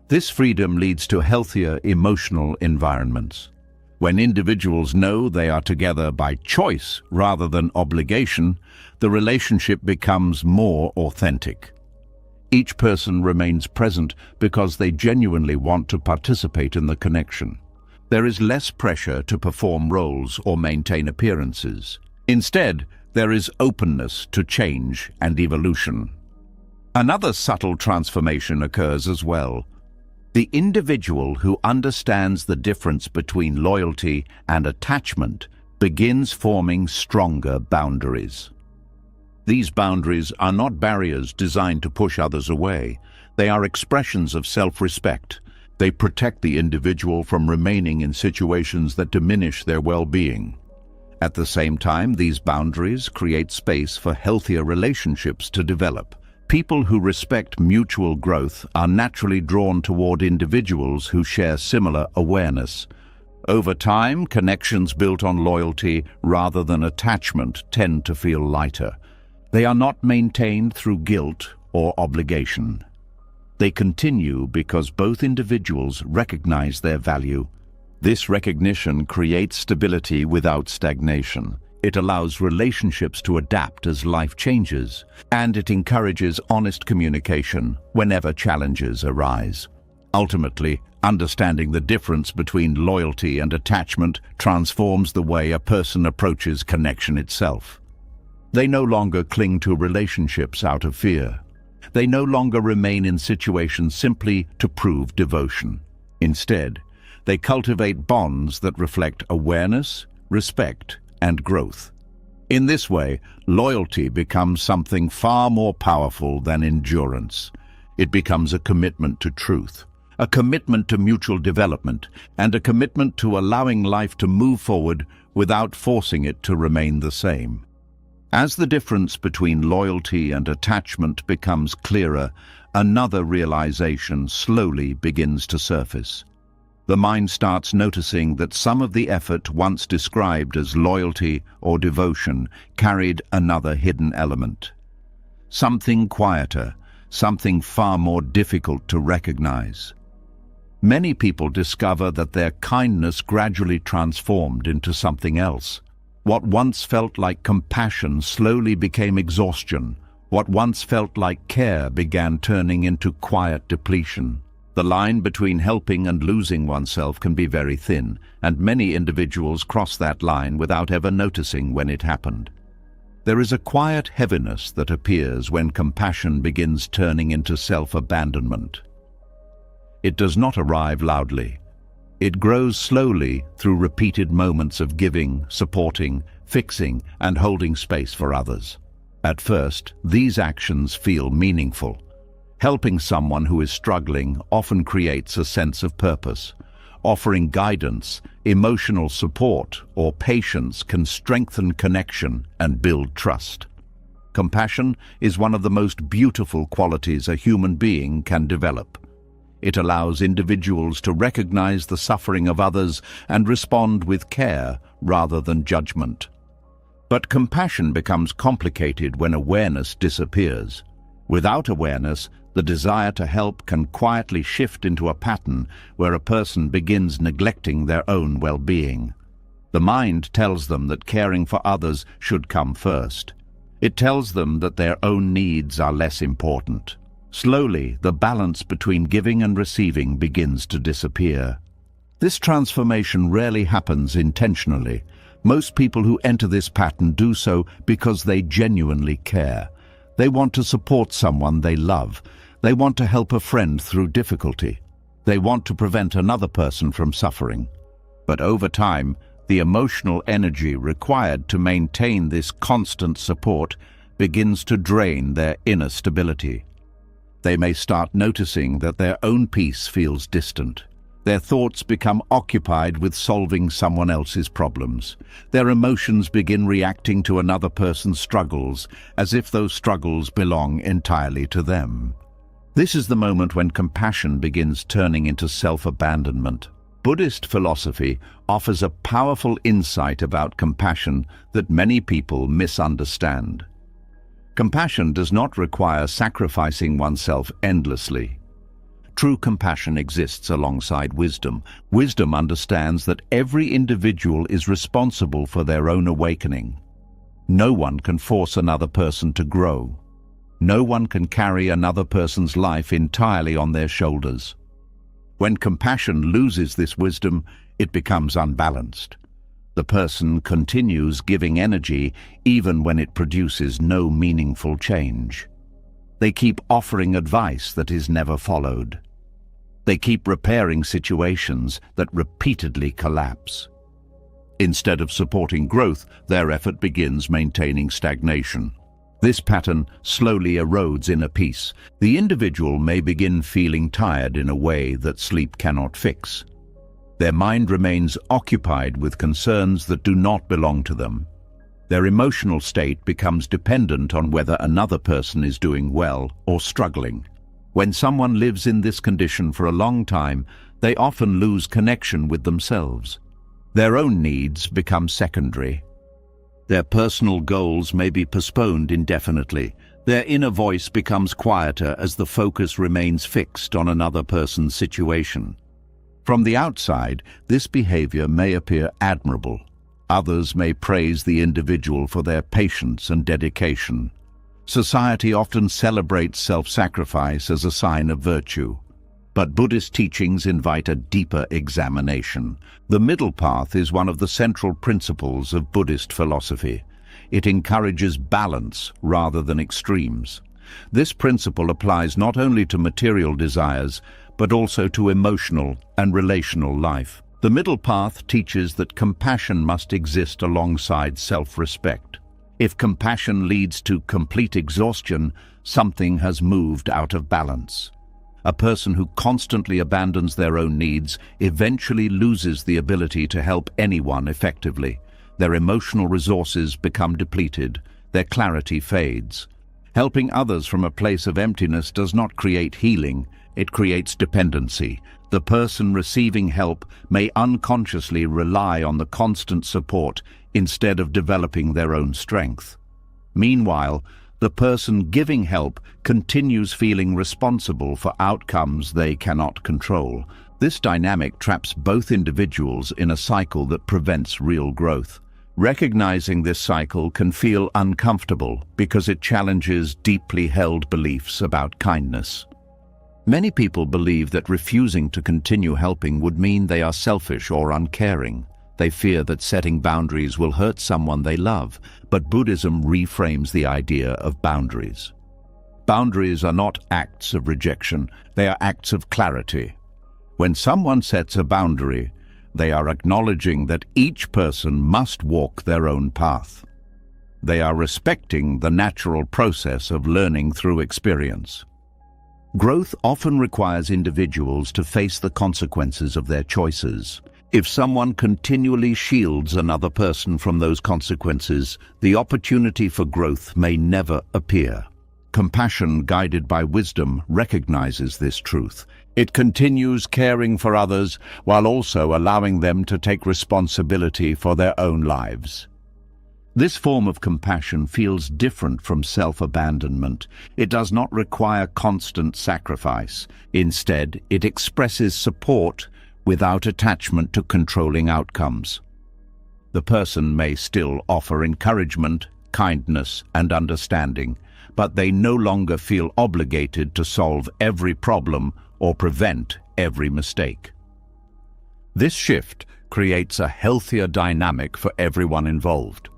This freedom leads to healthier emotional environments. When individuals know they are together by choice rather than obligation, the relationship becomes more authentic. Each person remains present because they genuinely want to participate in the connection. There is less pressure to perform roles or maintain appearances. Instead, there is openness to change and evolution. Another subtle transformation occurs as well. The individual who understands the difference between loyalty and attachment begins forming stronger boundaries. These boundaries are not barriers designed to push others away. They are expressions of self-respect. They protect the individual from remaining in situations that diminish their well-being. At the same time, these boundaries create space for healthier relationships to develop. People who respect mutual growth are naturally drawn toward individuals who share similar awareness. Over time, connections built on loyalty rather than attachment tend to feel lighter. They are not maintained through guilt or obligation. They continue because both individuals recognize their value. This recognition creates stability without stagnation. It allows relationships to adapt as life changes, and it encourages honest communication whenever challenges arise. Ultimately, understanding the difference between loyalty and attachment transforms the way a person approaches connection itself. They no longer cling to relationships out of fear. They no longer remain in situations simply to prove devotion. Instead, they cultivate bonds that reflect awareness, respect, and growth. In this way, loyalty becomes something far more powerful than endurance. It becomes a commitment to truth, a commitment to mutual development, and a commitment to allowing life to move forward without forcing it to remain the same. As the difference between loyalty and attachment becomes clearer, another realization slowly begins to surface. The mind starts noticing that some of the effort once described as loyalty or devotion carried another hidden element. Something quieter, something far more difficult to recognize. Many people discover that their kindness gradually transformed into something else. What once felt like compassion slowly became exhaustion. What once felt like care began turning into quiet depletion. The line between helping and losing oneself can be very thin, and many individuals cross that line without ever noticing when it happened. There is a quiet heaviness that appears when compassion begins turning into self-abandonment. It does not arrive loudly. It grows slowly through repeated moments of giving, supporting, fixing, and holding space for others. At first, these actions feel meaningful. Helping someone who is struggling often creates a sense of purpose. Offering guidance, emotional support, or patience can strengthen connection and build trust. Compassion is one of the most beautiful qualities a human being can develop. It allows individuals to recognize the suffering of others and respond with care rather than judgment. But compassion becomes complicated when awareness disappears. Without awareness, the desire to help can quietly shift into a pattern where a person begins neglecting their own well-being. The mind tells them that caring for others should come first. It tells them that their own needs are less important. Slowly, the balance between giving and receiving begins to disappear. This transformation rarely happens intentionally. Most people who enter this pattern do so because they genuinely care. They want to support someone they love. They want to help a friend through difficulty. They want to prevent another person from suffering. But over time, the emotional energy required to maintain this constant support begins to drain their inner stability. They may start noticing that their own peace feels distant. Their thoughts become occupied with solving someone else's problems. Their emotions begin reacting to another person's struggles, as if those struggles belong entirely to them. This is the moment when compassion begins turning into self-abandonment. Buddhist philosophy offers a powerful insight about compassion that many people misunderstand. Compassion does not require sacrificing oneself endlessly. True compassion exists alongside wisdom. Wisdom understands that every individual is responsible for their own awakening. No one can force another person to grow. No one can carry another person's life entirely on their shoulders. When compassion loses this wisdom, it becomes unbalanced. The person continues giving energy even when it produces no meaningful change. They keep offering advice that is never followed. They keep repairing situations that repeatedly collapse. Instead of supporting growth, their effort begins maintaining stagnation. This pattern slowly erodes inner peace. The individual may begin feeling tired in a way that sleep cannot fix. Their mind remains occupied with concerns that do not belong to them. Their emotional state becomes dependent on whether another person is doing well or struggling. When someone lives in this condition for a long time, they often lose connection with themselves. Their own needs become secondary. Their personal goals may be postponed indefinitely. Their inner voice becomes quieter as the focus remains fixed on another person's situation. From the outside, this behavior may appear admirable. Others may praise the individual for their patience and dedication. Society often celebrates self-sacrifice as a sign of virtue. But Buddhist teachings invite a deeper examination. The middle path is one of the central principles of Buddhist philosophy. It encourages balance rather than extremes. This principle applies not only to material desires, but also to emotional and relational life. The middle path teaches that compassion must exist alongside self-respect. If compassion leads to complete exhaustion, something has moved out of balance. A person who constantly abandons their own needs eventually loses the ability to help anyone effectively. Their emotional resources become depleted, their clarity fades. Helping others from a place of emptiness does not create healing, it creates dependency. The person receiving help may unconsciously rely on the constant support instead of developing their own strength. Meanwhile, the person giving help continues feeling responsible for outcomes they cannot control. This dynamic traps both individuals in a cycle that prevents real growth. Recognizing this cycle can feel uncomfortable because it challenges deeply held beliefs about kindness. Many people believe that refusing to continue helping would mean they are selfish or uncaring. They fear that setting boundaries will hurt someone they love, but Buddhism reframes the idea of boundaries. Boundaries are not acts of rejection, they are acts of clarity. When someone sets a boundary, they are acknowledging that each person must walk their own path. They are respecting the natural process of learning through experience. Growth often requires individuals to face the consequences of their choices. If someone continually shields another person from those consequences, the opportunity for growth may never appear. Compassion, guided by wisdom, recognizes this truth. It continues caring for others while also allowing them to take responsibility for their own lives. This form of compassion feels different from self-abandonment. It does not require constant sacrifice. Instead, it expresses support without attachment to controlling outcomes. The person may still offer encouragement, kindness, and understanding, but they no longer feel obligated to solve every problem or prevent every mistake. This shift creates a healthier dynamic for everyone involved.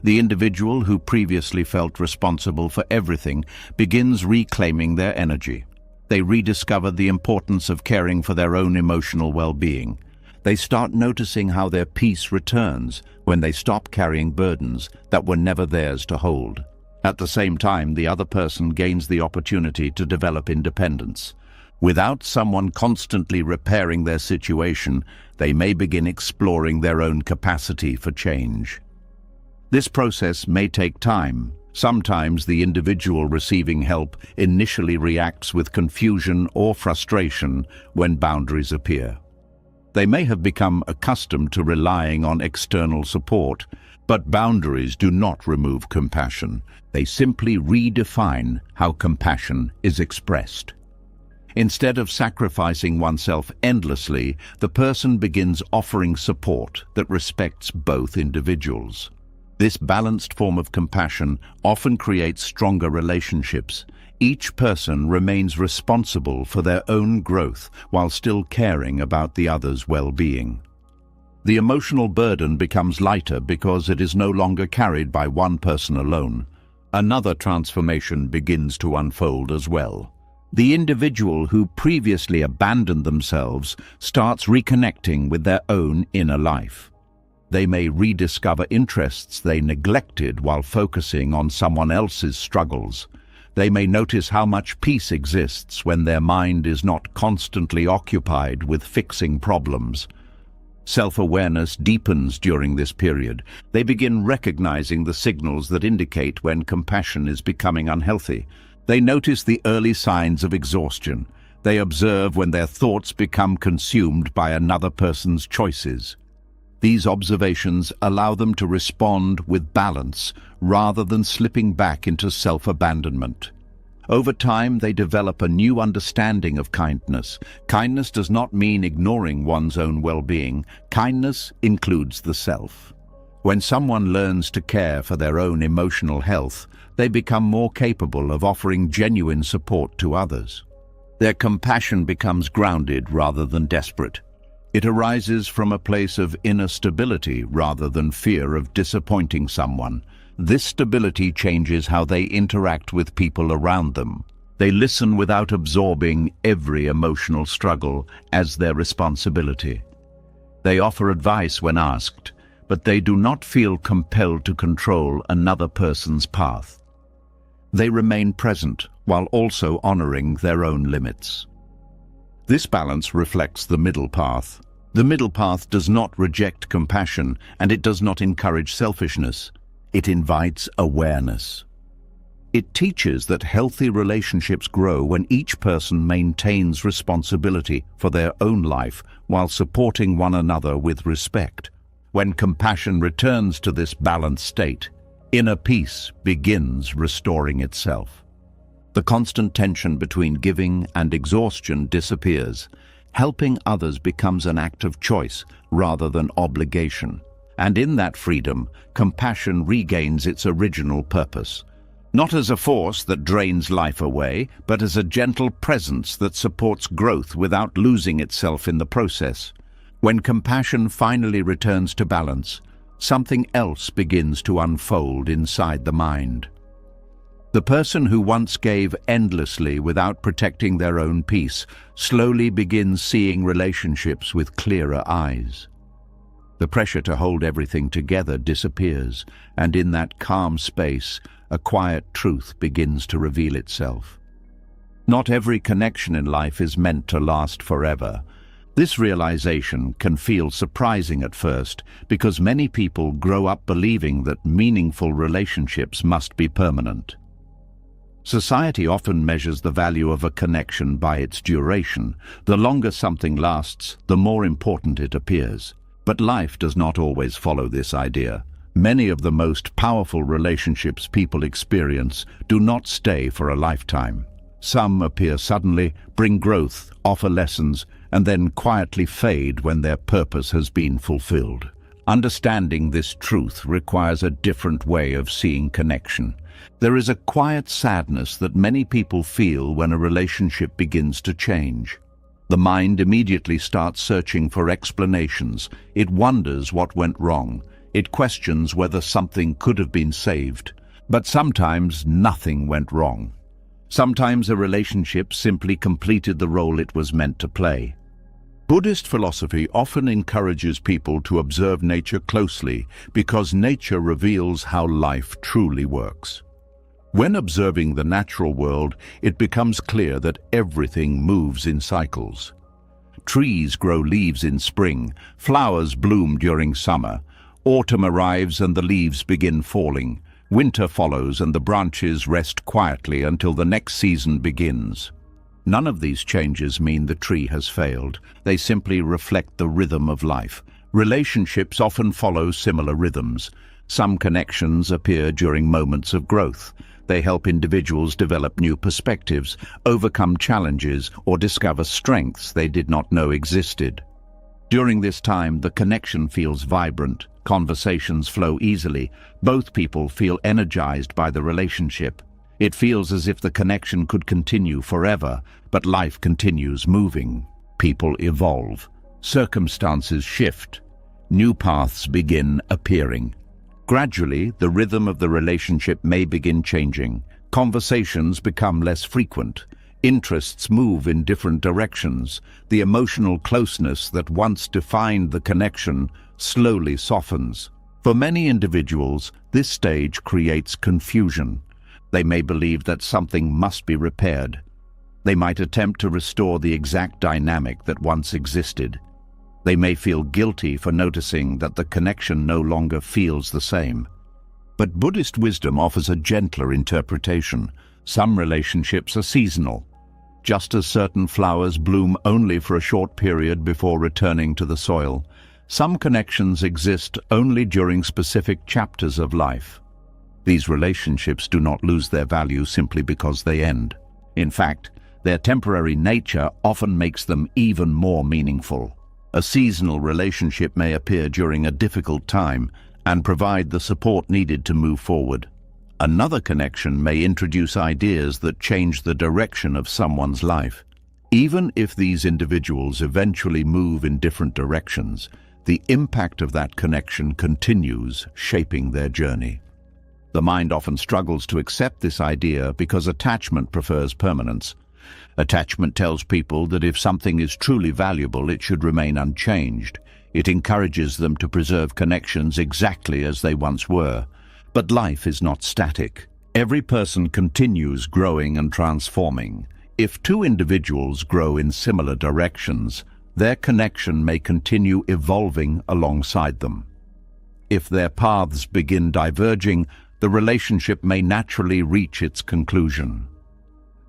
The individual who previously felt responsible for everything begins reclaiming their energy. They rediscover the importance of caring for their own emotional well-being. They start noticing how their peace returns when they stop carrying burdens that were never theirs to hold. At the same time, the other person gains the opportunity to develop independence. Without someone constantly repairing their situation, they may begin exploring their own capacity for change. This process may take time. Sometimes the individual receiving help initially reacts with confusion or frustration when boundaries appear. They may have become accustomed to relying on external support, but boundaries do not remove compassion. They simply redefine how compassion is expressed. Instead of sacrificing oneself endlessly, the person begins offering support that respects both individuals. This balanced form of compassion often creates stronger relationships. Each person remains responsible for their own growth while still caring about the other's well-being. The emotional burden becomes lighter because it is no longer carried by one person alone. Another transformation begins to unfold as well. The individual who previously abandoned themselves starts reconnecting with their own inner life. They may rediscover interests they neglected while focusing on someone else's struggles. They may notice how much peace exists when their mind is not constantly occupied with fixing problems. Self-awareness deepens during this period. They begin recognizing the signals that indicate when compassion is becoming unhealthy. They notice the early signs of exhaustion. They observe when their thoughts become consumed by another person's choices. These observations allow them to respond with balance rather than slipping back into self-abandonment. Over time, they develop a new understanding of kindness. Kindness does not mean ignoring one's own well-being. Kindness includes the self. When someone learns to care for their own emotional health, they become more capable of offering genuine support to others. Their compassion becomes grounded rather than desperate. It arises from a place of inner stability rather than fear of disappointing someone. This stability changes how they interact with people around them. They listen without absorbing every emotional struggle as their responsibility. They offer advice when asked, but they do not feel compelled to control another person's path. They remain present while also honoring their own limits. This balance reflects the middle path. The middle path does not reject compassion, and it does not encourage selfishness. It invites awareness. It teaches that healthy relationships grow when each person maintains responsibility for their own life while supporting one another with respect. When compassion returns to this balanced state, inner peace begins restoring itself. The constant tension between giving and exhaustion disappears. Helping others becomes an act of choice rather than obligation. And in that freedom, compassion regains its original purpose. Not as a force that drains life away, but as a gentle presence that supports growth without losing itself in the process. When compassion finally returns to balance, something else begins to unfold inside the mind. The person who once gave endlessly without protecting their own peace slowly begins seeing relationships with clearer eyes. The pressure to hold everything together disappears, and in that calm space, a quiet truth begins to reveal itself. Not every connection in life is meant to last forever. This realization can feel surprising at first because many people grow up believing that meaningful relationships must be permanent. Society often measures the value of a connection by its duration. The longer something lasts, the more important it appears. But life does not always follow this idea. Many of the most powerful relationships people experience do not stay for a lifetime. Some appear suddenly, bring growth, offer lessons, and then quietly fade when their purpose has been fulfilled. Understanding this truth requires a different way of seeing connection. There is a quiet sadness that many people feel when a relationship begins to change. The mind immediately starts searching for explanations. It wonders what went wrong. It questions whether something could have been saved. But sometimes nothing went wrong. Sometimes a relationship simply completed the role it was meant to play. Buddhist philosophy often encourages people to observe nature closely because nature reveals how life truly works. When observing the natural world, it becomes clear that everything moves in cycles. Trees grow leaves in spring, flowers bloom during summer, autumn arrives and the leaves begin falling, winter follows and the branches rest quietly until the next season begins. None of these changes mean the tree has failed. They simply reflect the rhythm of life. Relationships often follow similar rhythms. Some connections appear during moments of growth. They help individuals develop new perspectives, overcome challenges, or discover strengths they did not know existed. During this time, the connection feels vibrant. Conversations flow easily. Both people feel energized by the relationship. It feels as if the connection could continue forever, but life continues moving. People evolve. Circumstances shift. New paths begin appearing. Gradually, the rhythm of the relationship may begin changing. Conversations become less frequent. Interests move in different directions. The emotional closeness that once defined the connection slowly softens. For many individuals, this stage creates confusion. They may believe that something must be repaired. They might attempt to restore the exact dynamic that once existed. They may feel guilty for noticing that the connection no longer feels the same. But Buddhist wisdom offers a gentler interpretation. Some relationships are seasonal. Just as certain flowers bloom only for a short period before returning to the soil, some connections exist only during specific chapters of life. These relationships do not lose their value simply because they end. In fact, their temporary nature often makes them even more meaningful. A seasonal relationship may appear during a difficult time and provide the support needed to move forward. Another connection may introduce ideas that change the direction of someone's life. Even if these individuals eventually move in different directions, the impact of that connection continues, shaping their journey. The mind often struggles to accept this idea because attachment prefers permanence. Attachment tells people that if something is truly valuable, it should remain unchanged. It encourages them to preserve connections exactly as they once were. But life is not static. Every person continues growing and transforming. If two individuals grow in similar directions, their connection may continue evolving alongside them. If their paths begin diverging, the relationship may naturally reach its conclusion.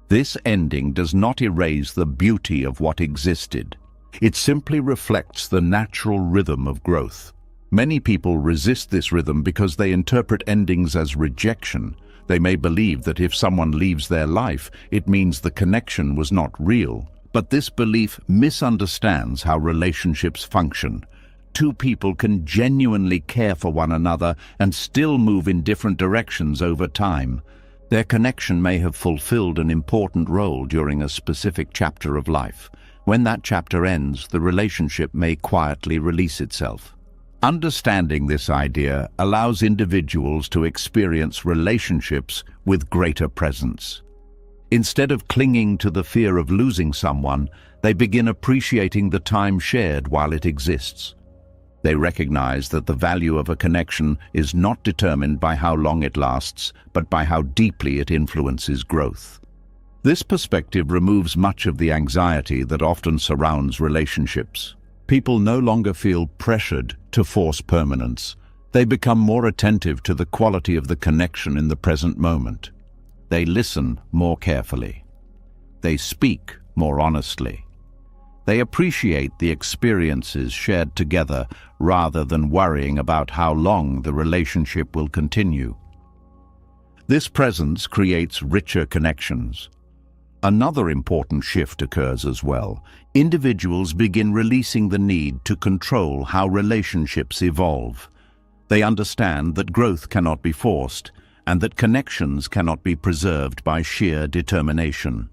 This ending does not erase the beauty of what existed. It simply reflects the natural rhythm of growth. Many people resist this rhythm because they interpret endings as rejection. They may believe that if someone leaves their life, it means the connection was not real. But this belief misunderstands how relationships function. Two people can genuinely care for one another and still move in different directions over time. Their connection may have fulfilled an important role during a specific chapter of life. When that chapter ends, the relationship may quietly release itself. Understanding this idea allows individuals to experience relationships with greater presence. Instead of clinging to the fear of losing someone, they begin appreciating the time shared while it exists. They recognize that the value of a connection is not determined by how long it lasts, but by how deeply it influences growth. This perspective removes much of the anxiety that often surrounds relationships. People no longer feel pressured to force permanence. They become more attentive to the quality of the connection in the present moment. They listen more carefully. They speak more honestly. They appreciate the experiences shared together rather than worrying about how long the relationship will continue. This presence creates richer connections. Another important shift occurs as well. Individuals begin releasing the need to control how relationships evolve. They understand that growth cannot be forced and that connections cannot be preserved by sheer determination.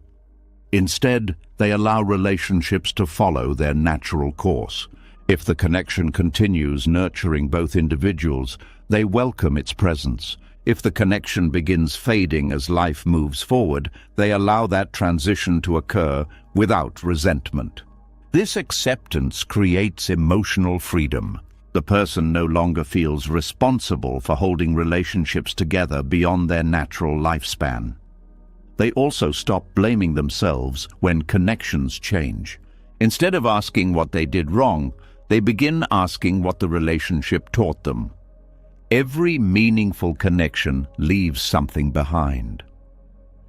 Instead, they allow relationships to follow their natural course. If the connection continues nurturing both individuals, they welcome its presence. If the connection begins fading as life moves forward, they allow that transition to occur without resentment. This acceptance creates emotional freedom. The person no longer feels responsible for holding relationships together beyond their natural lifespan. They also stop blaming themselves when connections change. Instead of asking what they did wrong, they begin asking what the relationship taught them. Every meaningful connection leaves something behind.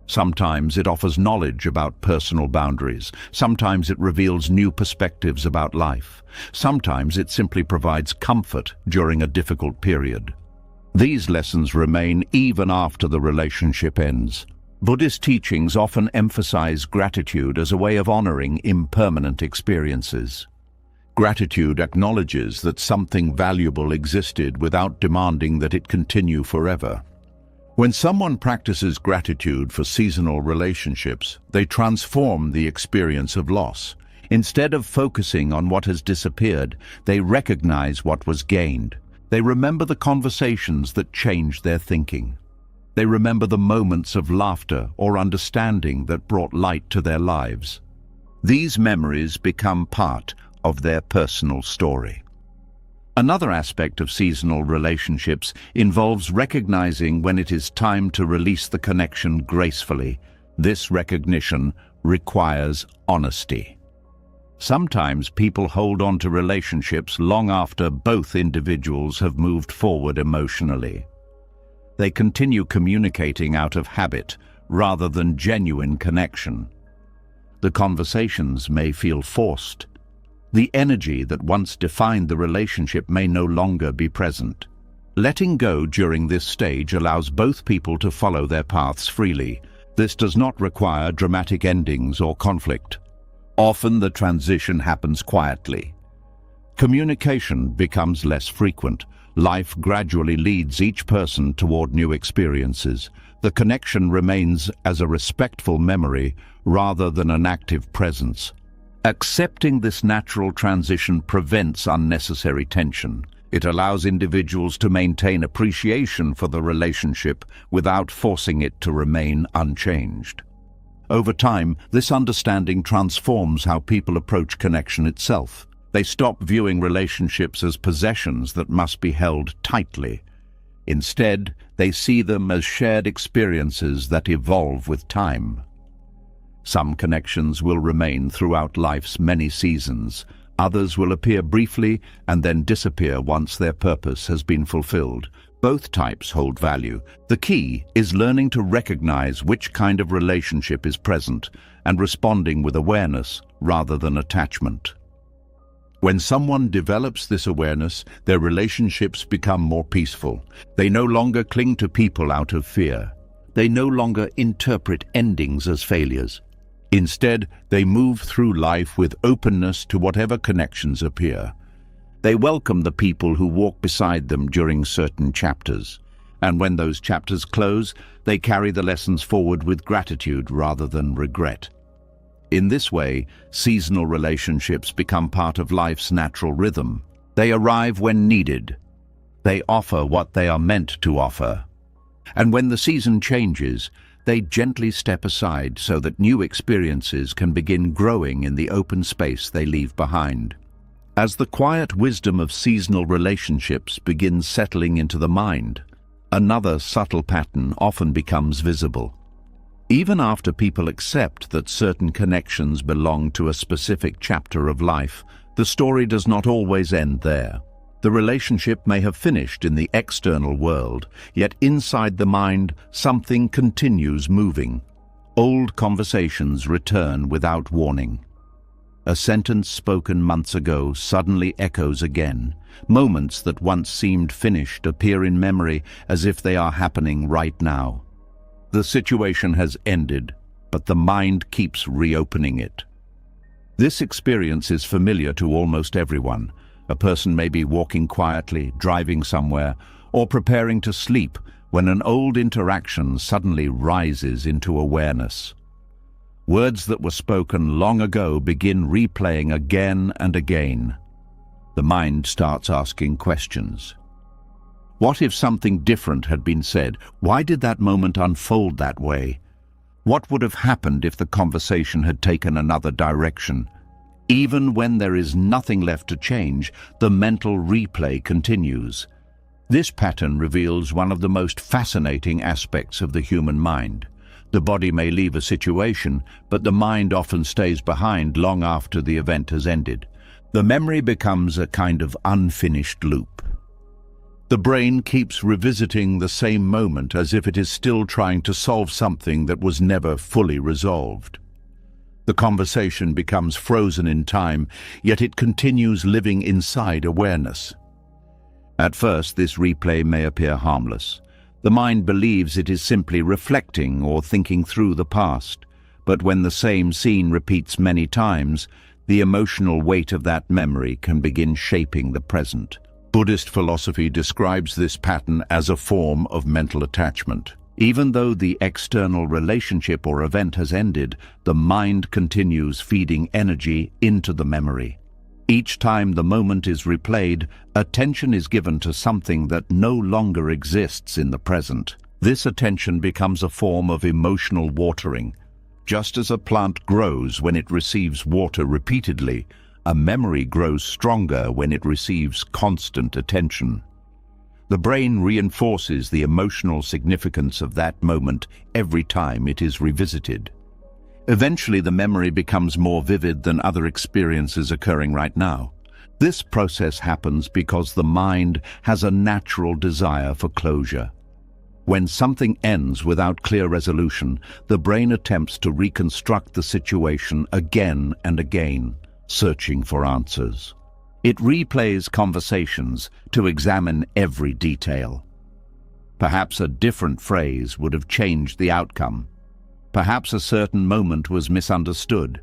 Sometimes it offers knowledge about personal boundaries. Sometimes it reveals new perspectives about life. Sometimes it simply provides comfort during a difficult period. These lessons remain even after the relationship ends. Buddhist teachings often emphasize gratitude as a way of honoring impermanent experiences. Gratitude acknowledges that something valuable existed without demanding that it continue forever. When someone practices gratitude for seasonal relationships, they transform the experience of loss. Instead of focusing on what has disappeared, they recognize what was gained. They remember the conversations that changed their thinking. They remember the moments of laughter or understanding that brought light to their lives. These memories become part of their personal story. Another aspect of seasonal relationships involves recognizing when it is time to release the connection gracefully. This recognition requires honesty. Sometimes people hold on to relationships long after both individuals have moved forward emotionally. They continue communicating out of habit rather than genuine connection. The conversations may feel forced. The energy that once defined the relationship may no longer be present. Letting go during this stage allows both people to follow their paths freely. This does not require dramatic endings or conflict. Often the transition happens quietly. Communication becomes less frequent. Life gradually leads each person toward new experiences. The connection remains as a respectful memory rather than an active presence. Accepting this natural transition prevents unnecessary tension. It allows individuals to maintain appreciation for the relationship without forcing it to remain unchanged. Over time, this understanding transforms how people approach connection itself. They stop viewing relationships as possessions that must be held tightly. Instead, they see them as shared experiences that evolve with time. Some connections will remain throughout life's many seasons. Others will appear briefly and then disappear once their purpose has been fulfilled. Both types hold value. The key is learning to recognize which kind of relationship is present and responding with awareness rather than attachment. When someone develops this awareness, their relationships become more peaceful. They no longer cling to people out of fear. They no longer interpret endings as failures. Instead, they move through life with openness to whatever connections appear. They welcome the people who walk beside them during certain chapters. And when those chapters close, they carry the lessons forward with gratitude rather than regret. In this way, seasonal relationships become part of life's natural rhythm. They arrive when needed. They offer what they are meant to offer. And when the season changes, they gently step aside so that new experiences can begin growing in the open space they leave behind. As the quiet wisdom of seasonal relationships begins settling into the mind, another subtle pattern often becomes visible. Even after people accept that certain connections belong to a specific chapter of life, the story does not always end there. The relationship may have finished in the external world, yet inside the mind, something continues moving. Old conversations return without warning. A sentence spoken months ago suddenly echoes again. Moments that once seemed finished appear in memory as if they are happening right now. The situation has ended, but the mind keeps reopening it. This experience is familiar to almost everyone. A person may be walking quietly, driving somewhere, or preparing to sleep when an old interaction suddenly rises into awareness. Words that were spoken long ago begin replaying again and again. The mind starts asking questions. What if something different had been said? Why did that moment unfold that way? What would have happened if the conversation had taken another direction? Even when there is nothing left to change, the mental replay continues. This pattern reveals one of the most fascinating aspects of the human mind. The body may leave a situation, but the mind often stays behind long after the event has ended. The memory becomes a kind of unfinished loop. The brain keeps revisiting the same moment as if it is still trying to solve something that was never fully resolved. The conversation becomes frozen in time, yet it continues living inside awareness. At first, this replay may appear harmless. The mind believes it is simply reflecting or thinking through the past, but when the same scene repeats many times, the emotional weight of that memory can begin shaping the present. Buddhist philosophy describes this pattern as a form of mental attachment. Even though the external relationship or event has ended, the mind continues feeding energy into the memory. Each time the moment is replayed, attention is given to something that no longer exists in the present. This attention becomes a form of emotional watering. Just as a plant grows when it receives water repeatedly, a memory grows stronger when it receives constant attention. The brain reinforces the emotional significance of that moment every time it is revisited. Eventually, the memory becomes more vivid than other experiences occurring right now. This process happens because the mind has a natural desire for closure. When something ends without clear resolution, the brain attempts to reconstruct the situation again and again, searching for answers. It replays conversations to examine every detail. Perhaps a different phrase would have changed the outcome. Perhaps a certain moment was misunderstood.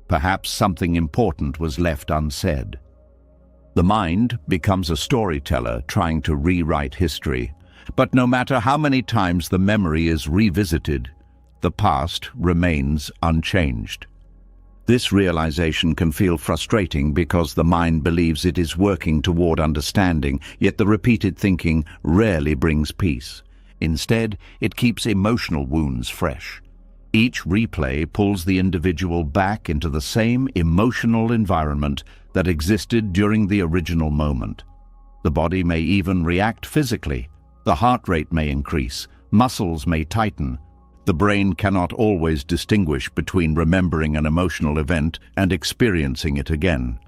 Perhaps something important was left unsaid. The mind becomes a storyteller trying to rewrite history. But no matter how many times the memory is revisited, the past remains unchanged. This realization can feel frustrating because the mind believes it is working toward understanding, yet the repeated thinking rarely brings peace. Instead, it keeps emotional wounds fresh. Each replay pulls the individual back into the same emotional environment that existed during the original moment. The body may even react physically. The heart rate may increase, muscles may tighten, The brain cannot always distinguish between remembering an emotional event and experiencing it again.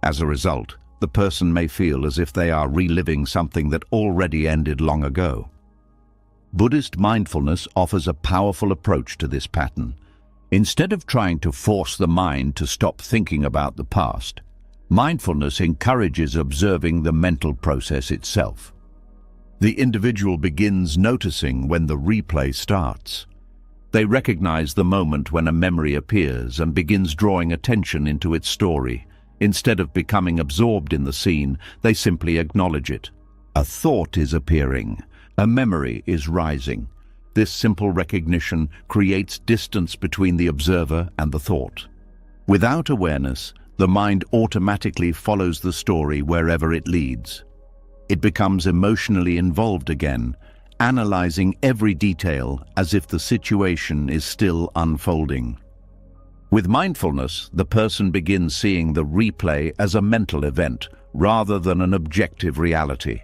As a result, the person may feel as if they are reliving something that already ended long ago. Buddhist mindfulness offers a powerful approach to this pattern. Instead of trying to force the mind to stop thinking about the past, mindfulness encourages observing the mental process itself. The individual begins noticing when the replay starts. They recognize the moment when a memory appears and begins drawing attention into its story. Instead of becoming absorbed in the scene, they simply acknowledge it. A thought is appearing. A memory is rising. This simple recognition creates distance between the observer and the thought. Without awareness, the mind automatically follows the story wherever it leads. It becomes emotionally involved again, analyzing every detail as if the situation is still unfolding. With mindfulness, the person begins seeing the replay as a mental event rather than an objective reality.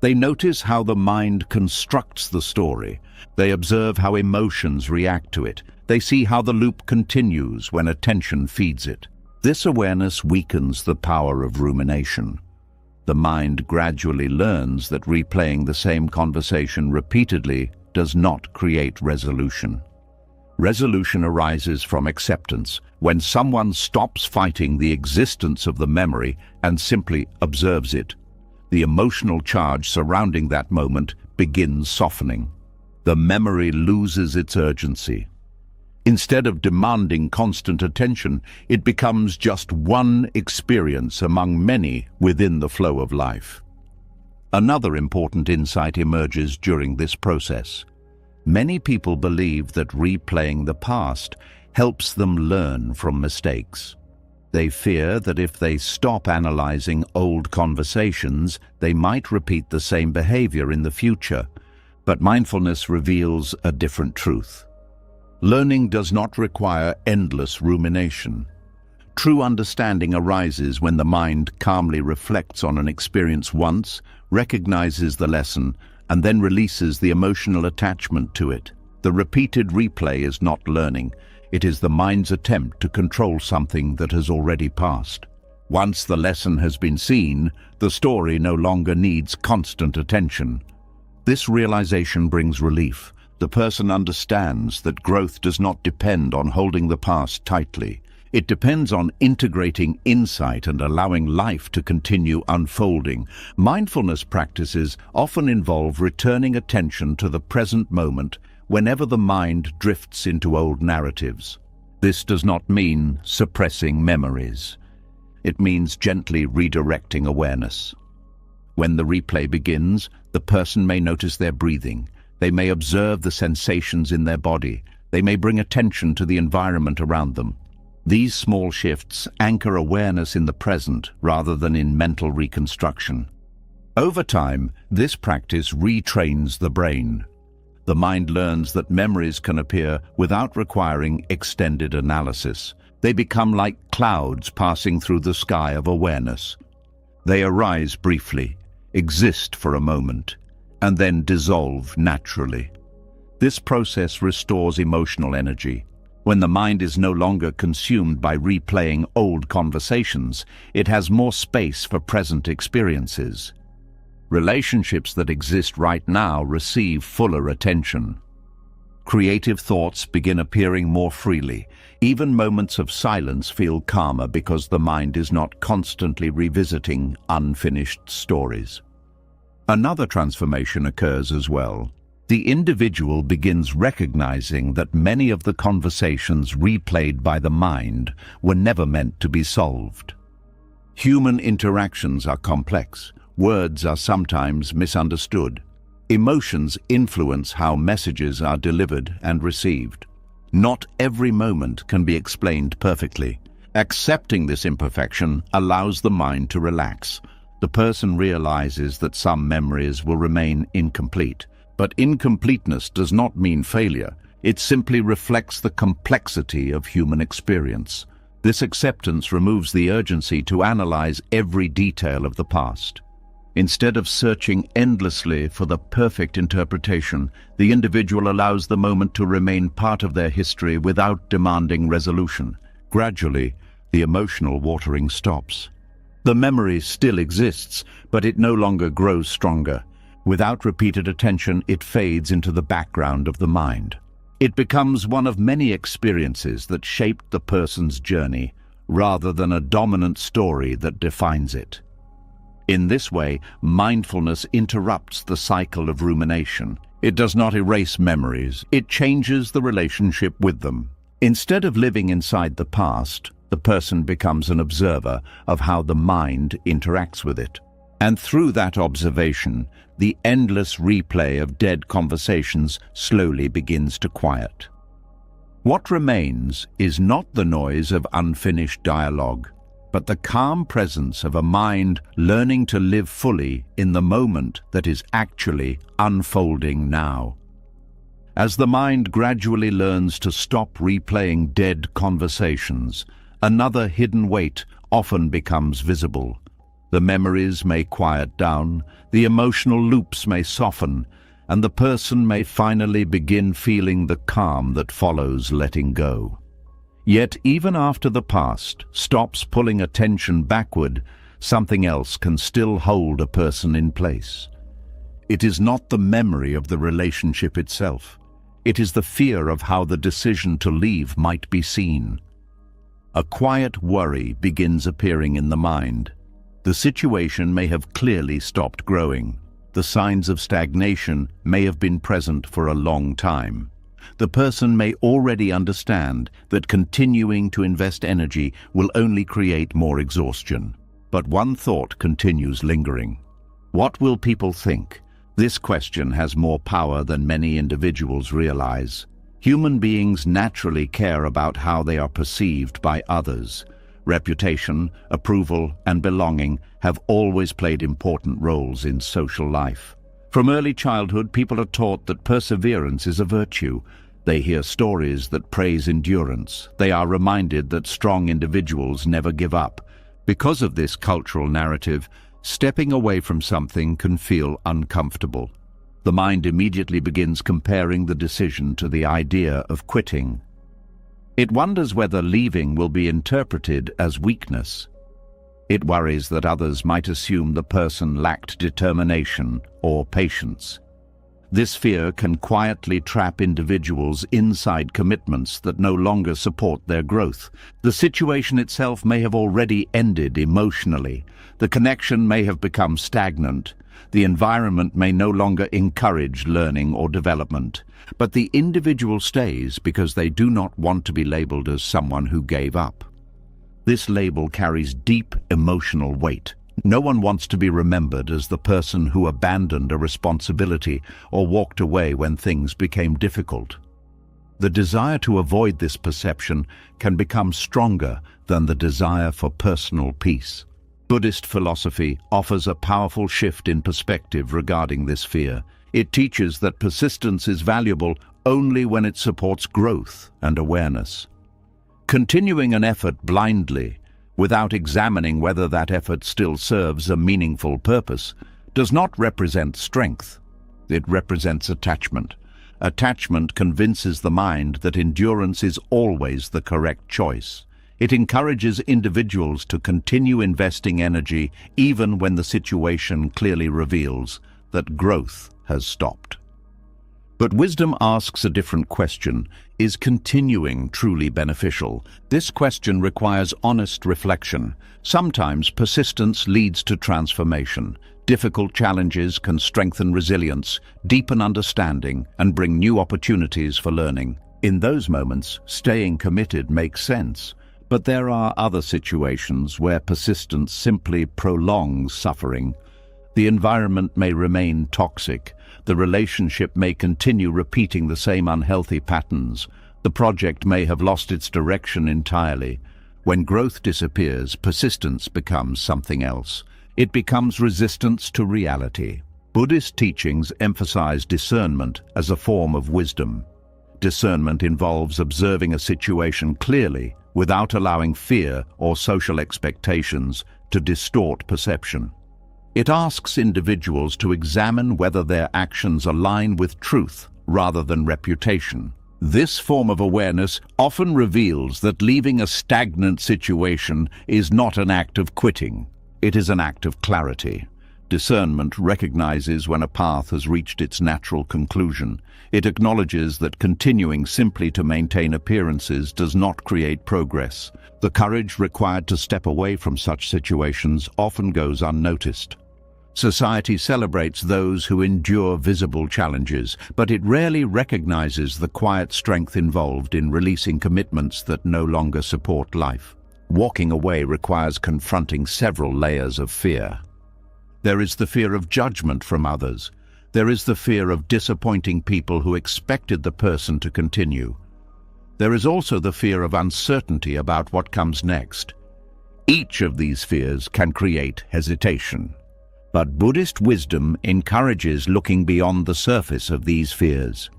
They notice how the mind constructs the story. They observe how emotions react to it. They see how the loop continues when attention feeds it. This awareness weakens the power of rumination. The mind gradually learns that replaying the same conversation repeatedly does not create resolution. Resolution arises from acceptance, when someone stops fighting the existence of the memory and simply observes it. The emotional charge surrounding that moment begins softening. The memory loses its urgency. Instead of demanding constant attention, it becomes just one experience among many within the flow of life. Another important insight emerges during this process. Many people believe that replaying the past helps them learn from mistakes. They fear that if they stop analyzing old conversations, they might repeat the same behavior in the future. But mindfulness reveals a different truth. Learning does not require endless rumination. True understanding arises when the mind calmly reflects on an experience once, recognizes the lesson, and then releases the emotional attachment to it. The repeated replay is not learning. It is the mind's attempt to control something that has already passed. Once the lesson has been seen, the story no longer needs constant attention. This realization brings relief. The person understands that growth does not depend on holding the past tightly. It depends on integrating insight and allowing life to continue unfolding. Mindfulness practices often involve returning attention to the present moment whenever the mind drifts into old narratives. This does not mean suppressing memories. It means gently redirecting awareness. When the replay begins, the person may notice their breathing. They may observe the sensations in their body. They may bring attention to the environment around them. These small shifts anchor awareness in the present rather than in mental reconstruction. Over time, this practice retrains the brain. The mind learns that memories can appear without requiring extended analysis. They become like clouds passing through the sky of awareness. They arise briefly, exist for a moment, and then dissolve naturally. This process restores emotional energy. When the mind is no longer consumed by replaying old conversations, it has more space for present experiences. Relationships that exist right now receive fuller attention. Creative thoughts begin appearing more freely. Even moments of silence feel calmer because the mind is not constantly revisiting unfinished stories. Another transformation occurs as well. The individual begins recognizing that many of the conversations replayed by the mind were never meant to be solved. Human interactions are complex. Words are sometimes misunderstood. Emotions influence how messages are delivered and received. Not every moment can be explained perfectly. Accepting this imperfection allows the mind to relax. The person realizes that some memories will remain incomplete. But incompleteness does not mean failure. It simply reflects the complexity of human experience. This acceptance removes the urgency to analyze every detail of the past. Instead of searching endlessly for the perfect interpretation, the individual allows the moment to remain part of their history without demanding resolution. Gradually, the emotional watering stops. The memory still exists, but it no longer grows stronger. Without repeated attention, it fades into the background of the mind. It becomes one of many experiences that shaped the person's journey, rather than a dominant story that defines it. In this way, mindfulness interrupts the cycle of rumination. It does not erase memories, it changes the relationship with them. Instead of living inside the past, the person becomes an observer of how the mind interacts with it. And through that observation, the endless replay of dead conversations slowly begins to quiet. What remains is not the noise of unfinished dialogue, but the calm presence of a mind learning to live fully in the moment that is actually unfolding now. As the mind gradually learns to stop replaying dead conversations, another hidden weight often becomes visible. The memories may quiet down, the emotional loops may soften, and the person may finally begin feeling the calm that follows letting go. Yet even after the past stops pulling attention backward, something else can still hold a person in place. It is not the memory of the relationship itself. It is the fear of how the decision to leave might be seen. A quiet worry begins appearing in the mind. The situation may have clearly stopped growing. The signs of stagnation may have been present for a long time. The person may already understand that continuing to invest energy will only create more exhaustion. But one thought continues lingering. What will people think? This question has more power than many individuals realize. Human beings naturally care about how they are perceived by others. Reputation, approval, and belonging have always played important roles in social life. From early childhood, people are taught that perseverance is a virtue. They hear stories that praise endurance. They are reminded that strong individuals never give up. Because of this cultural narrative, stepping away from something can feel uncomfortable. The mind immediately begins comparing the decision to the idea of quitting. It wonders whether leaving will be interpreted as weakness. It worries that others might assume the person lacked determination or patience. This fear can quietly trap individuals inside commitments that no longer support their growth. The situation itself may have already ended emotionally. The connection may have become stagnant. The environment may no longer encourage learning or development. But the individual stays because they do not want to be labeled as someone who gave up. This label carries deep emotional weight. No one wants to be remembered as the person who abandoned a responsibility or walked away when things became difficult. The desire to avoid this perception can become stronger than the desire for personal peace. Buddhist philosophy offers a powerful shift in perspective regarding this fear. It teaches that persistence is valuable only when it supports growth and awareness. Continuing an effort blindly, without examining whether that effort still serves a meaningful purpose, does not represent strength. It represents attachment. Attachment convinces the mind that endurance is always the correct choice. It encourages individuals to continue investing energy even when the situation clearly reveals that growth has stopped. But wisdom asks a different question. Is continuing truly beneficial? This question requires honest reflection. Sometimes persistence leads to transformation. Difficult challenges can strengthen resilience, deepen understanding, and bring new opportunities for learning. In those moments, staying committed makes sense. But there are other situations where persistence simply prolongs suffering. The environment may remain toxic. The relationship may continue repeating the same unhealthy patterns. The project may have lost its direction entirely. When growth disappears, persistence becomes something else. It becomes resistance to reality. Buddhist teachings emphasize discernment as a form of wisdom. Discernment involves observing a situation clearly without allowing fear or social expectations to distort perception. It asks individuals to examine whether their actions align with truth rather than reputation. This form of awareness often reveals that leaving a stagnant situation is not an act of quitting. It is an act of clarity. Discernment recognizes when a path has reached its natural conclusion. It acknowledges that continuing simply to maintain appearances does not create progress. The courage required to step away from such situations often goes unnoticed. Society celebrates those who endure visible challenges, but it rarely recognizes the quiet strength involved in releasing commitments that no longer support life. Walking away requires confronting several layers of fear. There is the fear of judgment from others. There is the fear of disappointing people who expected the person to continue. There is also the fear of uncertainty about what comes next. Each of these fears can create hesitation. But Buddhist wisdom encourages looking beyond the surface of these fears.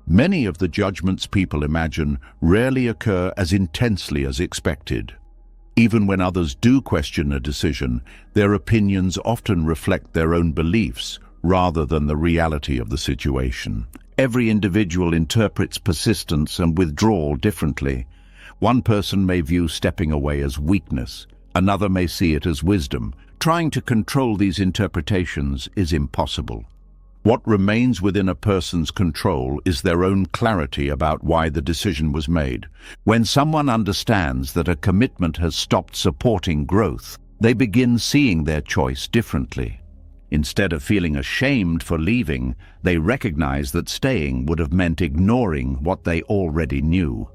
Many of the judgments people imagine rarely occur as intensely as expected. Even when others do question a decision, their opinions often reflect their own beliefs rather than the reality of the situation. Every individual interprets persistence and withdrawal differently. One person may view stepping away as weakness. Another may see it as wisdom. Trying to control these interpretations is impossible. What remains within a person's control is their own clarity about why the decision was made. When someone understands that a commitment has stopped supporting growth, they begin seeing their choice differently. Instead of feeling ashamed for leaving, they recognize that staying would have meant ignoring what they already knew.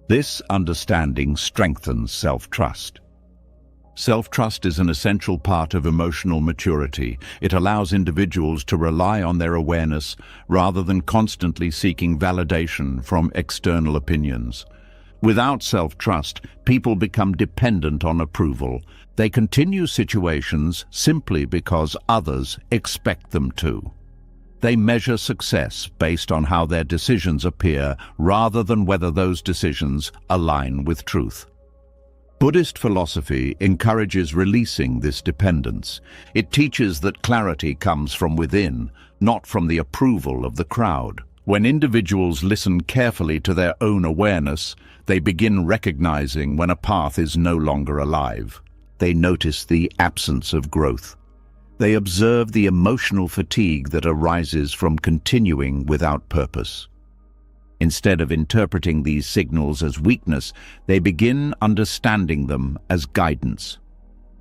This understanding strengthens self-trust. Self-trust is an essential part of emotional maturity. It allows individuals to rely on their awareness rather than constantly seeking validation from external opinions. Without self-trust, people become dependent on approval. They continue situations simply because others expect them to. They measure success based on how their decisions appear rather than whether those decisions align with truth. Buddhist philosophy encourages releasing this dependence. It teaches that clarity comes from within, not from the approval of the crowd. When individuals listen carefully to their own awareness, they begin recognizing when a path is no longer alive. They notice the absence of growth. They observe the emotional fatigue that arises from continuing without purpose. Instead of interpreting these signals as weakness, they begin understanding them as guidance.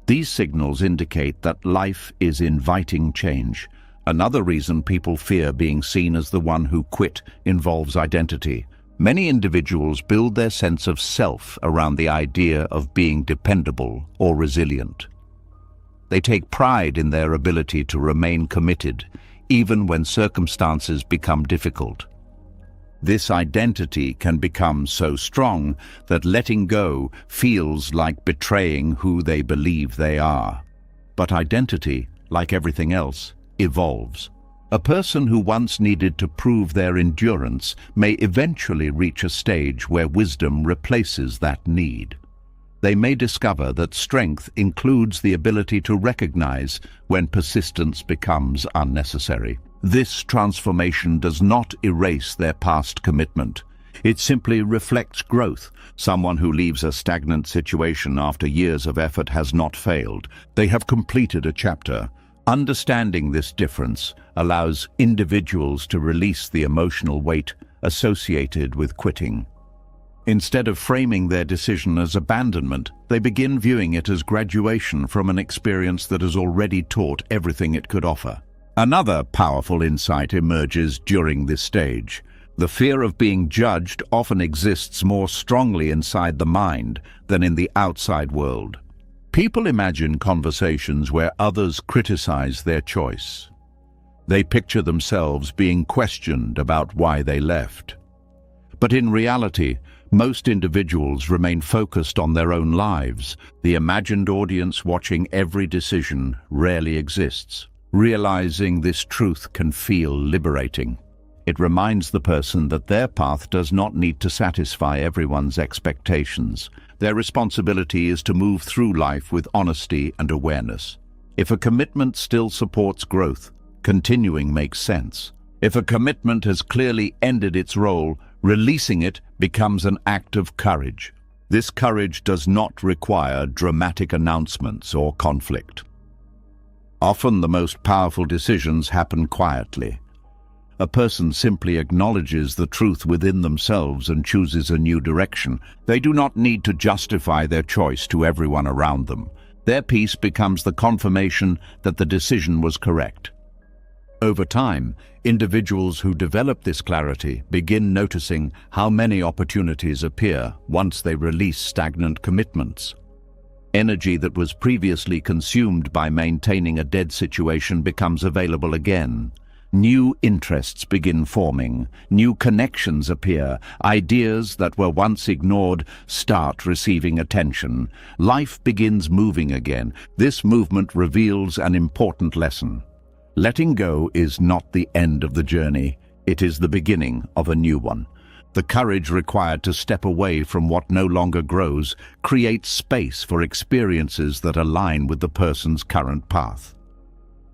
These signals indicate that life is inviting change. Another reason people fear being seen as the one who quit involves identity. Many individuals build their sense of self around the idea of being dependable or resilient. They take pride in their ability to remain committed, even when circumstances become difficult. This identity can become so strong that letting go feels like betraying who they believe they are. But identity, like everything else, evolves. A person who once needed to prove their endurance may eventually reach a stage where wisdom replaces that need. They may discover that strength includes the ability to recognize when persistence becomes unnecessary. This transformation does not erase their past commitment. It simply reflects growth. Someone who leaves a stagnant situation after years of effort has not failed. They have completed a chapter. Understanding this difference allows individuals to release the emotional weight associated with quitting. Instead of framing their decision as abandonment, they begin viewing it as graduation from an experience that has already taught everything it could offer. Another powerful insight emerges during this stage. The fear of being judged often exists more strongly inside the mind than in the outside world. People imagine conversations where others criticize their choice. They picture themselves being questioned about why they left. But in reality, most individuals remain focused on their own lives. The imagined audience watching every decision rarely exists. Realizing this truth can feel liberating. It reminds the person that their path does not need to satisfy everyone's expectations. Their responsibility is to move through life with honesty and awareness. If a commitment still supports growth, continuing makes sense. If a commitment has clearly ended its role, releasing it becomes an act of courage. This courage does not require dramatic announcements or conflict. Often the most powerful decisions happen quietly. A person simply acknowledges the truth within themselves and chooses a new direction. They do not need to justify their choice to everyone around them. Their peace becomes the confirmation that the decision was correct. Over time, individuals who develop this clarity begin noticing how many opportunities appear once they release stagnant commitments. Energy that was previously consumed by maintaining a dead situation becomes available again. New interests begin forming, new connections appear, ideas that were once ignored start receiving attention. Life begins moving again. This movement reveals an important lesson. Letting go is not the end of the journey, it is the beginning of a new one. The courage required to step away from what no longer grows creates space for experiences that align with the person's current path.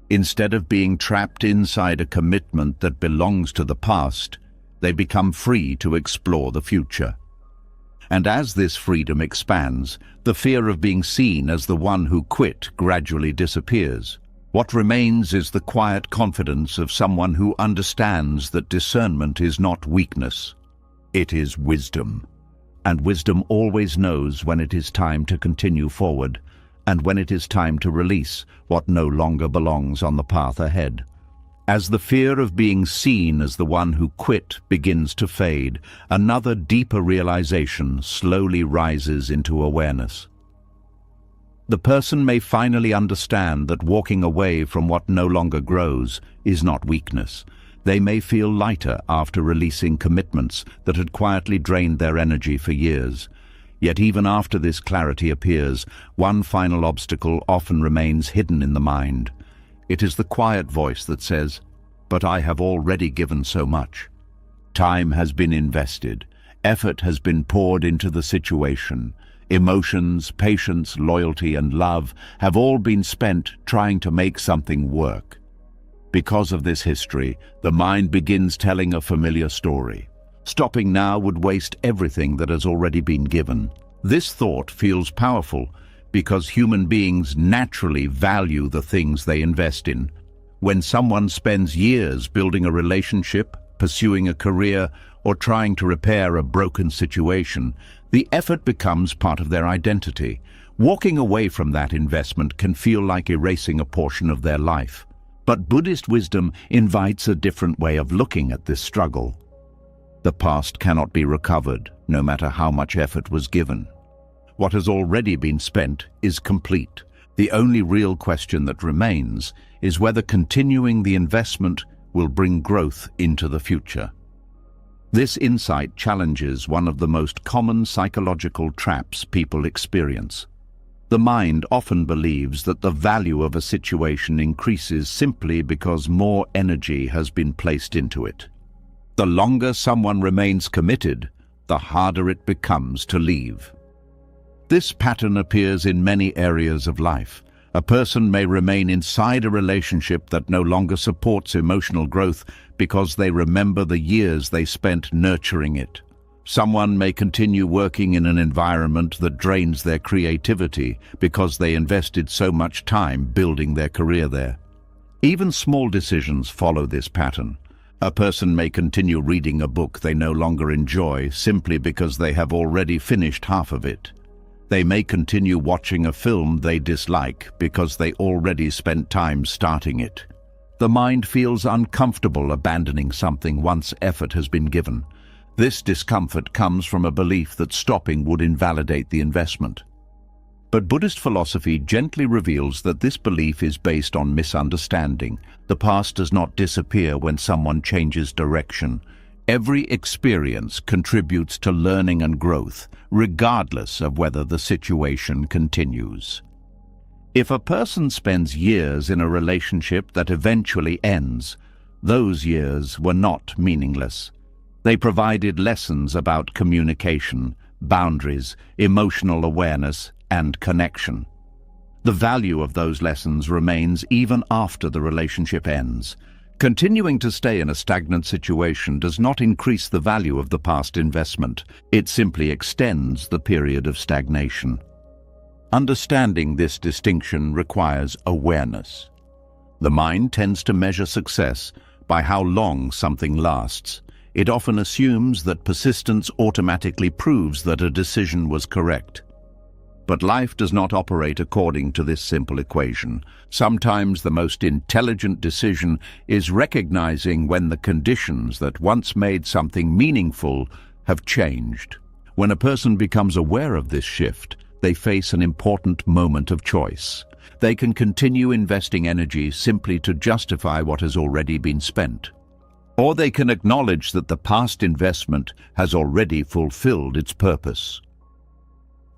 Instead of being trapped inside a commitment that belongs to the past, they become free to explore the future. And as this freedom expands, the fear of being seen as the one who quit gradually disappears. What remains is the quiet confidence of someone who understands that discernment is not weakness, it is wisdom. And wisdom always knows when it is time to continue forward, and when it is time to release what no longer belongs on the path ahead. As the fear of being seen as the one who quit begins to fade, another deeper realization slowly rises into awareness. The person may finally understand that walking away from what no longer grows is not weakness. They may feel lighter after releasing commitments that had quietly drained their energy for years. Yet even after this clarity appears, one final obstacle often remains hidden in the mind. It is the quiet voice that says, "But I have already given so much. Time has been invested. Effort has been poured into the situation. Emotions, patience, loyalty, and love have all been spent trying to make something work." Because of this history, the mind begins telling a familiar story. Stopping now would waste everything that has already been given. This thought feels powerful because human beings naturally value the things they invest in. When someone spends years building a relationship, pursuing a career, or trying to repair a broken situation, the effort becomes part of their identity. Walking away from that investment can feel like erasing a portion of their life. But Buddhist wisdom invites a different way of looking at this struggle. The past cannot be recovered, no matter how much effort was given. What has already been spent is complete. The only real question that remains is whether continuing the investment will bring growth into the future. This insight challenges one of the most common psychological traps people experience. The mind often believes that the value of a situation increases simply because more energy has been placed into it. The longer someone remains committed, the harder it becomes to leave. This pattern appears in many areas of life. A person may remain inside a relationship that no longer supports emotional growth because they remember the years they spent nurturing it. Someone may continue working in an environment that drains their creativity because they invested so much time building their career there. Even small decisions follow this pattern. A person may continue reading a book they no longer enjoy simply because they have already finished half of it. They may continue watching a film they dislike because they already spent time starting it. The mind feels uncomfortable abandoning something once effort has been given. This discomfort comes from a belief that stopping would invalidate the investment. But Buddhist philosophy gently reveals that this belief is based on misunderstanding. The past does not disappear when someone changes direction. Every experience contributes to learning and growth, regardless of whether the situation continues. If a person spends years in a relationship that eventually ends, those years were not meaningless. They provided lessons about communication, boundaries, emotional awareness, and connection. The value of those lessons remains even after the relationship ends. Continuing to stay in a stagnant situation does not increase the value of the past investment. It simply extends the period of stagnation. Understanding this distinction requires awareness. The mind tends to measure success by how long something lasts. It often assumes that persistence automatically proves that a decision was correct. But life does not operate according to this simple equation. Sometimes the most intelligent decision is recognizing when the conditions that once made something meaningful have changed. When a person becomes aware of this shift, they face an important moment of choice. They can continue investing energy simply to justify what has already been spent. Or they can acknowledge that the past investment has already fulfilled its purpose.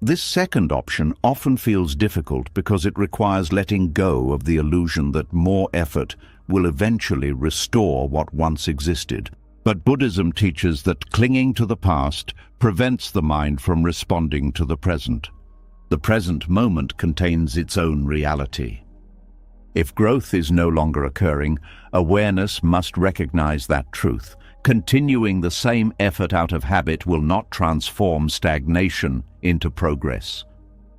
This second option often feels difficult because it requires letting go of the illusion that more effort will eventually restore what once existed. But Buddhism teaches that clinging to the past prevents the mind from responding to the present. The present moment contains its own reality. If growth is no longer occurring, awareness must recognize that truth. Continuing the same effort out of habit will not transform stagnation into progress.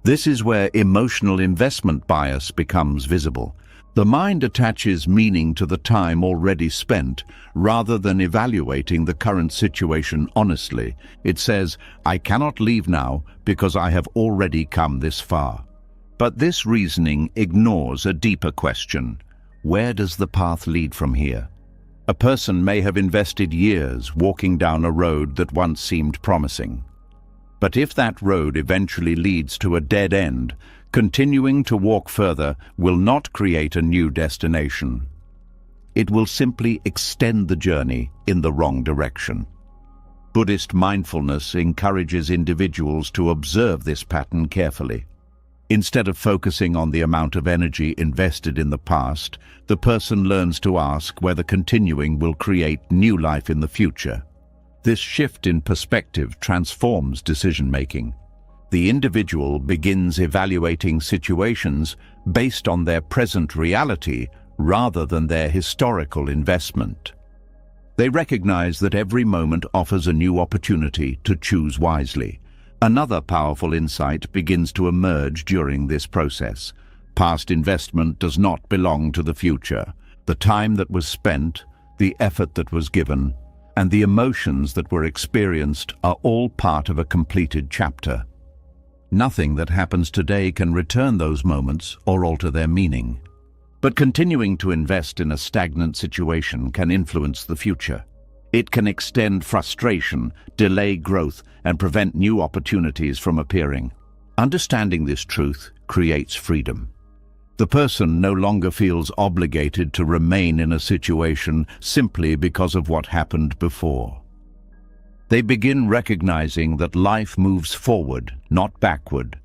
This is where emotional investment bias becomes visible. The mind attaches meaning to the time already spent rather than evaluating the current situation honestly. It says, "I cannot leave now because I have already come this far." But this reasoning ignores a deeper question. Where does the path lead from here? A person may have invested years walking down a road that once seemed promising. But if that road eventually leads to a dead end, continuing to walk further will not create a new destination. It will simply extend the journey in the wrong direction. Buddhist mindfulness encourages individuals to observe this pattern carefully. Instead of focusing on the amount of energy invested in the past, the person learns to ask whether continuing will create new life in the future. This shift in perspective transforms decision-making. The individual begins evaluating situations based on their present reality rather than their historical investment. They recognize that every moment offers a new opportunity to choose wisely. Another powerful insight begins to emerge during this process. Past investment does not belong to the future. The time that was spent, the effort that was given, and the emotions that were experienced are all part of a completed chapter. Nothing that happens today can return those moments or alter their meaning. But continuing to invest in a stagnant situation can influence the future. It can extend frustration, delay growth, and prevent new opportunities from appearing. Understanding this truth creates freedom. The person no longer feels obligated to remain in a situation simply because of what happened before. They begin recognizing that life moves forward, not backward.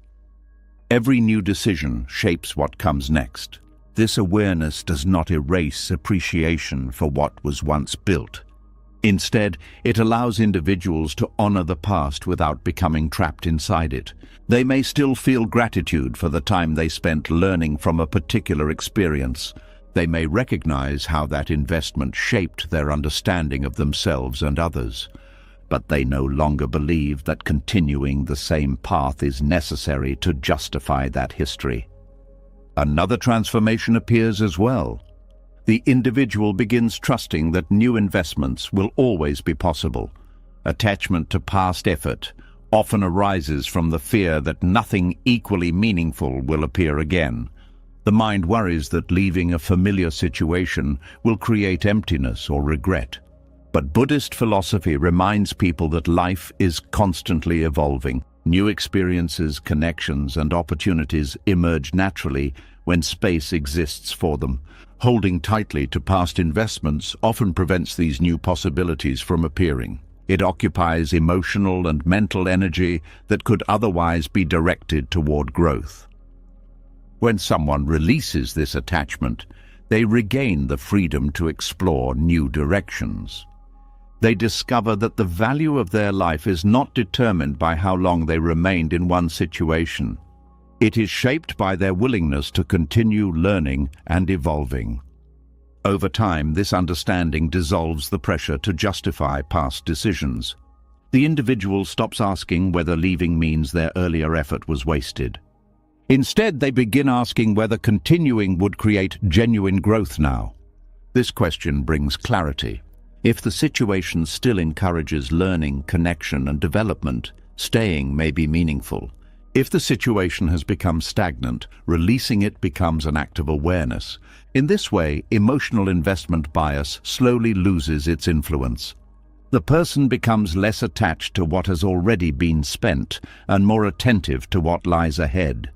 Every new decision shapes what comes next. This awareness does not erase appreciation for what was once built. Instead, it allows individuals to honor the past without becoming trapped inside it. They may still feel gratitude for the time they spent learning from a particular experience. They may recognize how that investment shaped their understanding of themselves and others. But they no longer believe that continuing the same path is necessary to justify that history. Another transformation appears as well. The individual begins trusting that new investments will always be possible. Attachment to past effort often arises from the fear that nothing equally meaningful will appear again. The mind worries that leaving a familiar situation will create emptiness or regret. But Buddhist philosophy reminds people that life is constantly evolving. New experiences, connections, and opportunities emerge naturally when space exists for them. Holding tightly to past investments often prevents these new possibilities from appearing. It occupies emotional and mental energy that could otherwise be directed toward growth. When someone releases this attachment, they regain the freedom to explore new directions. They discover that the value of their life is not determined by how long they remained in one situation. It is shaped by their willingness to continue learning and evolving. Over time, this understanding dissolves the pressure to justify past decisions. The individual stops asking whether leaving means their earlier effort was wasted. Instead, they begin asking whether continuing would create genuine growth now. This question brings clarity. If the situation still encourages learning, connection, and development, staying may be meaningful. If the situation has become stagnant, releasing it becomes an act of awareness. In this way, emotional investment bias slowly loses its influence. The person becomes less attached to what has already been spent and more attentive to what lies ahead.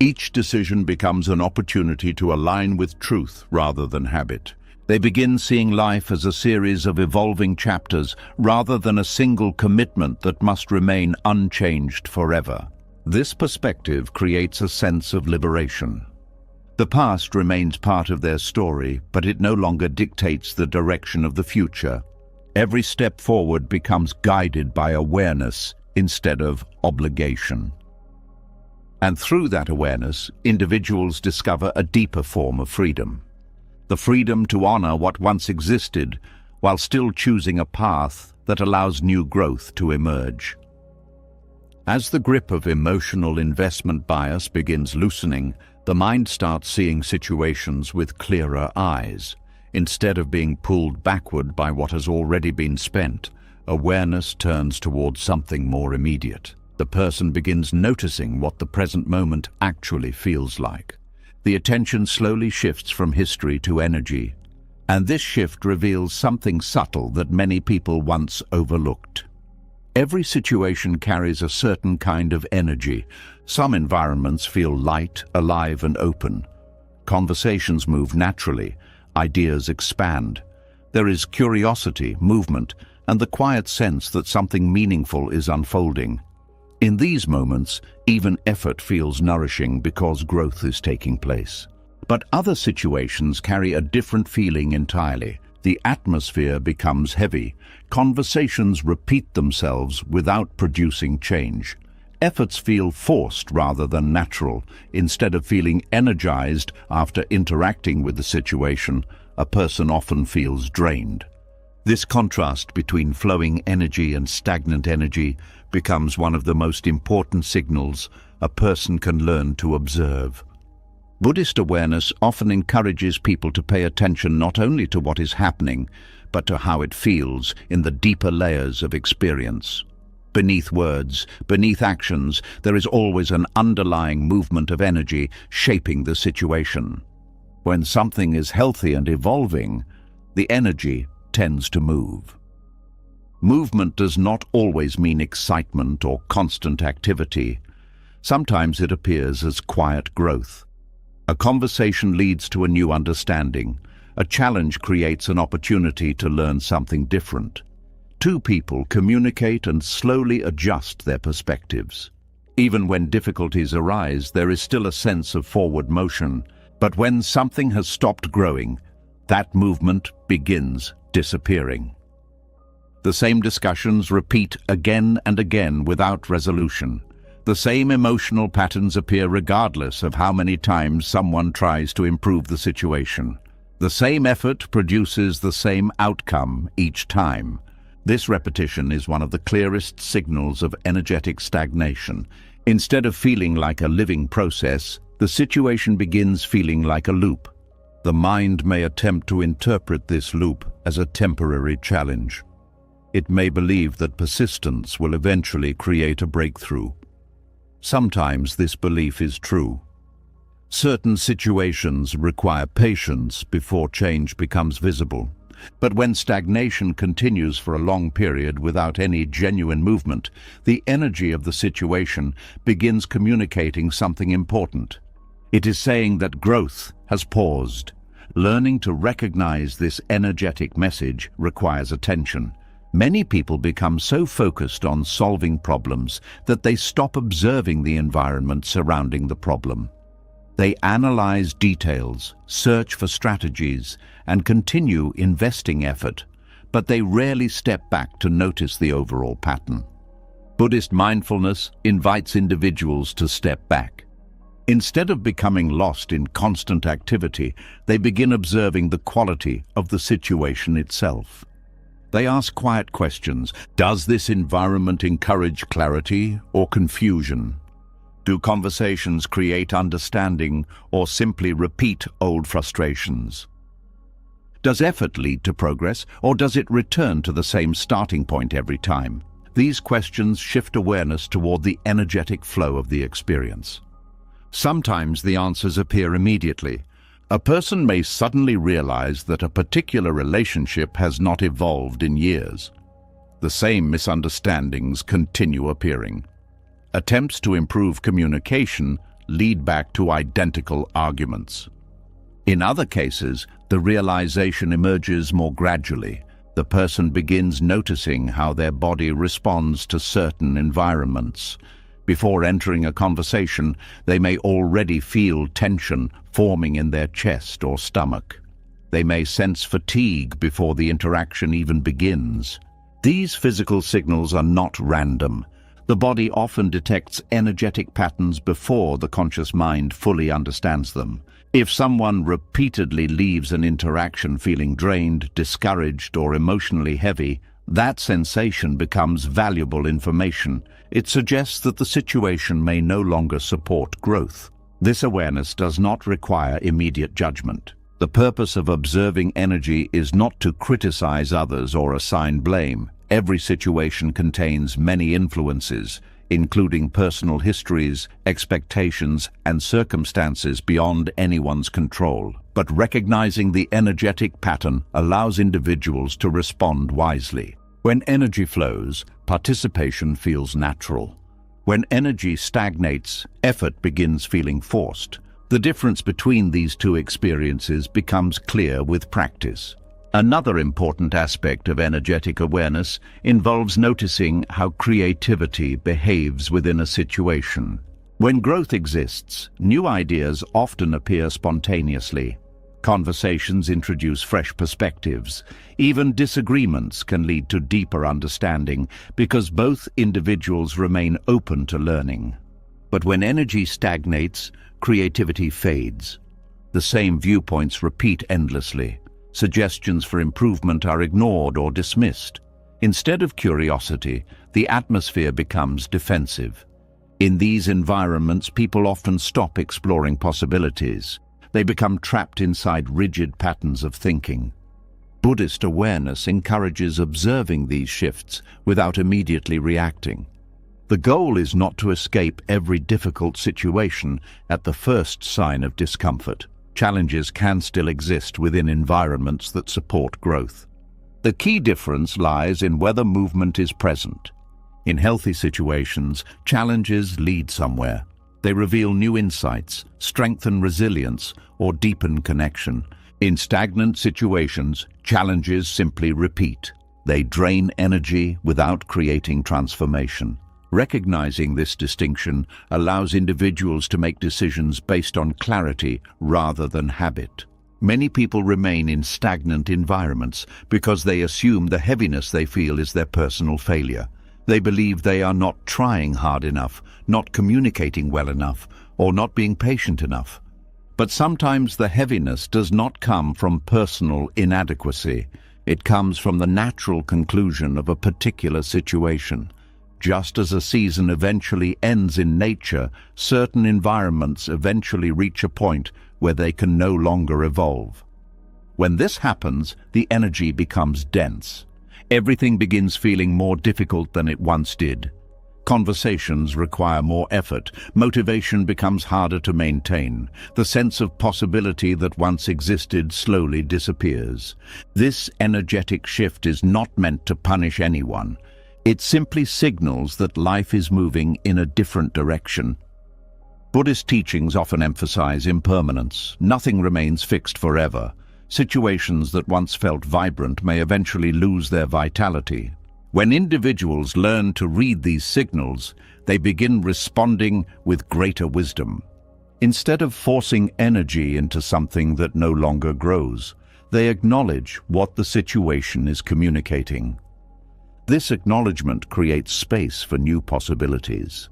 Each decision becomes an opportunity to align with truth rather than habit. They begin seeing life as a series of evolving chapters rather than a single commitment that must remain unchanged forever. This perspective creates a sense of liberation. The past remains part of their story, but it no longer dictates the direction of the future. Every step forward becomes guided by awareness instead of obligation. And through that awareness, individuals discover a deeper form of freedom. The freedom to honor what once existed while still choosing a path that allows new growth to emerge. As the grip of emotional investment bias begins loosening, the mind starts seeing situations with clearer eyes. Instead of being pulled backward by what has already been spent, awareness turns towards something more immediate. The person begins noticing what the present moment actually feels like. The attention slowly shifts from history to energy, and this shift reveals something subtle that many people once overlooked. Every situation carries a certain kind of energy. Some environments feel light, alive, and open. Conversations move naturally. Ideas expand. There is curiosity, movement, and the quiet sense that something meaningful is unfolding. In these moments, even effort feels nourishing because growth is taking place. But other situations carry a different feeling entirely. The atmosphere becomes heavy. Conversations repeat themselves without producing change. Efforts feel forced rather than natural. Instead of feeling energized after interacting with the situation, a person often feels drained. This contrast between flowing energy and stagnant energy becomes one of the most important signals a person can learn to observe. Buddhist awareness often encourages people to pay attention not only to what is happening, but to how it feels in the deeper layers of experience. Beneath words, beneath actions, there is always an underlying movement of energy shaping the situation. When something is healthy and evolving, the energy tends to move. Movement does not always mean excitement or constant activity. Sometimes it appears as quiet growth. A conversation leads to a new understanding. A challenge creates an opportunity to learn something different. Two people communicate and slowly adjust their perspectives. Even when difficulties arise, there is still a sense of forward motion. But when something has stopped growing, that movement begins disappearing. The same discussions repeat again and again without resolution. The same emotional patterns appear regardless of how many times someone tries to improve the situation. The same effort produces the same outcome each time. This repetition is one of the clearest signals of energetic stagnation. Instead of feeling like a living process, the situation begins feeling like a loop. The mind may attempt to interpret this loop as a temporary challenge. It may believe that persistence will eventually create a breakthrough. Sometimes this belief is true. Certain situations require patience before change becomes visible. But when stagnation continues for a long period without any genuine movement, the energy of the situation begins communicating something important. It is saying that growth has paused. Learning to recognize this energetic message requires attention. Many people become so focused on solving problems that they stop observing the environment surrounding the problem. They analyze details, search for strategies, and continue investing effort, but they rarely step back to notice the overall pattern. Buddhist mindfulness invites individuals to step back. Instead of becoming lost in constant activity, they begin observing the quality of the situation itself. They ask quiet questions. Does this environment encourage clarity or confusion? Do conversations create understanding or simply repeat old frustrations? Does effort lead to progress, or does it return to the same starting point every time? These questions shift awareness toward the energetic flow of the experience. Sometimes the answers appear immediately. A person may suddenly realize that a particular relationship has not evolved in years. The same misunderstandings continue appearing. Attempts to improve communication lead back to identical arguments. In other cases, the realization emerges more gradually. The person begins noticing how their body responds to certain environments. Before entering a conversation, they may already feel tension forming in their chest or stomach. They may sense fatigue before the interaction even begins. These physical signals are not random. The body often detects energetic patterns before the conscious mind fully understands them. If someone repeatedly leaves an interaction feeling drained, discouraged, or emotionally heavy, that sensation becomes valuable information. It suggests that the situation may no longer support growth. This awareness does not require immediate judgment. The purpose of observing energy is not to criticize others or assign blame. Every situation contains many influences, including personal histories, expectations, and circumstances beyond anyone's control. But recognizing the energetic pattern allows individuals to respond wisely. When energy flows, participation feels natural. When energy stagnates, effort begins feeling forced. The difference between these two experiences becomes clear with practice. Another important aspect of energetic awareness involves noticing how creativity behaves within a situation. When growth exists, new ideas often appear spontaneously. Conversations introduce fresh perspectives. Even disagreements can lead to deeper understanding because both individuals remain open to learning. But when energy stagnates, creativity fades. The same viewpoints repeat endlessly. Suggestions for improvement are ignored or dismissed. Instead of curiosity, the atmosphere becomes defensive. In these environments, people often stop exploring possibilities. They become trapped inside rigid patterns of thinking. Buddhist awareness encourages observing these shifts without immediately reacting. The goal is not to escape every difficult situation at the first sign of discomfort. Challenges can still exist within environments that support growth. The key difference lies in whether movement is present. In healthy situations, challenges lead somewhere. They reveal new insights, strengthen resilience, or deepen connection. In stagnant situations, challenges simply repeat. They drain energy without creating transformation. Recognizing this distinction allows individuals to make decisions based on clarity rather than habit. Many people remain in stagnant environments because they assume the heaviness they feel is their personal failure. They believe they are not trying hard enough, not communicating well enough, or not being patient enough. But sometimes the heaviness does not come from personal inadequacy. It comes from the natural conclusion of a particular situation. Just as a season eventually ends in nature, certain environments eventually reach a point where they can no longer evolve. When this happens, the energy becomes dense. Everything begins feeling more difficult than it once did. Conversations require more effort. Motivation becomes harder to maintain. The sense of possibility that once existed slowly disappears. This energetic shift is not meant to punish anyone. It simply signals that life is moving in a different direction. Buddhist teachings often emphasize impermanence. Nothing remains fixed forever. Situations that once felt vibrant may eventually lose their vitality. When individuals learn to read these signals, they begin responding with greater wisdom. Instead of forcing energy into something that no longer grows, they acknowledge what the situation is communicating. This acknowledgement creates space for new possibilities.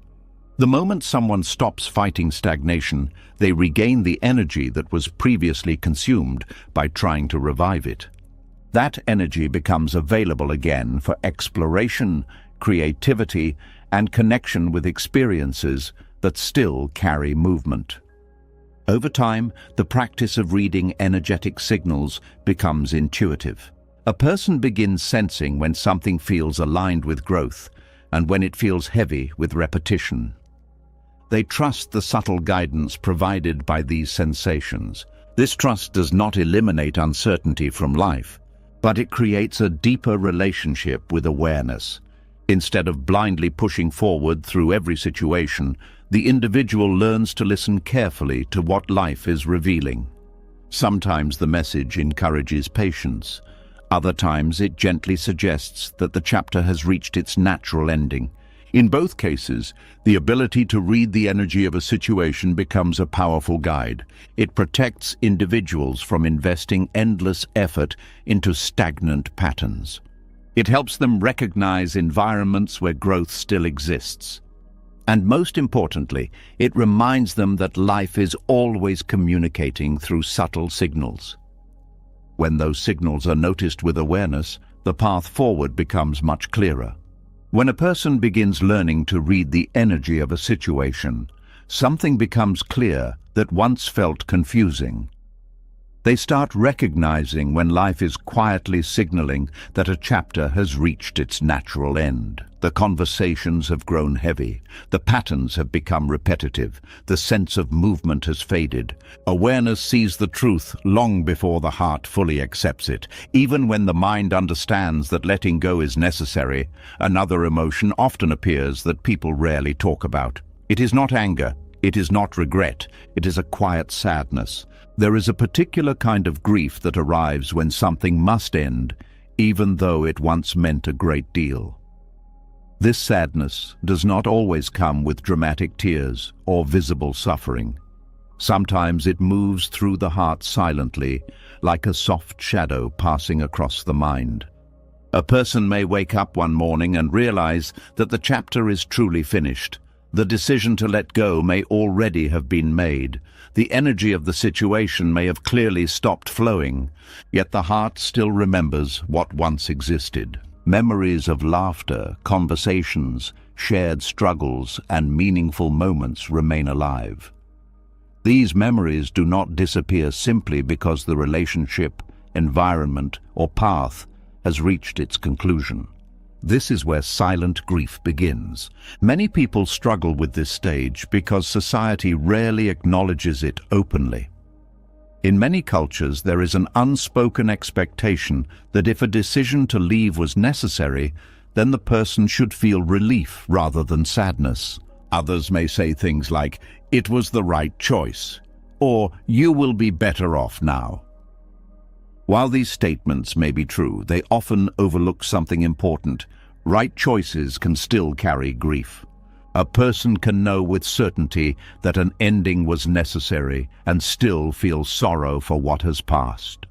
The moment someone stops fighting stagnation, they regain the energy that was previously consumed by trying to revive it. That energy becomes available again for exploration, creativity, and connection with experiences that still carry movement. Over time, the practice of reading energetic signals becomes intuitive. A person begins sensing when something feels aligned with growth and when it feels heavy with repetition. They trust the subtle guidance provided by these sensations. This trust does not eliminate uncertainty from life, but it creates a deeper relationship with awareness. Instead of blindly pushing forward through every situation, the individual learns to listen carefully to what life is revealing. Sometimes the message encourages patience. Other times it gently suggests that the chapter has reached its natural ending. In both cases, the ability to read the energy of a situation becomes a powerful guide. It protects individuals from investing endless effort into stagnant patterns. It helps them recognize environments where growth still exists. And most importantly, it reminds them that life is always communicating through subtle signals. When those signals are noticed with awareness, the path forward becomes much clearer. When a person begins learning to read the energy of a situation, something becomes clear that once felt confusing. They start recognizing when life is quietly signaling that a chapter has reached its natural end. The conversations have grown heavy, the patterns have become repetitive, the sense of movement has faded. Awareness sees the truth long before the heart fully accepts it. Even when the mind understands that letting go is necessary, another emotion often appears that people rarely talk about. It is not anger, it is not regret, it is a quiet sadness. There is a particular kind of grief that arrives when something must end, even though it once meant a great deal. This sadness does not always come with dramatic tears or visible suffering. Sometimes it moves through the heart silently, like a soft shadow passing across the mind. A person may wake up one morning and realize that the chapter is truly finished. The decision to let go may already have been made. The energy of the situation may have clearly stopped flowing, yet the heart still remembers what once existed. Memories of laughter, conversations, shared struggles, and meaningful moments remain alive. These memories do not disappear simply because the relationship, environment, or path has reached its conclusion. This is where silent grief begins. Many people struggle with this stage because society rarely acknowledges it openly. In many cultures, there is an unspoken expectation that if a decision to leave was necessary, then the person should feel relief rather than sadness. Others may say things like, "It was the right choice," or "You will be better off now." While these statements may be true, they often overlook something important. Right choices can still carry grief. A person can know with certainty that an ending was necessary and still feel sorrow for what has passed.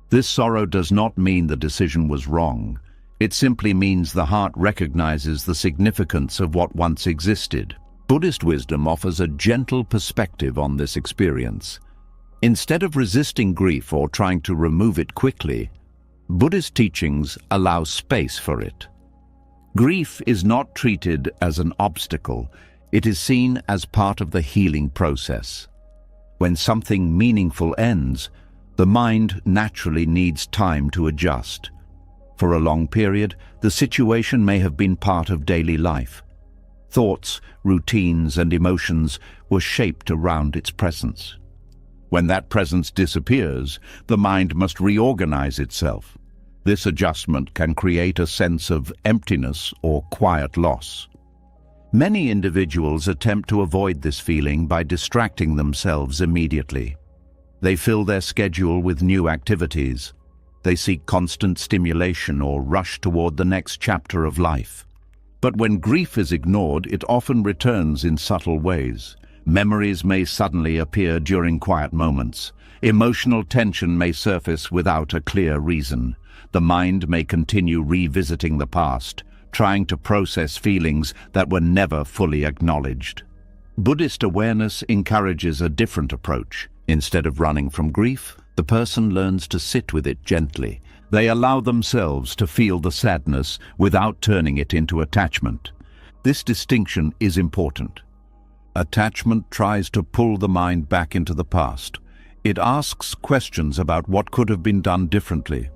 This sorrow does not mean the decision was wrong. It simply means the heart recognizes the significance of what once existed. Buddhist wisdom offers a gentle perspective on this experience. Instead of resisting grief or trying to remove it quickly, Buddhist teachings allow space for it. Grief is not treated as an obstacle, it is seen as part of the healing process. When something meaningful ends, the mind naturally needs time to adjust. For a long period, the situation may have been part of daily life. Thoughts, routines, and emotions were shaped around its presence. When that presence disappears, the mind must reorganize itself. This adjustment can create a sense of emptiness or quiet loss. Many individuals attempt to avoid this feeling by distracting themselves immediately. They fill their schedule with new activities. They seek constant stimulation or rush toward the next chapter of life. But when grief is ignored, it often returns in subtle ways. Memories may suddenly appear during quiet moments. Emotional tension may surface without a clear reason. The mind may continue revisiting the past, trying to process feelings that were never fully acknowledged. Buddhist awareness encourages a different approach. Instead of running from grief, the person learns to sit with it gently. They allow themselves to feel the sadness without turning it into attachment. This distinction is important. Attachment tries to pull the mind back into the past. It asks questions about what could have been done differently.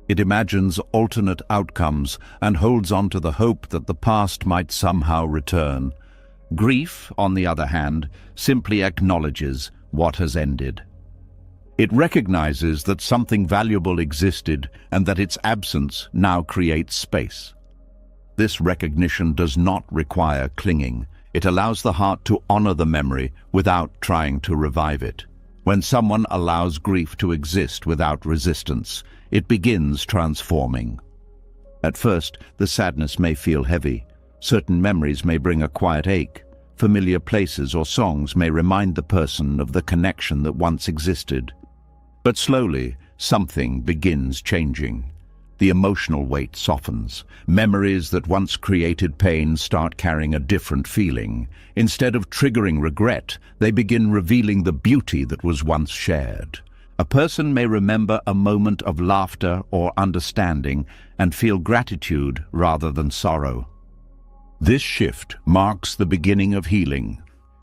It imagines alternate outcomes and holds on to the hope that the past might somehow return. Grief, on the other hand, simply acknowledges what has ended. It recognizes that something valuable existed and that its absence now creates space. This recognition does not require clinging. It allows the heart to honor the memory without trying to revive it. When someone allows grief to exist without resistance, it begins transforming. At first, the sadness may feel heavy. Certain memories may bring a quiet ache. Familiar places or songs may remind the person of the connection that once existed. But slowly, something begins changing. The emotional weight softens. Memories that once created pain start carrying a different feeling. Instead of triggering regret, they begin revealing the beauty that was once shared. A person may remember a moment of laughter or understanding and feel gratitude rather than sorrow. This shift marks the beginning of healing.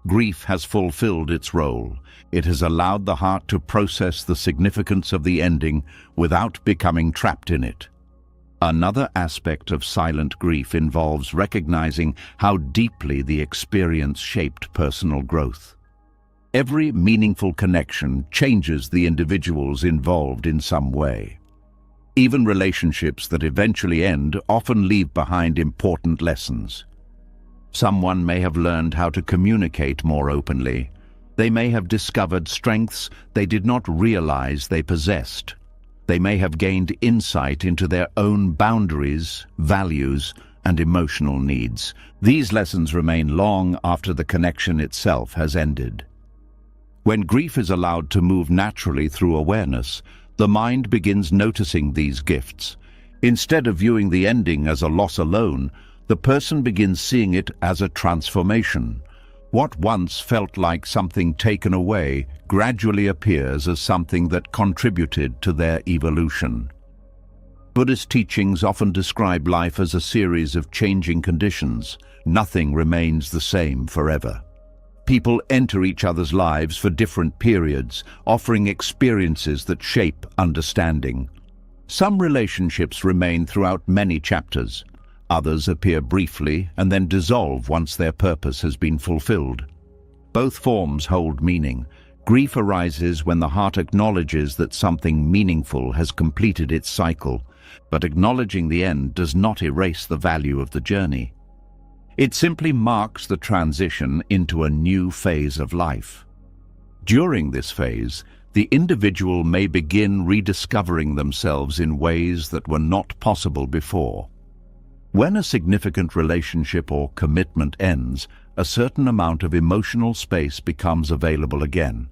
Grief has fulfilled its role. It has allowed the heart to process the significance of the ending without becoming trapped in it. Another aspect of silent grief involves recognizing how deeply the experience shaped personal growth. Every meaningful connection changes the individuals involved in some way. Even relationships that eventually end often leave behind important lessons. Someone may have learned how to communicate more openly. They may have discovered strengths they did not realize they possessed. They may have gained insight into their own boundaries, values, and emotional needs. These lessons remain long after the connection itself has ended. When grief is allowed to move naturally through awareness, the mind begins noticing these gifts. Instead of viewing the ending as a loss alone, the person begins seeing it as a transformation. What once felt like something taken away gradually appears as something that contributed to their evolution. Buddhist teachings often describe life as a series of changing conditions. Nothing remains the same forever. People enter each other's lives for different periods, offering experiences that shape understanding. Some relationships remain throughout many chapters. Others appear briefly and then dissolve once their purpose has been fulfilled. Both forms hold meaning. Grief arises when the heart acknowledges that something meaningful has completed its cycle, but acknowledging the end does not erase the value of the journey. It simply marks the transition into a new phase of life. During this phase, the individual may begin rediscovering themselves in ways that were not possible before. When a significant relationship or commitment ends, a certain amount of emotional space becomes available again.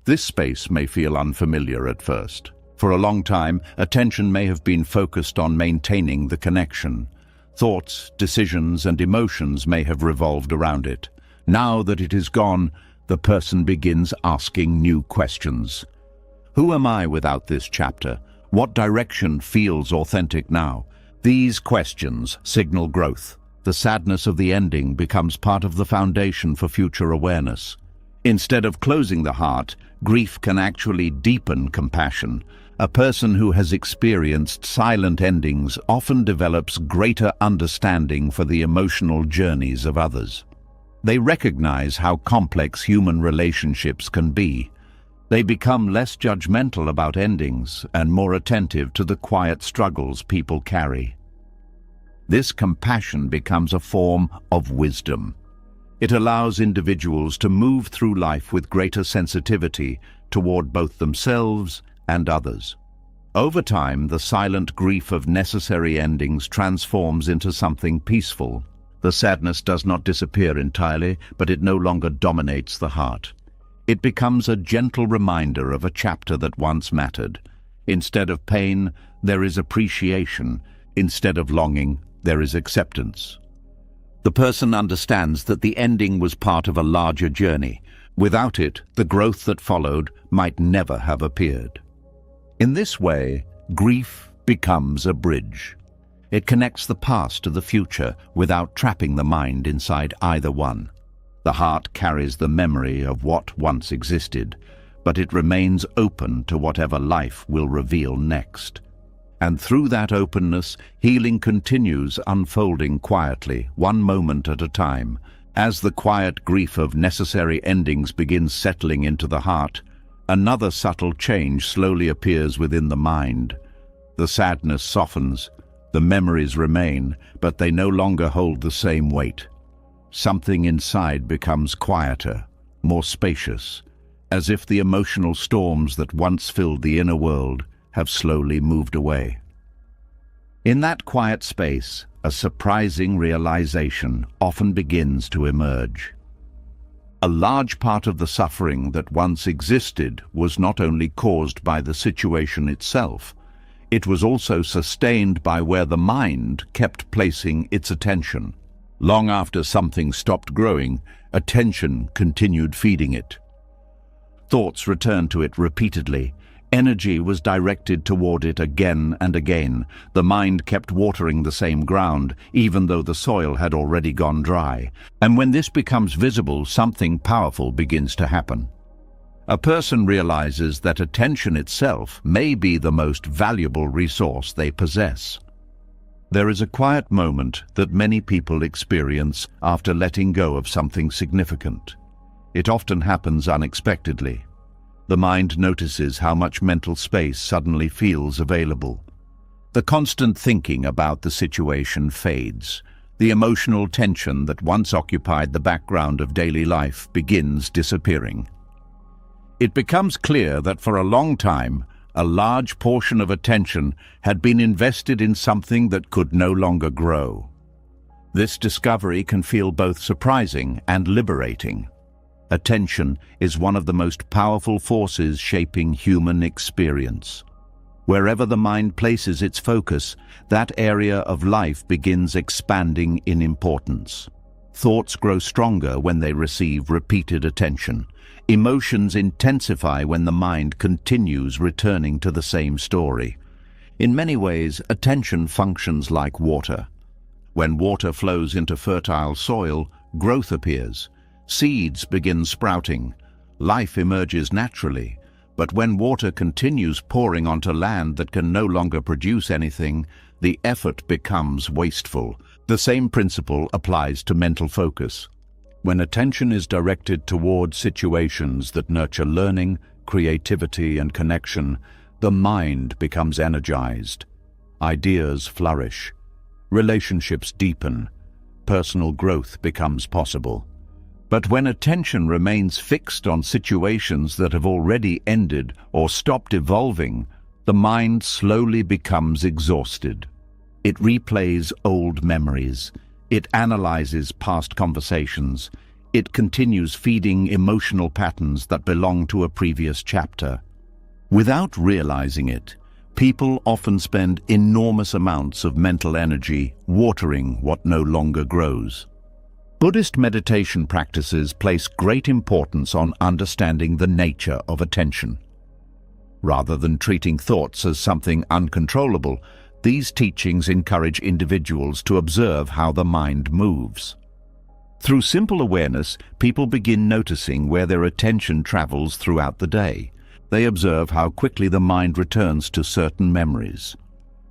This space may feel unfamiliar at first. For a long time, attention may have been focused on maintaining the connection. Thoughts, decisions, and emotions may have revolved around it. Now that it is gone, the person begins asking new questions. Who am I without this chapter? What direction feels authentic now? These questions signal growth. The sadness of the ending becomes part of the foundation for future awareness. Instead of closing the heart, grief can actually deepen compassion. A person who has experienced silent endings often develops greater understanding for the emotional journeys of others. They recognize how complex human relationships can be. They become less judgmental about endings and more attentive to the quiet struggles people carry. This compassion becomes a form of wisdom. It allows individuals to move through life with greater sensitivity toward both themselves and others. Over time, the silent grief of necessary endings transforms into something peaceful. The sadness does not disappear entirely, but it no longer dominates the heart. It becomes a gentle reminder of a chapter that once mattered. Instead of pain, there is appreciation. Instead of longing, there is acceptance. The person understands that the ending was part of a larger journey. Without it, the growth that followed might never have appeared. In this way, grief becomes a bridge. It connects the past to the future without trapping the mind inside either one. The heart carries the memory of what once existed, but it remains open to whatever life will reveal next. And through that openness, healing continues unfolding quietly, one moment at a time. As the quiet grief of necessary endings begins settling into the heart, another subtle change slowly appears within the mind. The sadness softens, the memories remain, but they no longer hold the same weight. Something inside becomes quieter, more spacious, as if the emotional storms that once filled the inner world have slowly moved away. In that quiet space, a surprising realization often begins to emerge. A large part of the suffering that once existed was not only caused by the situation itself, it was also sustained by where the mind kept placing its attention. Long after something stopped growing, attention continued feeding it. Thoughts returned to it repeatedly. Energy was directed toward it again and again. The mind kept watering the same ground, even though the soil had already gone dry. And when this becomes visible, something powerful begins to happen. A person realizes that attention itself may be the most valuable resource they possess. There is a quiet moment that many people experience after letting go of something significant. It often happens unexpectedly. The mind notices how much mental space suddenly feels available. The constant thinking about the situation fades. The emotional tension that once occupied the background of daily life begins disappearing. It becomes clear that for a long time, a large portion of attention had been invested in something that could no longer grow. This discovery can feel both surprising and liberating. Attention is one of the most powerful forces shaping human experience. Wherever the mind places its focus, that area of life begins expanding in importance. Thoughts grow stronger when they receive repeated attention. Emotions intensify when the mind continues returning to the same story. In many ways, attention functions like water. When water flows into fertile soil, growth appears. Seeds begin sprouting. Life emerges naturally. But when water continues pouring onto land that can no longer produce anything, the effort becomes wasteful. The same principle applies to mental focus. When attention is directed toward situations that nurture learning, creativity, and connection, the mind becomes energized. Ideas flourish. Relationships deepen. Personal growth becomes possible. But when attention remains fixed on situations that have already ended or stopped evolving, the mind slowly becomes exhausted. It replays old memories. It analyzes past conversations. It continues feeding emotional patterns that belong to a previous chapter. Without realizing it, people often spend enormous amounts of mental energy watering what no longer grows. Buddhist meditation practices place great importance on understanding the nature of attention. Rather than treating thoughts as something uncontrollable, these teachings encourage individuals to observe how the mind moves. Through simple awareness, people begin noticing where their attention travels throughout the day. They observe how quickly the mind returns to certain memories.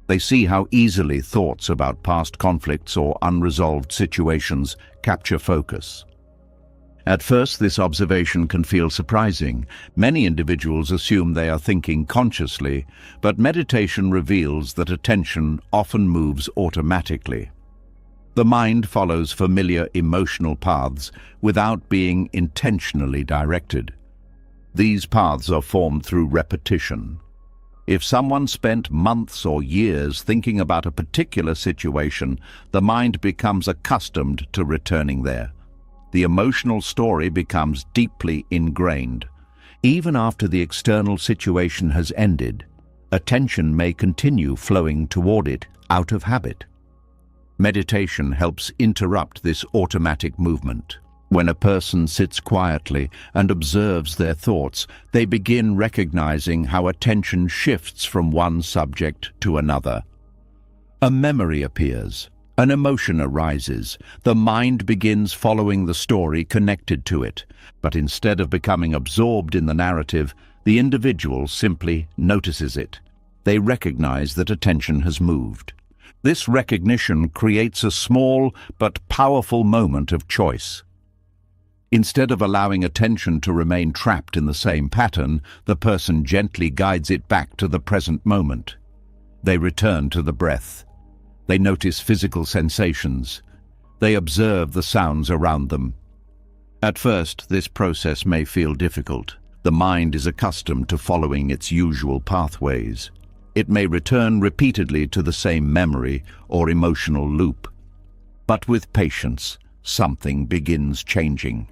They see how easily thoughts about past conflicts or unresolved situations capture focus. At first, this observation can feel surprising. Many individuals assume they are thinking consciously, but meditation reveals that attention often moves automatically. The mind follows familiar emotional paths without being intentionally directed. These paths are formed through repetition. If someone spent months or years thinking about a particular situation, the mind becomes accustomed to returning there. The emotional story becomes deeply ingrained. Even after the external situation has ended, attention may continue flowing toward it out of habit. Meditation helps interrupt this automatic movement. When a person sits quietly and observes their thoughts, they begin recognizing how attention shifts from one subject to another. A memory appears, an emotion arises, the mind begins following the story connected to it, but instead of becoming absorbed in the narrative, the individual simply notices it. They recognize that attention has moved. This recognition creates a small but powerful moment of choice. Instead of allowing attention to remain trapped in the same pattern, the person gently guides it back to the present moment. They return to the breath. They notice physical sensations. They observe the sounds around them. At first, this process may feel difficult. The mind is accustomed to following its usual pathways. It may return repeatedly to the same memory or emotional loop. But with patience, something begins changing.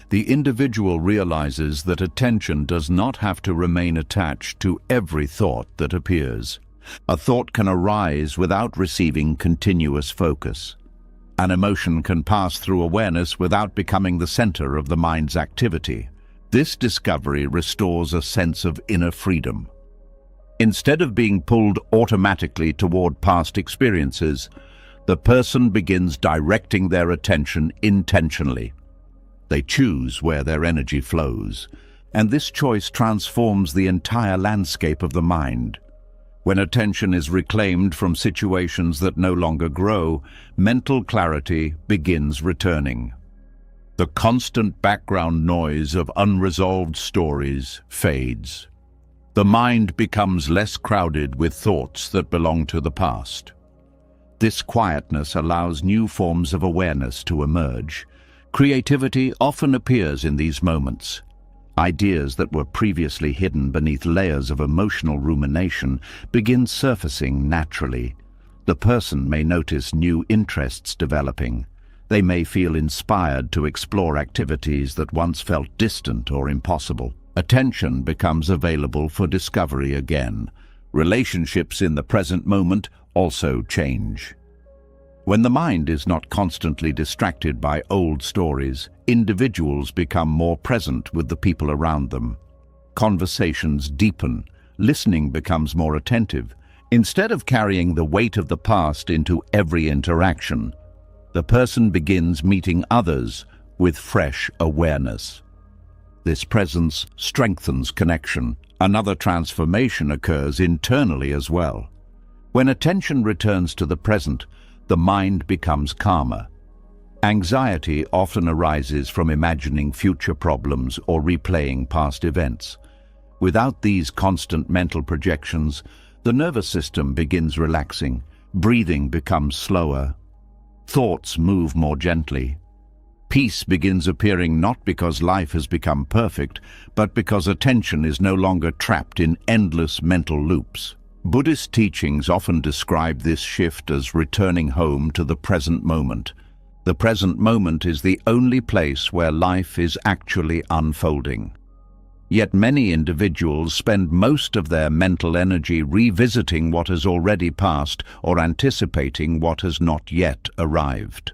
The individual realizes that attention does not have to remain attached to every thought that appears. A thought can arise without receiving continuous focus. An emotion can pass through awareness without becoming the center of the mind's activity. This discovery restores a sense of inner freedom. Instead of being pulled automatically toward past experiences, the person begins directing their attention intentionally. They choose where their energy flows, and this choice transforms the entire landscape of the mind. When attention is reclaimed from situations that no longer grow, mental clarity begins returning. The constant background noise of unresolved stories fades. The mind becomes less crowded with thoughts that belong to the past. This quietness allows new forms of awareness to emerge. Creativity often appears in these moments. Ideas that were previously hidden beneath layers of emotional rumination begin surfacing naturally. The person may notice new interests developing. They may feel inspired to explore activities that once felt distant or impossible. Attention becomes available for discovery again. Relationships in the present moment also change. When the mind is not constantly distracted by old stories, individuals become more present with the people around them. Conversations deepen, listening becomes more attentive. Instead of carrying the weight of the past into every interaction, the person begins meeting others with fresh awareness. This presence strengthens connection. Another transformation occurs internally as well. When attention returns to the present, the mind becomes calmer. Anxiety often arises from imagining future problems or replaying past events. Without these constant mental projections, the nervous system begins relaxing, breathing becomes slower, thoughts move more gently. Peace begins appearing not because life has become perfect, but because attention is no longer trapped in endless mental loops. Buddhist teachings often describe this shift as returning home to the present moment. The present moment is the only place where life is actually unfolding. Yet many individuals spend most of their mental energy revisiting what has already passed or anticipating what has not yet arrived.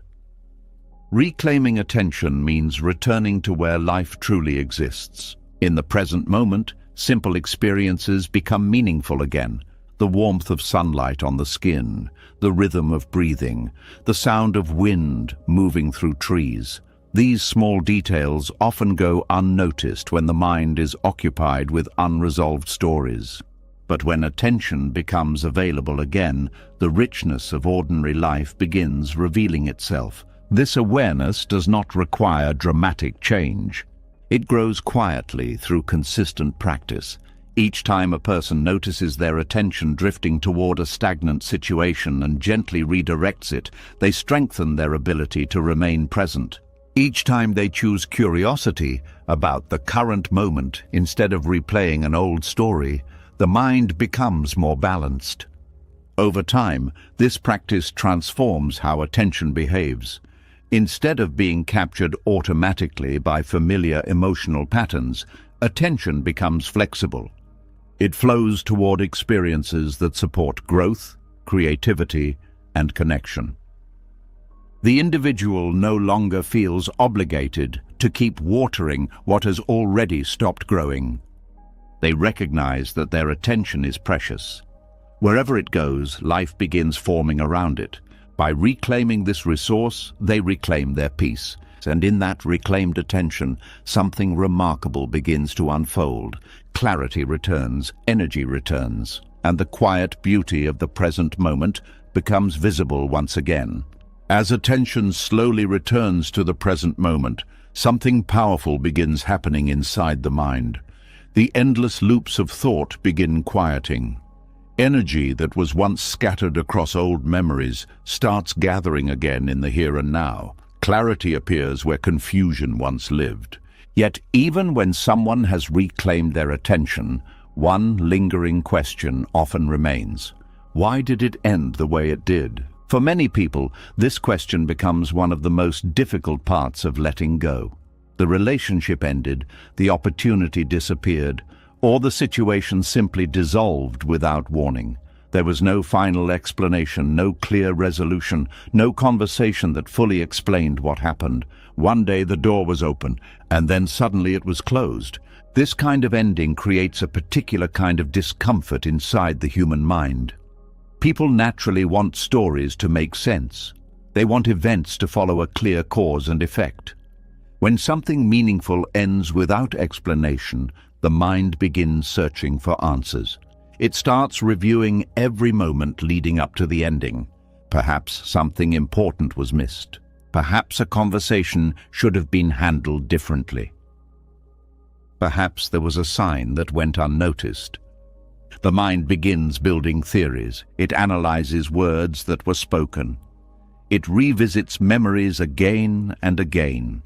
Reclaiming attention means returning to where life truly exists. In the present moment, simple experiences become meaningful again. The warmth of sunlight on the skin, the rhythm of breathing, the sound of wind moving through trees. These small details often go unnoticed when the mind is occupied with unresolved stories. But when attention becomes available again, the richness of ordinary life begins revealing itself. This awareness does not require dramatic change. It grows quietly through consistent practice. Each time a person notices their attention drifting toward a stagnant situation and gently redirects it, they strengthen their ability to remain present. Each time they choose curiosity about the current moment instead of replaying an old story, the mind becomes more balanced. Over time, this practice transforms how attention behaves. Instead of being captured automatically by familiar emotional patterns, attention becomes flexible. It flows toward experiences that support growth, creativity, and connection. The individual no longer feels obligated to keep watering what has already stopped growing. They recognize that their attention is precious. Wherever it goes, life begins forming around it. By reclaiming this resource, they reclaim their peace. And in that reclaimed attention, something remarkable begins to unfold. Clarity returns, energy returns, and the quiet beauty of the present moment becomes visible once again. As attention slowly returns to the present moment, something powerful begins happening inside the mind. The endless loops of thought begin quieting. Energy that was once scattered across old memories starts gathering again in the here and now. Clarity appears where confusion once lived. Yet even when someone has reclaimed their attention, one lingering question often remains. Why did it end the way it did? For many people, this question becomes one of the most difficult parts of letting go. The relationship ended, the opportunity disappeared, or the situation simply dissolved without warning. There was no final explanation, no clear resolution, no conversation that fully explained what happened. One day the door was open, and then suddenly it was closed. This kind of ending creates a particular kind of discomfort inside the human mind. People naturally want stories to make sense. They want events to follow a clear cause and effect. When something meaningful ends without explanation, the mind begins searching for answers. It starts reviewing every moment leading up to the ending. Perhaps something important was missed. Perhaps a conversation should have been handled differently. Perhaps there was a sign that went unnoticed. The mind begins building theories. It analyzes words that were spoken. It revisits memories again and again.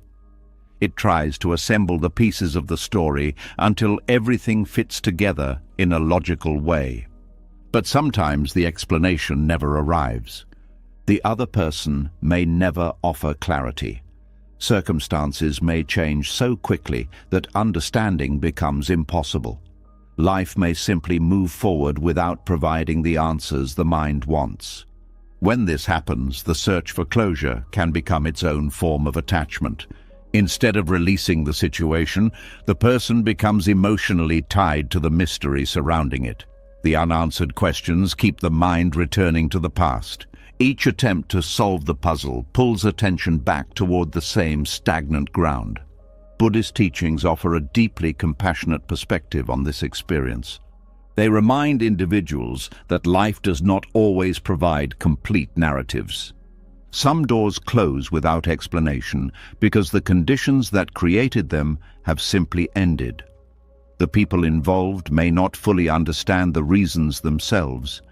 It tries to assemble the pieces of the story until everything fits together in a logical way. But sometimes the explanation never arrives. The other person may never offer clarity. Circumstances may change so quickly that understanding becomes impossible. Life may simply move forward without providing the answers the mind wants. When this happens, the search for closure can become its own form of attachment. Instead of releasing the situation, the person becomes emotionally tied to the mystery surrounding it. The unanswered questions keep the mind returning to the past. Each attempt to solve the puzzle pulls attention back toward the same stagnant ground. Buddhist teachings offer a deeply compassionate perspective on this experience. They remind individuals that life does not always provide complete narratives. Some doors close without explanation because the conditions that created them have simply ended. The people involved may not fully understand the reasons themselves.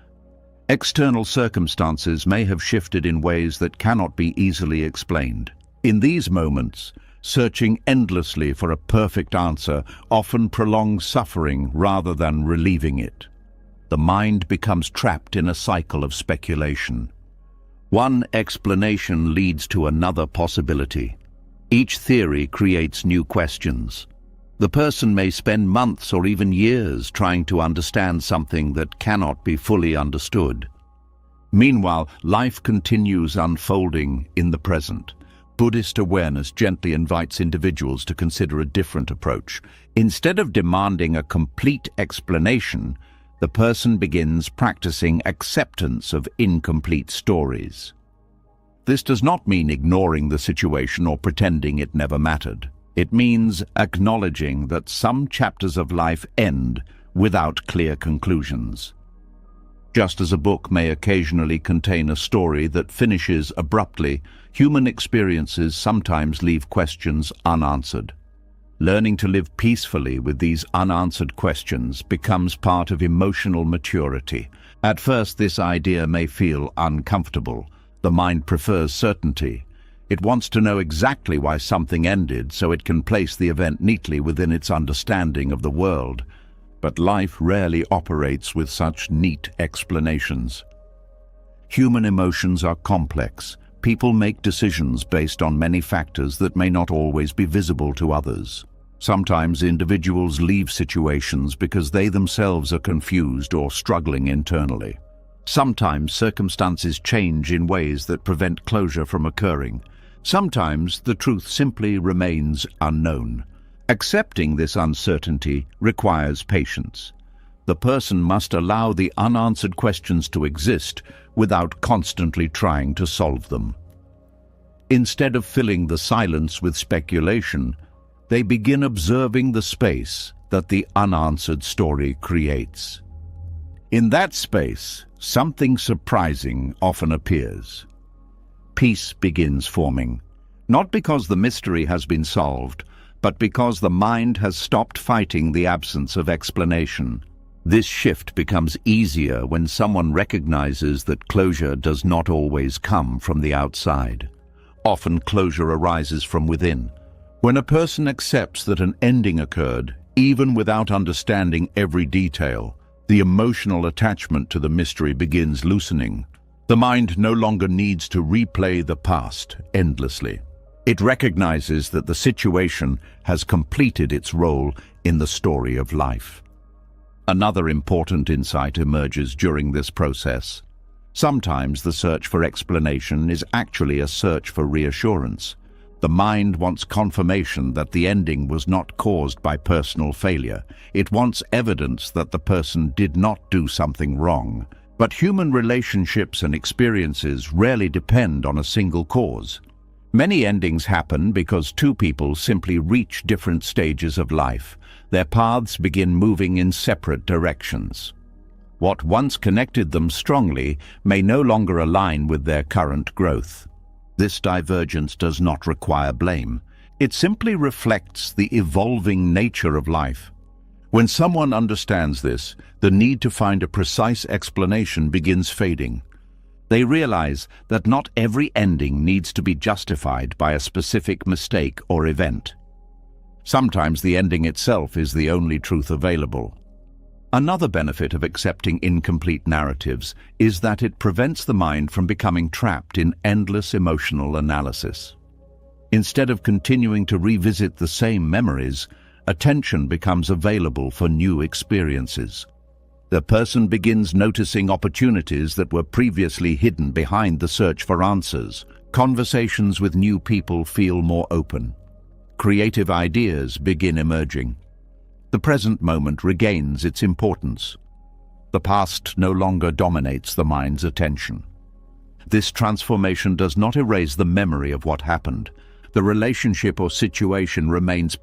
External circumstances may have shifted in ways that cannot be easily explained. In these moments, searching endlessly for a perfect answer often prolongs suffering rather than relieving it. The mind becomes trapped in a cycle of speculation. One explanation leads to another possibility. Each theory creates new questions. The person may spend months or even years trying to understand something that cannot be fully understood. Meanwhile, life continues unfolding in the present. Buddhist awareness gently invites individuals to consider a different approach. Instead of demanding a complete explanation, the person begins practicing acceptance of incomplete stories. This does not mean ignoring the situation or pretending it never mattered. It means acknowledging that some chapters of life end without clear conclusions. Just as a book may occasionally contain a story that finishes abruptly, human experiences sometimes leave questions unanswered. Learning to live peacefully with these unanswered questions becomes part of emotional maturity. At first, this idea may feel uncomfortable. The mind prefers certainty. It wants to know exactly why something ended so it can place the event neatly within its understanding of the world. But life rarely operates with such neat explanations. Human emotions are complex. People make decisions based on many factors that may not always be visible to others. Sometimes individuals leave situations because they themselves are confused or struggling internally. Sometimes circumstances change in ways that prevent closure from occurring. Sometimes the truth simply remains unknown. Accepting this uncertainty requires patience. The person must allow the unanswered questions to exist without constantly trying to solve them. Instead of filling the silence with speculation, they begin observing the space that the unanswered story creates. In that space, something surprising often appears. Peace begins forming, not because the mystery has been solved, but because the mind has stopped fighting the absence of explanation. This shift becomes easier when someone recognizes that closure does not always come from the outside. Often closure arises from within. When a person accepts that an ending occurred, even without understanding every detail, the emotional attachment to the mystery begins loosening. The mind no longer needs to replay the past endlessly. It recognizes that the situation has completed its role in the story of life. Another important insight emerges during this process. Sometimes the search for explanation is actually a search for reassurance. The mind wants confirmation that the ending was not caused by personal failure. It wants evidence that the person did not do something wrong. But human relationships and experiences rarely depend on a single cause. Many endings happen because two people simply reach different stages of life. Their paths begin moving in separate directions. What once connected them strongly may no longer align with their current growth. This divergence does not require blame. It simply reflects the evolving nature of life. When someone understands this, the need to find a precise explanation begins fading. They realize that not every ending needs to be justified by a specific mistake or event. Sometimes the ending itself is the only truth available. Another benefit of accepting incomplete narratives is that it prevents the mind from becoming trapped in endless emotional analysis. Instead of continuing to revisit the same memories, attention becomes available for new experiences. The person begins noticing opportunities that were previously hidden behind the search for answers. Conversations with new people feel more open. Creative ideas begin emerging. The present moment regains its importance. The past no longer dominates the mind's attention. This transformation does not erase the memory of what happened. The relationship or situation remains